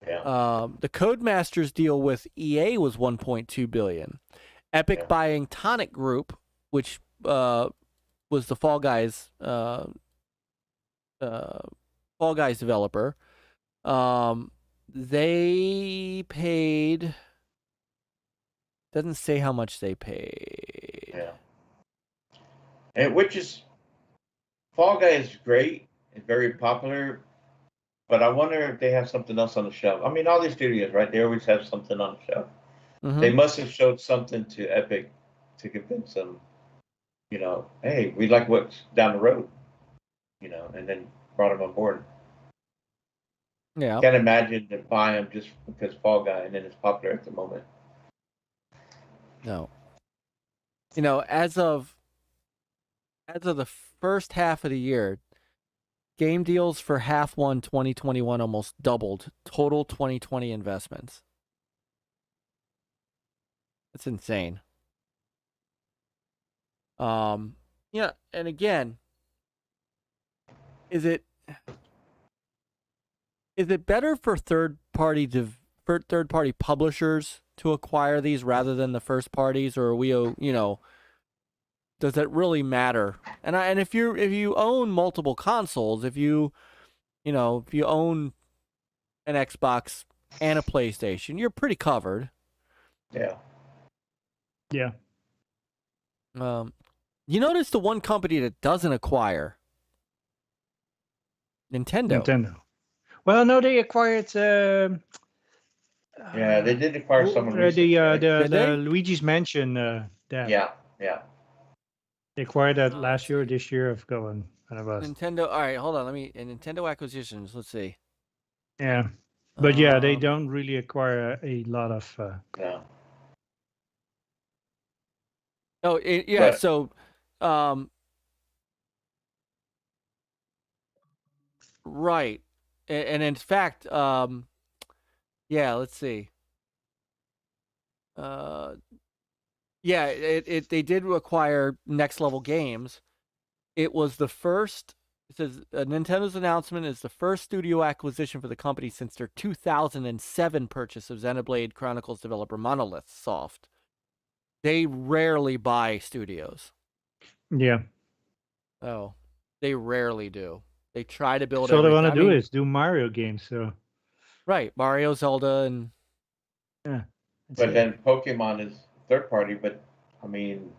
Yeah. The Codemasters deal with EA was 1.2 billion. Epic buying Tonic Group, which was the Fall Guys developer. They paid. Doesn't say how much they paid. Yeah. And which is, Fall Guys is great and very popular, but I wonder if they have something else on the shelf. I mean, all these studios, right? They always have something on the shelf. Mm-hmm. They must have showed something to Epic to convince them, hey, we like what's down the road, and then brought them on board. Yeah. Can't imagine to buy them just because Fall Guy and then it's popular at the moment. No. You know, as of the first half of the year, game deals for half one 2021 almost doubled total 2020 investments. That's insane. Yeah, and again, is it better for third party publishers to acquire these rather than the first parties, or are we, does that really matter? And if you own multiple consoles, if you own an Xbox and a PlayStation, you're pretty covered. Yeah. Yeah. You notice the one company that doesn't acquire? Nintendo. Well, no, they acquired. Yeah, they did acquire someone recently. The Luigi's Mansion. That. Yeah. They acquired that last year or this year. I've gone. Nintendo. All right, hold on. Nintendo acquisitions. Let's see. Yeah, but yeah, they don't really acquire a lot of. No. Oh, yeah. But, so, right, and in fact, yeah. Let's see. Yeah, they did acquire Next Level Games. It was the first. It says Nintendo's announcement is the first studio acquisition for the company since their 2007 purchase of Xenoblade Chronicles developer Monolith Soft. They rarely buy studios. Yeah. Oh, they rarely do. They try to build. So all they want to do is do Mario games. So. Right, Mario, Zelda, and. Yeah. But then Pokemon is third party, but I mean,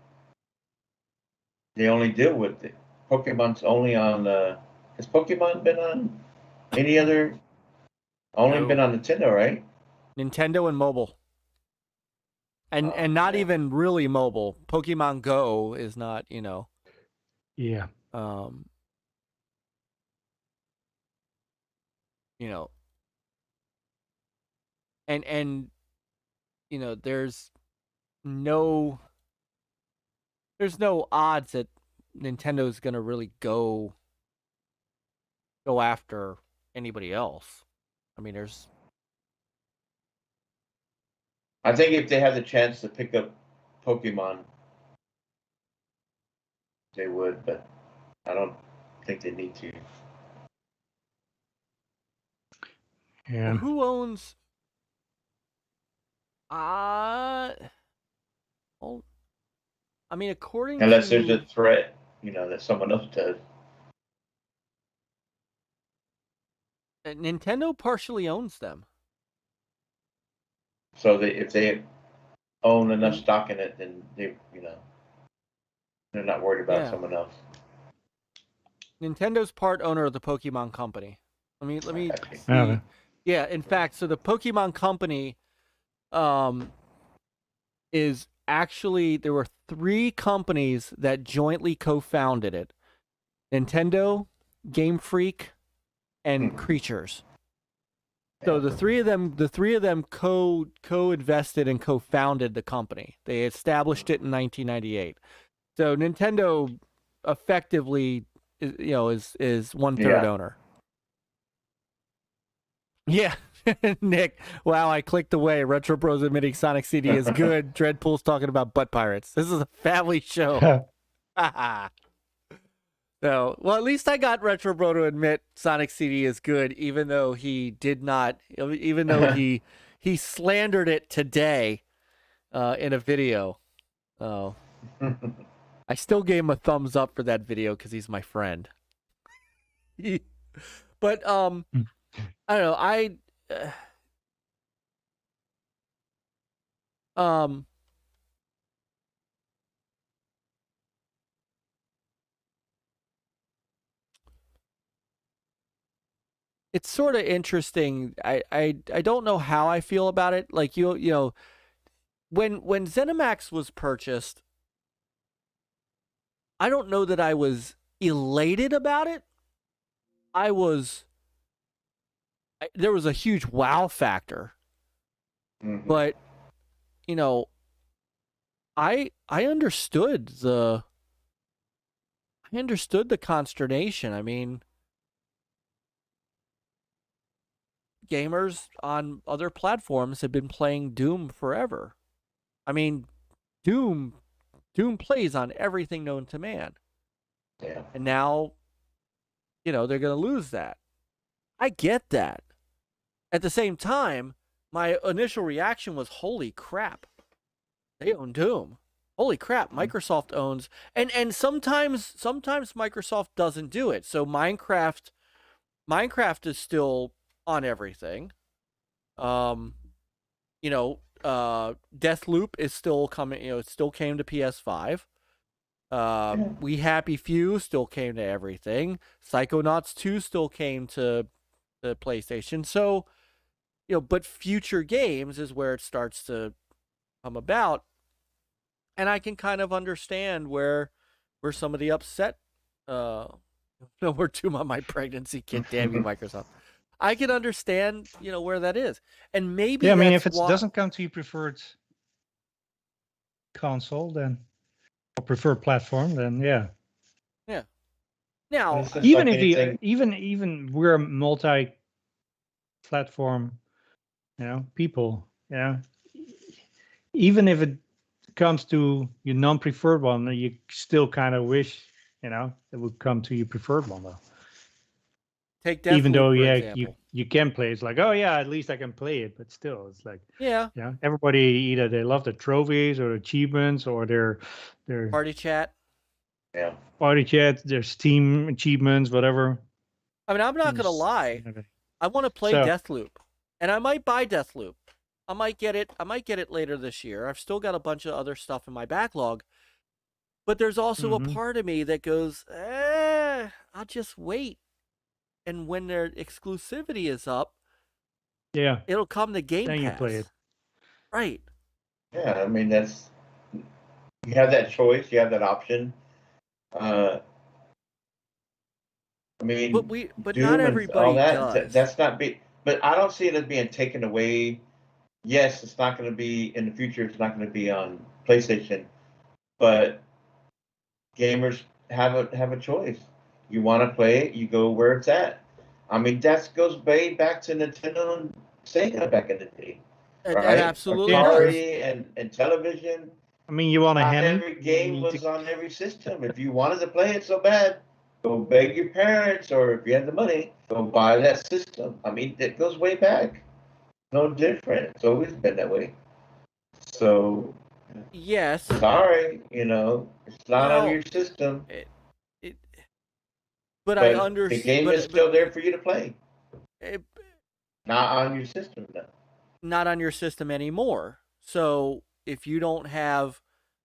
they only deal with it. Pokemon's only on. Has Pokemon been on any other? Only been on Nintendo, right? Nintendo and mobile. And not even really mobile. Pokemon Go is not, Yeah. And there's no odds that Nintendo's gonna really go after anybody else. I mean, I think if they had the chance to pick up Pokemon, they would, but I don't think they need to. Yeah. Well, who owns? Well, I mean, unless there's a threat, that someone else does. Nintendo partially owns them. So if they own enough stock in it, then they're not worried about someone else. Nintendo's part owner of the Pokemon Company. Let me see. Okay. Yeah, in fact, so the Pokemon Company is actually, there were 3 companies that jointly co-founded it. Nintendo, Game Freak, and Creatures. So the three of them co-invested and co-founded the company. They established it in 1998. So Nintendo effectively is 1/3 owner. Yeah. Nick, wow, I clicked away. Retro Bros admitting Sonic CD is good. Dreadpool's talking about butt pirates. This is a family show. So, well, at least I got Retro Bro to admit Sonic CD is good, even though he did not, even though he slandered it today in a video. Oh, I still gave him a thumbs up for that video because he's my friend. But I don't know. It's sort of interesting. I don't know how I feel about it. Like when ZeniMax was purchased, I don't know that I was elated about it. I was there was a huge wow factor. Mm-hmm. But, you know, I understood the consternation. I mean, gamers on other platforms have been playing Doom forever. I mean, Doom plays on everything known to man. Yeah. And now, you know, they're going to lose that. I get that. At the same time, my initial reaction was, holy crap, they own Doom. Holy crap, Microsoft owns, and sometimes Microsoft doesn't do it. So Minecraft is still on everything. You know, Deathloop is still coming. You know, it still came to PS5. We Happy Few still came to everything. Psychonauts 2 still came to the PlayStation. So, you know, but future games is where it starts to come about. And I can kind of understand where some of the upset, no more Doom on my pregnancy kit, damn you, Microsoft. I can understand, you know, where that is. And maybe Yeah, I mean, if it doesn't come to your preferred console, then, or preferred platform, then yeah. Yeah. Now, Even if you, even we're multi-platform, you know, people, yeah. Even if it comes to your non-preferred one, you still kind of wish, you know, it would come to your preferred one though. Take Deathloop, even though, for yeah, example. you can play. It's like, oh yeah, at least I can play it. But still, it's like, yeah, you know, everybody either they love the trophies or achievements or their party chat. Yeah. Party chat, their Steam achievements, whatever. I mean, I'm not gonna lie. I want to play Deathloop, and I might buy Deathloop. I might get it later this year. I've still got a bunch of other stuff in my backlog. But there's also a part of me that goes, I'll just wait. And when their exclusivity is up, yeah, it'll come to Game Pass. Then you play it. Right. Yeah, I mean, you have that choice, you have that option. I mean, but Doom not and everybody all that, does. That's not but I don't see it as being taken away. Yes, it's not going to be in the future. It's not going to be on PlayStation, but gamers have a choice. You want to play it, you go where it's at. I mean, that goes way back to Nintendo and Sega back in the day, right? It absolutely Atari does. and television. I mean, you want to Not every game was on every system. If you wanted to play it so bad, go beg your parents, or if you had the money, go buy that system. I mean, it goes way back. No different. It's always been that way. So, yes. Sorry, you know, it's not on your system. But I understand. The game is still there for you to play. Not on your system, though. Not on your system anymore. So if you don't have,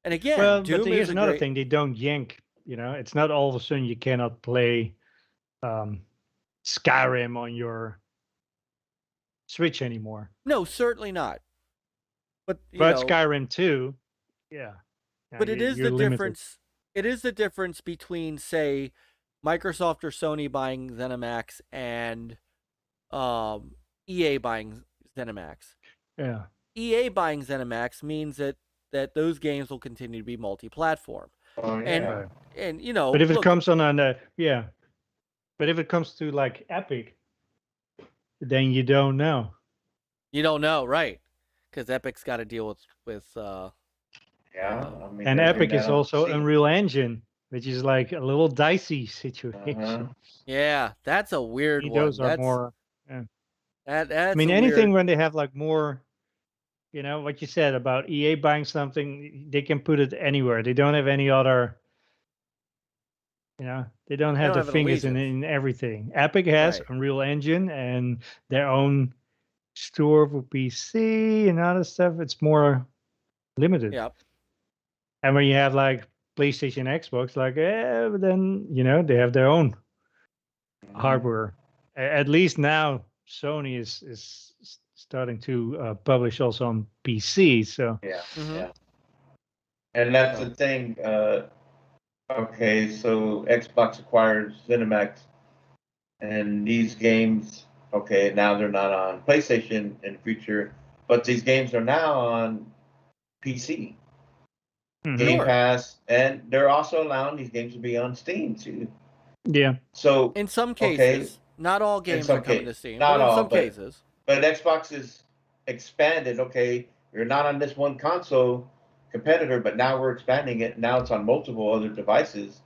and again, well, Doom but here's is another thing: they don't yank. You know, it's not all of a sudden you cannot play Skyrim on your Switch anymore. No, certainly not. But Skyrim 2, yeah. But it is the difference. It is the difference between, say, Microsoft or Sony buying ZeniMax and EA buying ZeniMax. Yeah. EA buying ZeniMax means that those games will continue to be multi-platform. Oh, yeah. And you know, but if it comes on but if it comes to like Epic, then you don't know. You don't know, right? Because Epic's got to deal with I mean, and Epic is also Unreal Engine, which is like a little dicey situation. Yeah, that's a weird one. Those are more. Yeah. That's I mean, anything when they have like more, you know, what you said about EA buying something, they can put it anywhere. They don't have any other. You know, they don't have their fingers in everything. Epic has Unreal Engine and their own store for PC and other stuff. It's more limited. Yep. And when you have like PlayStation, Xbox, like, but then, you know, they have their own hardware. At least now Sony is starting to publish also on PC. So yeah. And that's the thing. Okay, so Xbox acquired ZeniMax, and these games Okay, now they're not on PlayStation in the future, but these games are now on PC, Game Sure. Pass, and they're also allowing these games to be on Steam too. Yeah. So In some cases, not all games are coming to Steam, not but in all, some cases. But Xbox is expanded. Okay, you're not on this one console competitor, but now we're expanding it. Now it's on multiple other devices.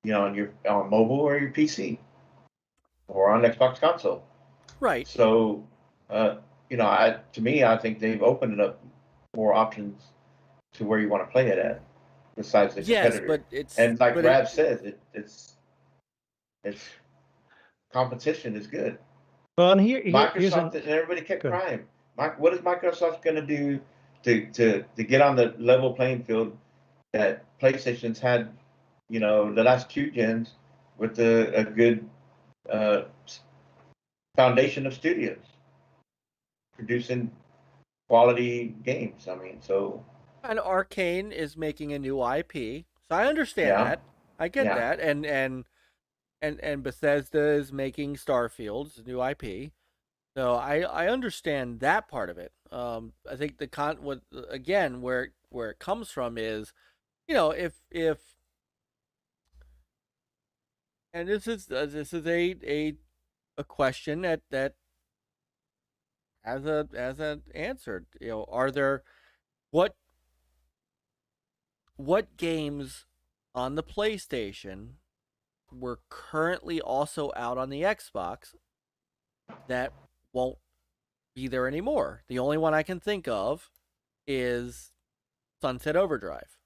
On mobile or your PC or on Xbox console. Right. So, to me, I think they've opened it up more options to where you want to play it at, besides the competitor. Yes, but it's and like Rab says, it's competition is good. Well, and Microsoft and everybody kept crying. What is Microsoft going to do to get on the level playing field that PlayStation's had, the last 2 gens with a good foundation of studios producing quality games. I mean, so. And Arcane is making a new IP, so I understand that. I get that, and Bethesda is making Starfield's new IP, so I understand that part of it. I think where it comes from is, if and this is a question that has an answer. Are there what games on the PlayStation were currently also out on the Xbox that won't be there anymore? The only one I can think of is Sunset Overdrive.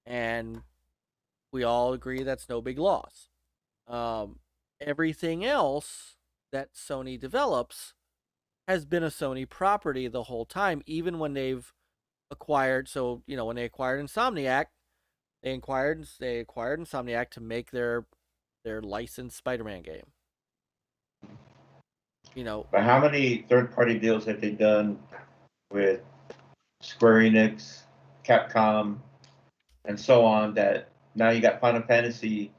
And we all agree that's no big loss. Everything else that Sony develops has been a Sony property the whole time, even when they've acquired. So, when they acquired Insomniac, they acquired Insomniac to make their licensed Spider-Man game. But how many third-party deals have they done with Square Enix, Capcom, and so on, that now you got Final Fantasy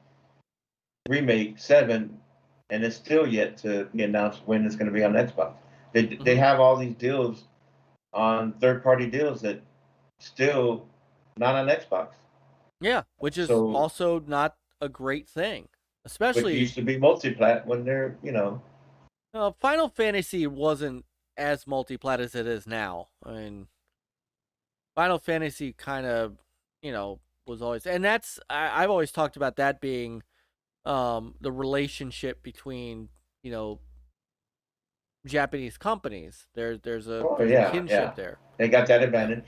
Remake 7, and it's still yet to be announced when it's going to be on Xbox. They have all these deals on third-party deals that still not on Xbox. Yeah, which is also not a great thing, especially. It used to be multi-plat when they're, Final Fantasy wasn't as multi-plat as it is now. I mean, Final Fantasy kind of, was always, and that's I've always talked about that being the relationship between, Japanese companies. There's a kinship there. They got that advantage.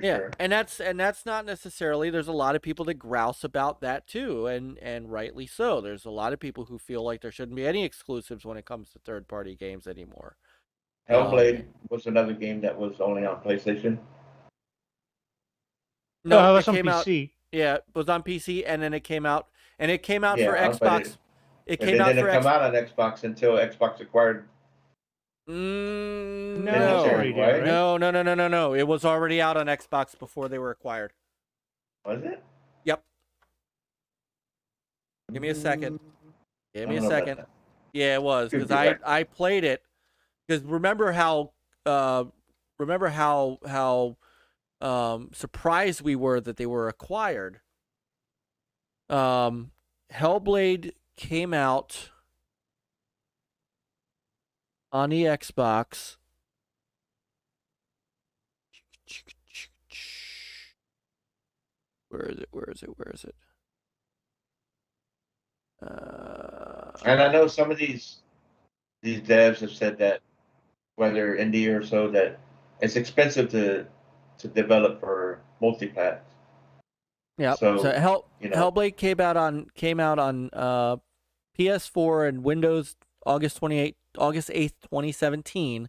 Sure. And that's not necessarily. There's a lot of people that grouse about that too, and rightly so. There's a lot of people who feel like there shouldn't be any exclusives when it comes to third-party games anymore. Hellblade was another game that was only on PlayStation. No, it was on PC. Yeah, it was on PC, and then it came out, for Xbox. It didn't come out on Xbox until Xbox acquired. No. Right? No. It was already out on Xbox before they were acquired. Was it? Yep. Give me a second. Yeah, it was, because I played it. Because remember how surprised we were that they were acquired. Hellblade came out on the Xbox. Where is it? And I know some of these devs have said that, whether indie or so, that it's expensive to develop for multi-plat. Yeah. So Hellblade came out on PS4 and Windows August 8th, 2017.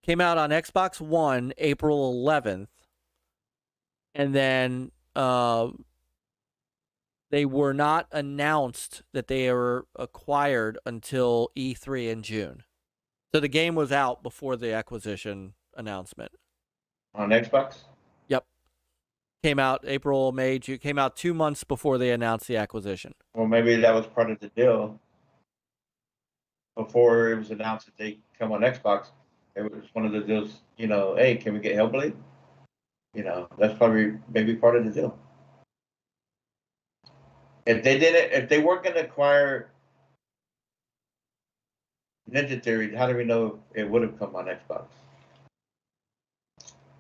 Came out on Xbox One April 11th. And then they were not announced that they were acquired until E3 in June. So the game was out before the acquisition announcement. On Xbox? Yep. Came out April, May, June. Came out 2 months before they announced the acquisition. Well, maybe that was part of the deal. before it was announced that they come on Xbox, it was one of the deals, you know, hey, can we get Hellblade? You know, that's probably maybe part of the deal. If they weren't going to acquire Ninja Theory, how do we know it would have come on Xbox?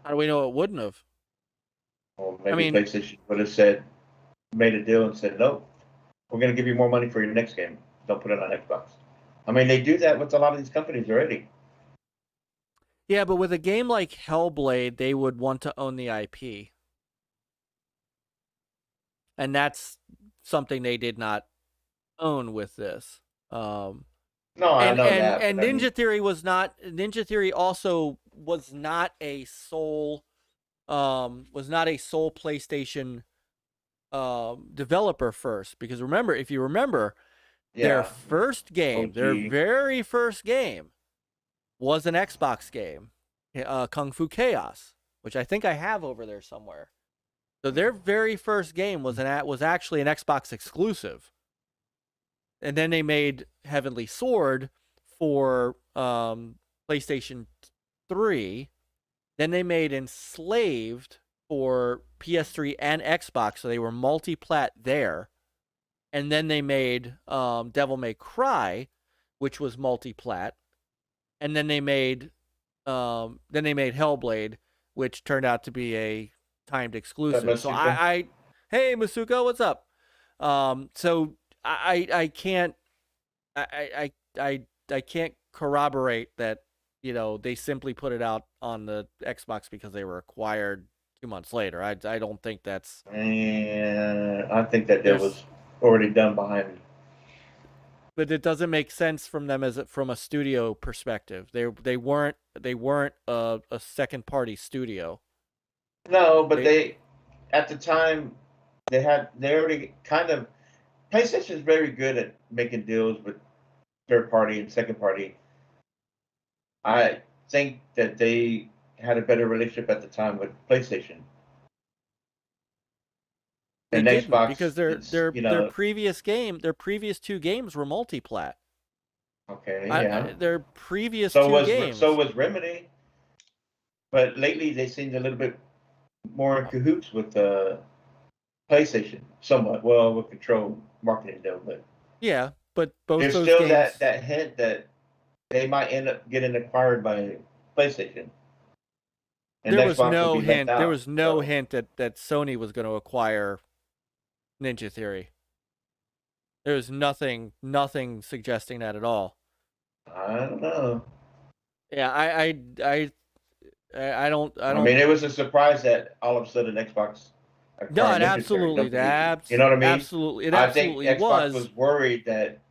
How do we know it wouldn't have? Or maybe PlayStation would have made a deal and said, no, we're going to give you more money for your next game. Don't put it on Xbox. I mean, they do that with a lot of these companies already. Yeah, but with a game like Hellblade, they would want to own the IP. And that's something they did not own with this. No, I know that. And Ninja Theory was not. Ninja Theory also was not a sole PlayStation developer first. Because if you remember, their first game, their very first game, was an Xbox game, Kung Fu Chaos, which I think I have over there somewhere. So their very first game was actually an Xbox exclusive. And then they made Heavenly Sword for PlayStation 3. Then they made Enslaved for PS3 and Xbox, so they were multi-plat there. And then they made Devil May Cry, which was multi-plat. And then they made Hellblade, which turned out to be a timed exclusive. So hey Masuko, what's up? So I can't corroborate that, you know, they simply put it out on the Xbox because they were acquired 2 months later. I don't think that's. And I think that was already done behind me. But it doesn't make sense from them from a studio perspective. They weren't a second party studio. No, but they at the time they already kind of. PlayStation is very good at making deals with third party and second party. I think that they had a better relationship at the time with PlayStation. And Xbox, because their previous two games were multi-plat. Okay, yeah. Their previous two games. So was Remedy. But lately they seemed a little bit more in cahoots with PlayStation, somewhat. Well, with Control marketing deal, but yeah, but both there's those still games... that hint that they might end up getting acquired by PlayStation. And there was Xbox no hint. Out, there was no hint that Sony was going to acquire Ninja Theory. There was nothing suggesting that at all. I don't know. Yeah, I don't. I mean, it was a surprise that all of a sudden Xbox. No, it absolutely. You know what I mean? Absolutely, it absolutely I think Xbox was worried that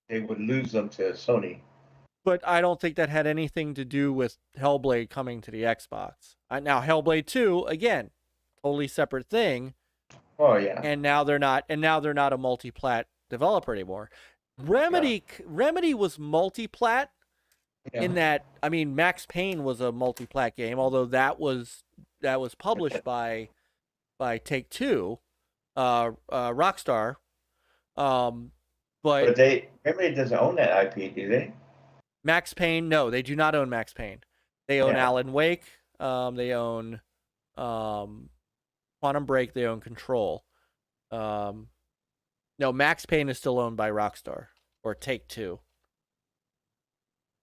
they would lose them to Sony. But I don't think that had anything to do with Hellblade coming to the Xbox. Now, Hellblade 2, again, totally separate thing. Oh yeah. And now they're not a multi-plat developer anymore. Remedy was multi-plat in that, I mean, Max Payne was a multi-plat game, although that was published by Take-Two, Rockstar. But Remedy doesn't own that IP, do they? Max Payne, no, they do not own Max Payne. They own Alan Wake. They own Quantum Break. They own Control. No, Max Payne is still owned by Rockstar or Take-Two.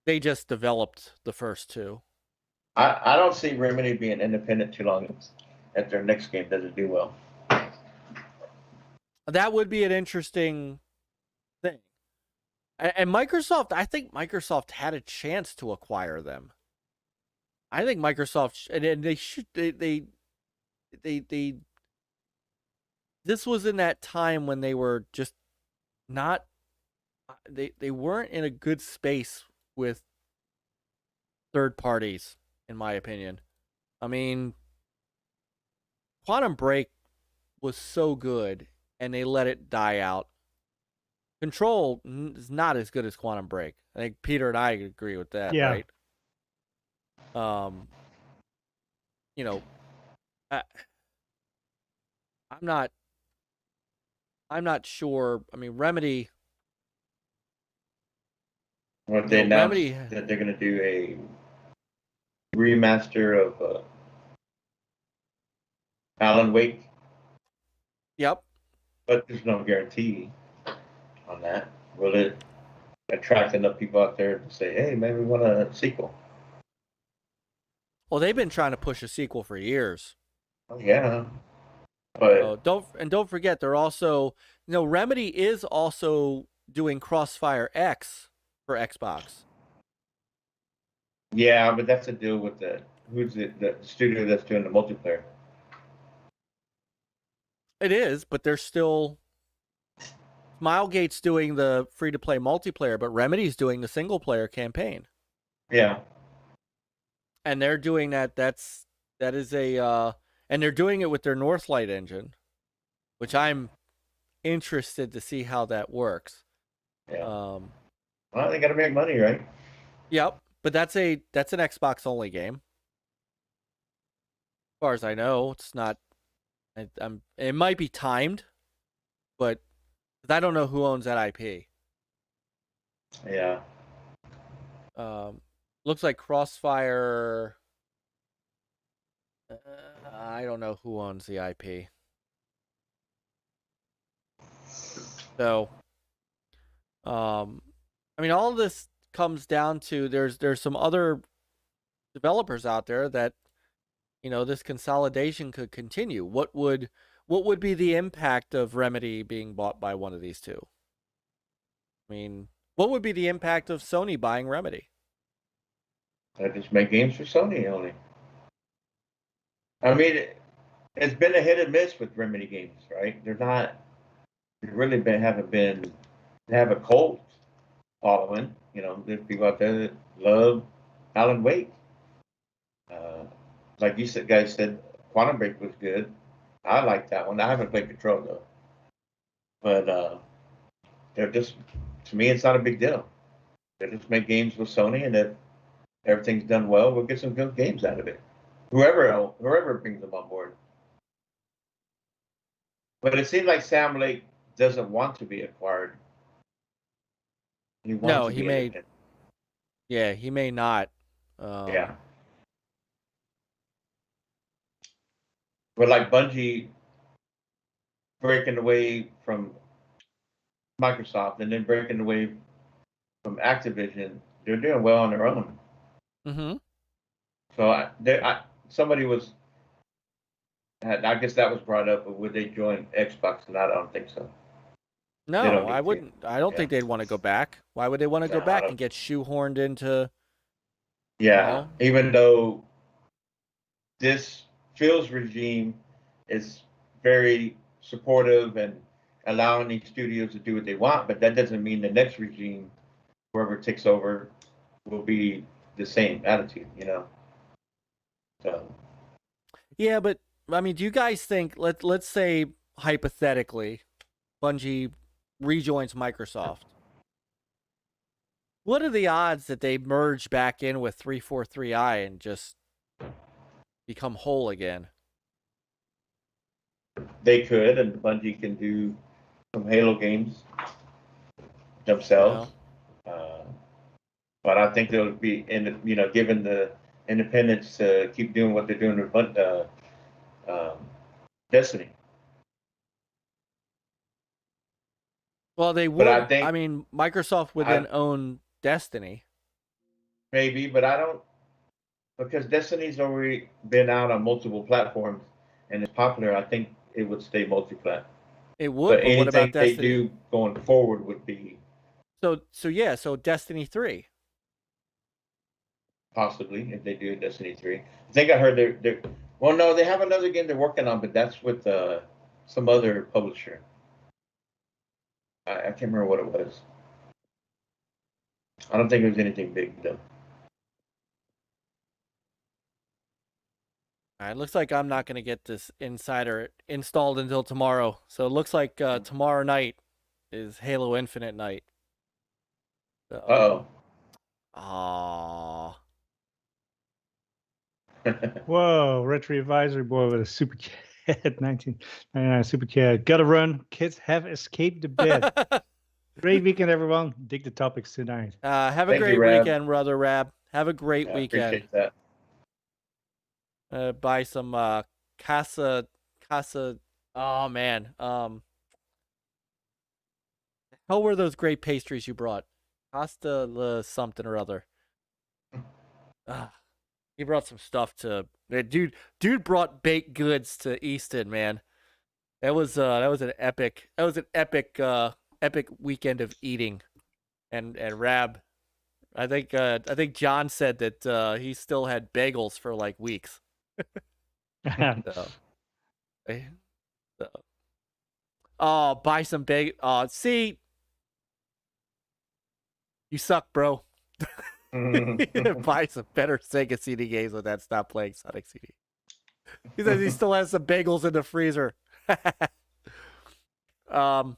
They just developed the first two. I don't see Remedy being independent too long if their next game doesn't do well. That would be an interesting thing. And Microsoft, I think Microsoft had a chance to acquire them. I think Microsoft, and they should, they this was in that time when they were just not, they weren't in a good space with third parties, in my opinion. I mean, Quantum Break was so good, and they let it die out. Control is not as good as Quantum Break. I think Peter and I agree with that, right? You know, I'm not sure. I mean, Remedy What they No, announced Remedy- that they're going to do a remaster of Alan Wake, Yep. but there's no guarantee on that. Will it attract enough people out there to say, "Hey, maybe we want a sequel"? Well, they've been trying to push a sequel for years. Oh, yeah, but Oh, don't forget they're also Remedy is also doing Crossfire X for Xbox. yeah, but that's a deal with the studio that's doing the multiplayer. It is, but they're still Smilegate's doing the free to play multiplayer, but Remedy's doing the single player campaign. Yeah, And they're doing that is a and they're doing it with their Northlight engine, which I'm interested to see how that works. yeah. Well, they got to make money, right? Yep, but that's an Xbox only game. As far as I know, it's not. It might be timed, but I don't know who owns that IP. Yeah. Looks like Crossfire. I don't know who owns the IP. So, I mean, all of this comes down to there's some other developers out there that, this consolidation could continue. What would be the impact of Remedy being bought by one of these two? I mean, what would be the impact of Sony buying Remedy? I just make games for Sony only. I mean, it's been a hit and miss with Remedy games, right? They have a cult following. There's people out there that love Alan Wake. Like you guys said, Quantum Break was good. I like that one. I haven't played Control though, but they're just, to me, it's not a big deal. They just make games with Sony, and if everything's done well, we'll get some good games out of it. Whoever brings them on board. But it seems like Sam Lake doesn't want to be acquired. He may. Yeah, he may not. Yeah. But like Bungie breaking away from Microsoft and then breaking away from Activision, they're doing well on their own. Mm-hmm. So somebody was, I guess that was brought up, but would they join Xbox? And I don't think so. No, I wouldn't. I don't think they'd want to go back. Why would they want to go back and get shoehorned into? Yeah, even though this Phil's regime is very supportive and allowing these studios to do what they want, but that doesn't mean the next regime, whoever takes over, will be the same attitude, So. Yeah, but I mean, do you guys think? Let's say hypothetically, Bungie rejoins Microsoft. What are the odds that they merge back in with 343i and just become whole again? They could, and Bungie can do some Halo games themselves. But I think they'll be given the independence to keep doing what they're doing with Destiny. Well, they would. But I mean, Microsoft would then own Destiny. Maybe, but I don't, because Destiny's already been out on multiple platforms and it's popular. I think it would stay multi-plat. It would. But what about Destiny? They do going forward would be. So Destiny 3. Possibly, if they do Destiny 3. I think I heard they're well, no, they have another game they're working on, but that's with some other publisher. I can't remember what it was. I don't think it was anything big, though. It looks like I'm not going to get this Insider installed until tomorrow. So it looks like tomorrow night is Halo Infinite night. Uh-oh. Aww. Whoa, Retro Advisory Boy with a super chat, 1999 super chat. Gotta run. Kids have escaped the bed. Great weekend, everyone. Dig the topics tonight. Have a Thank you, great Rab. weekend, brother Rab. Have a great Yeah, weekend. appreciate that. Buy some casa. Oh man. How were those great pastries you brought? Costa something or other. He brought some stuff to dude brought baked goods to Easton, man. That was an epic weekend of eating. And Rab, I think John said that he still had bagels for like weeks. Oh, buy some bagel. Oh, see, you suck, bro. Buy some better Sega CD games with that. Stop playing Sonic CD. He says he still has some bagels in the freezer. All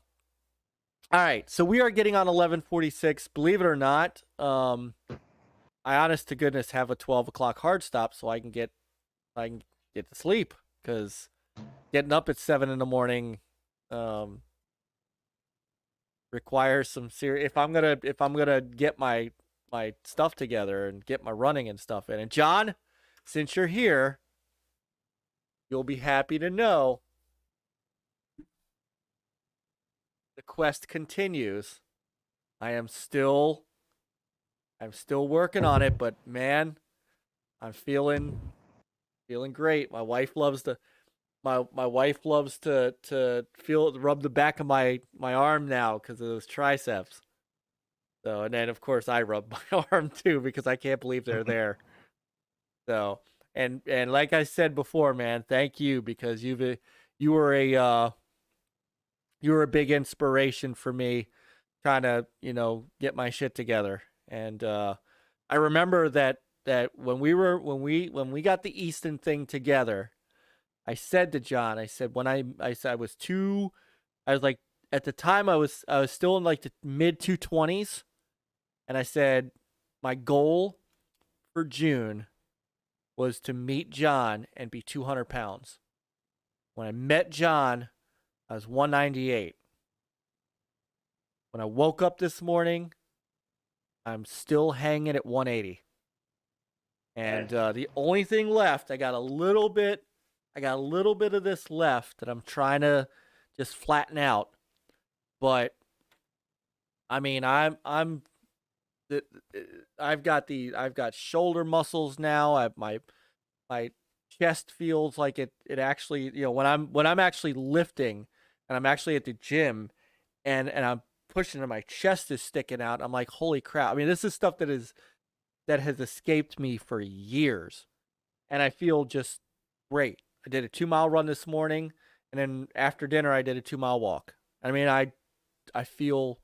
right, so we are getting on 11:46. Believe it or not, I honest to goodness have a 12 o'clock hard stop so I can get to sleep, because getting up at 7 in the morning requires some serious. If I'm gonna get my stuff together and get my running and stuff in. And John, since you're here, you'll be happy to know the quest continues. I'm still working on it, but man, I'm feeling great. My wife loves to rub the back of my arm now because of those triceps. So, and then of course I rub my arm too because I can't believe they're there. So, and like I said before, man, thank you, because you were a big inspiration for me trying to, get my shit together. And I remember that when we got the Easton thing together, I said to John, I said I was like, at the time I was still in like the mid 220s, and I said my goal for June was to meet John and be 200 pounds. When I met John, I was 198. When I woke up this morning, I'm still hanging at 180. And the only thing left, I got a little bit of this left that I'm trying to just flatten out. But I mean, I've got shoulder muscles now. My chest feels like it actually, when I'm actually lifting and I'm actually at the gym and I'm pushing and my chest is sticking out, I'm like, holy crap. I mean, this is stuff that has escaped me for years, and I feel just great. I did a 2-mile run this morning, and then after dinner I did a 2-mile walk. I mean, I feel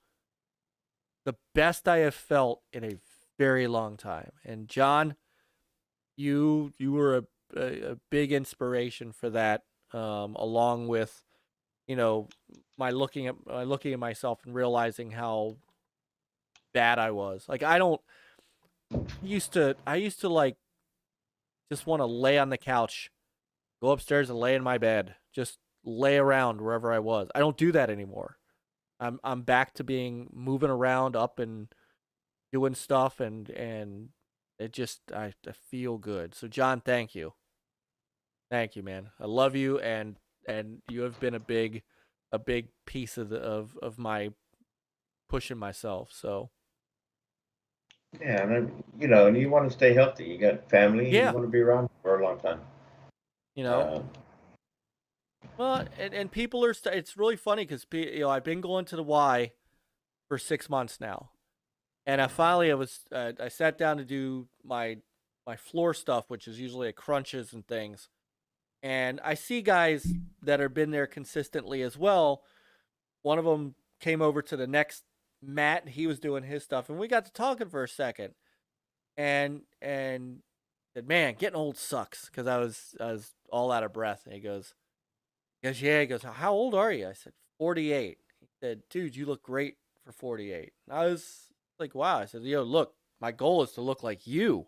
the best I have felt in a very long time. And John, you were a big inspiration for that, along with, my looking at myself and realizing how bad I was. Like, I used to like just want to lay on the couch, go upstairs and lay in my bed, just lay around wherever I was. I don't do that anymore. I'm back to moving around up and doing stuff, and it just, I feel good. So John, thank you, man. I love you, and you have been a big piece of my pushing myself. So yeah, and and you want to stay healthy. You got family. Yeah. You want to be around for a long time. Well, and people are. It's really funny because I've been going to the Y for 6 months now, and I sat down to do my floor stuff, which is usually at crunches and things, and I see guys that have been there consistently as well. One of them came over to the next mat. He was doing his stuff, and we got to talking for a second, and said, "Man, getting old sucks," because I was all out of breath, and he goes, yeah. He goes, "How old are you?" I said, 48. He said, "Dude, you look great for 48." And I was like, wow. I said, look, my goal is to look like you.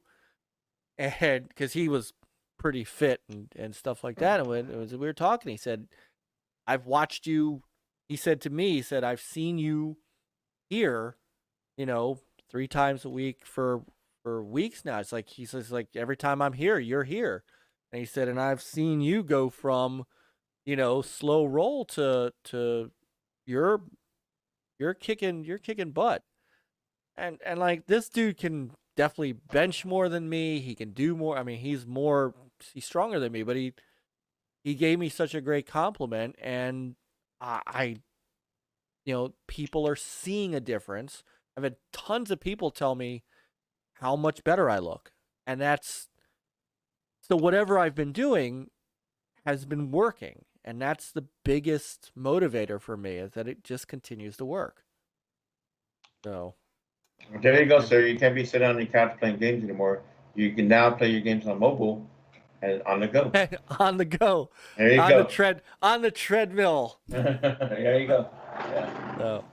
And because he was pretty fit and stuff like that. And we were talking, he said, "I've watched you." He said to me, I've seen you here, 3 times a week for weeks now. It's like he says, like, every time I'm here, you're here. And he said, and I've seen you go from, slow roll to you're kicking butt. And like, this dude can definitely bench more than me. He can do more. I mean, he's stronger than me, but he gave me such a great compliment, and I people are seeing a difference. I've had tons of people tell me how much better I look. And so whatever I've been doing has been working. And that's the biggest motivator for me, is that it just continues to work. So there you go, sir. You can't be sitting on your couch playing games anymore. You can now play your games on mobile and on the go. On the go. There you go. On the treadmill. There you go. Yeah. So,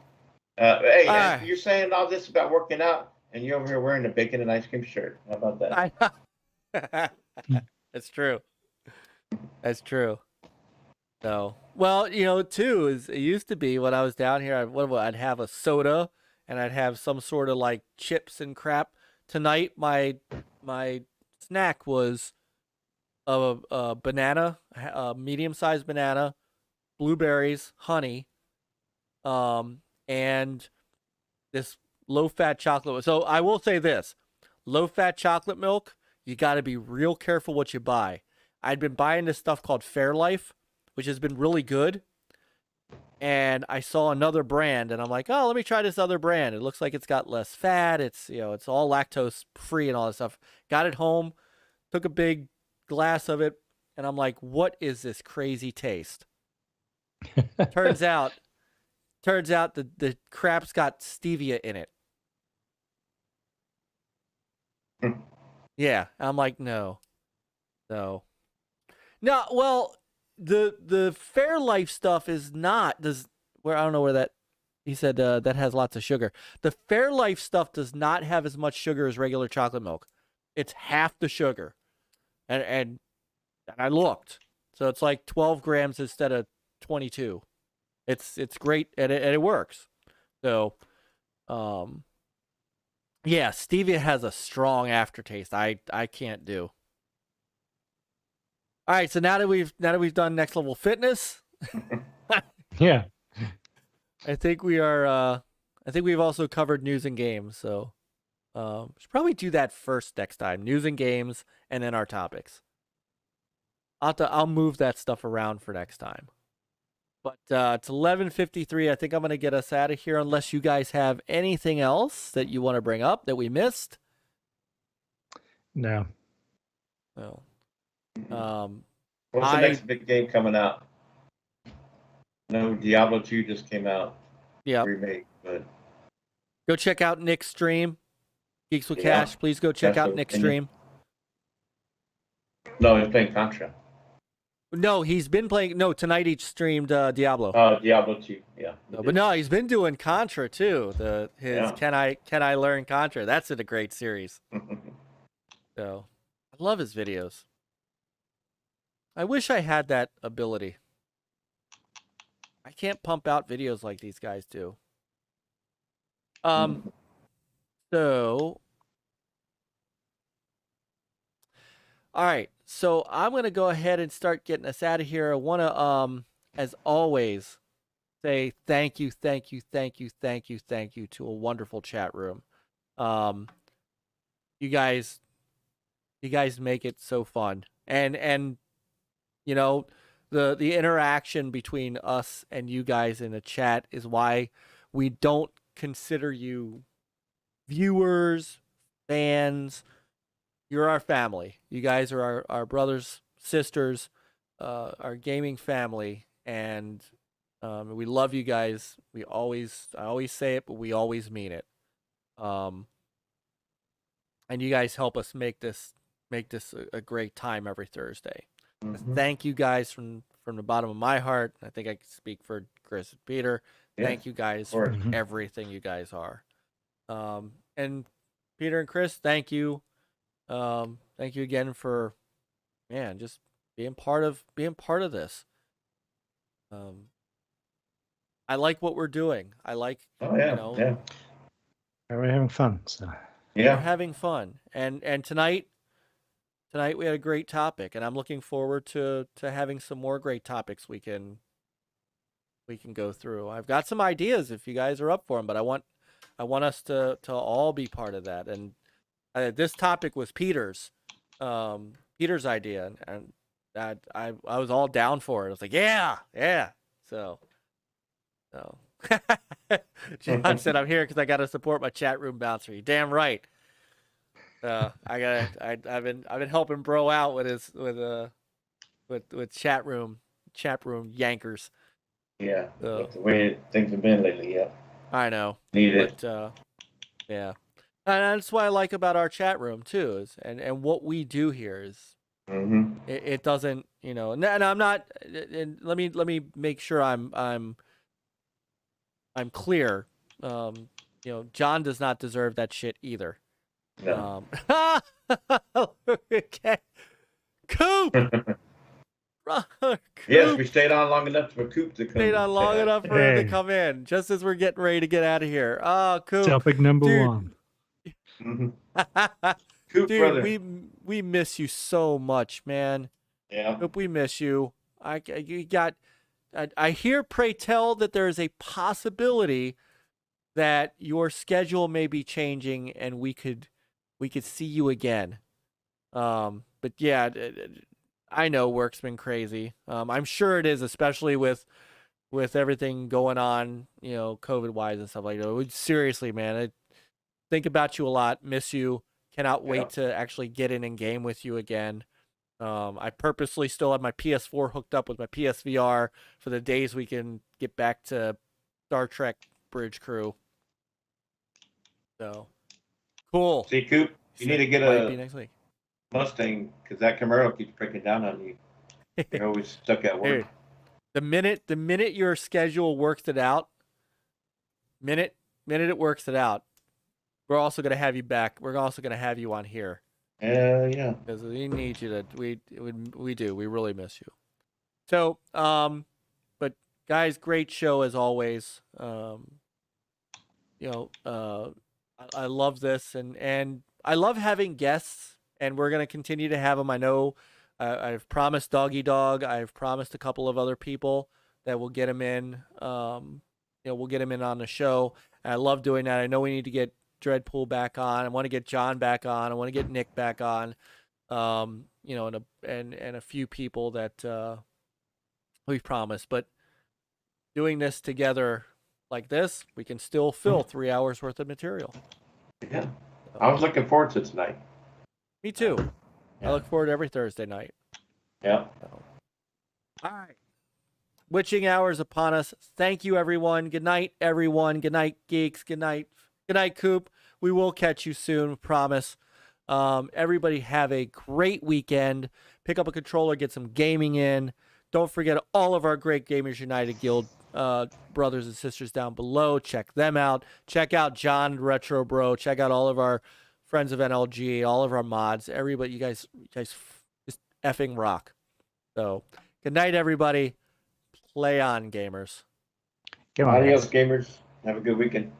hey, right. You're saying all this about working out, and you're over here wearing a bacon and ice cream shirt. How about that? That's true. That's true. So, well, too, is it used to be when I was down here, I'd have a soda and I'd have some sort of like chips and crap. Tonight, my snack was a banana, a medium-sized banana, blueberries, honey, and this low-fat chocolate. So I will say this, low-fat chocolate milk, you got to be real careful what you buy. I'd been buying this stuff called Fairlife, which has been really good. And I saw another brand, and I'm like, oh, let me try this other brand. It looks like it's got less fat. It's, it's all lactose-free and all this stuff. Got it home, took a big glass of it, and I'm like, what is this crazy taste? Turns out the crap's got stevia in it. Yeah, I'm like, no. Well, the Fairlife stuff is not, I don't know where that, he said that has lots of sugar. The Fairlife stuff does not have as much sugar as regular chocolate milk. It's half the sugar. And I looked. So it's like 12 grams instead of 22. It's great, and it works. So, yeah, stevia has a strong aftertaste. I can't do. All right, so now that we've done next level fitness, yeah, I think we are. I think we've also covered news and games. So, should probably do that first next time. News and games, and then our topics. I'll move that stuff around for next time. But it's 11:53. I think I'm gonna get us out of here, unless you guys have anything else that you want to bring up that we missed. No. Well. What's the next big game coming out? No, Diablo 2 just came out. Yeah. Remake, but go check out Nick's stream. Geeks with Cash. Please go check out Nick's stream. No, he's playing Contra. No, he's been playing. No, tonight he streamed Diablo. Diablo 2. Yeah. No, but no, he's been doing Contra too. Can I learn Contra? That's a great series. So I love his videos. I wish I had that ability. I can't pump out videos like these guys do. So, all right. So I'm going to go ahead and start getting us out of here. I want to, as always, say thank you to a wonderful chat room. You guys make it so fun. And the interaction between us and you guys in the chat is why we don't consider you viewers, fans. You're our family. You guys are our brothers, sisters, our gaming family, and we love you guys. I always say it, but we always mean it. And you guys help us make this a great time every Thursday. Mm-hmm. Thank you guys from the bottom of my heart. I think I can speak for Chris and Peter. Yeah, thank you guys for everything you guys are. And Peter and Chris, thank you. Thank you again for, just being part of this. like what we're doing. I like, Oh yeah, you know, yeah, We're having fun. So we're yeah. having fun. And tonight we had a great topic, and I'm looking forward to having some more great topics we can go through. I've got some ideas if you guys are up for them, but I want us to all be part of that. And this topic was Peter's idea, and I was all down for it. I was like, yeah. So John said I'm here because I got to support my chat room bouncer. You damn right. I've been helping bro out with chat room yankers. Yeah, that's the way things have been lately. Yeah, I know. Need it. But yeah, and that's what I like about our chat room too. Is and what we do here is it doesn't, you know. And I'm not. And let me make sure I'm clear. You know, John does not deserve that shit either. No. Okay. Coop. Yes, we stayed on long enough for Coop to come. Stayed on long enough for him to come in, just as we're getting ready to get out of here. Oh, Coop. topic number Dude. one. Coop, Dude, brother. we miss you so much, man. Yeah. Coop, we miss you. I hear, pray tell, that there is a possibility that your schedule may be changing and we could see you again. But yeah, I know work's been crazy. I'm sure it is, especially with everything going on, you know, COVID wise and stuff like that. Seriously, man, I think about you a lot. Miss you. Cannot wait to actually get in game with you again. I purposely still have my PS4 hooked up with my PSVR for the days we can get back to Star Trek Bridge Crew. So cool. See, Coop, you need to get Might be a next week. Mustang because that Camaro keeps breaking down on you. You're always stuck at work. Dude, the minute your schedule works it out, minute it works it out, we're also gonna have you back. We're also gonna have you on here. Yeah. Because we need you to. We do. We really miss you. So, but guys, great show as always. You know, I love this, and I love having guests, and we're gonna continue to have them. I know. I've promised Doggy Dog. I've promised a couple of other people that we'll get him in. You know, we'll get him in on the show. And I love doing that. I know we need to get Dreadpool back on. I want to get John back on. I want to get Nick back on. You know, and a few people that we've promised. But doing this together like this, we can still fill 3 hours worth of material. Yeah. I was looking forward to tonight. Me too. Yeah. I look forward to every Thursday night. Yeah. So. All right. Witching hours upon us. Thank you, everyone. Good night, everyone. Good night, Geeks. Good night. Good night, Coop. We will catch you soon, promise. Everybody have a great weekend. Pick up a controller, get some gaming in. Don't forget all of our great Gamers United Guild brothers and sisters down below. Check them out. Check out John Retro Bro. Check out all of our friends of NLG, all of our mods. Everybody, you guys just effing rock. So, good night, everybody. Play on, gamers. Come on, Adios, gamers. Have a good weekend.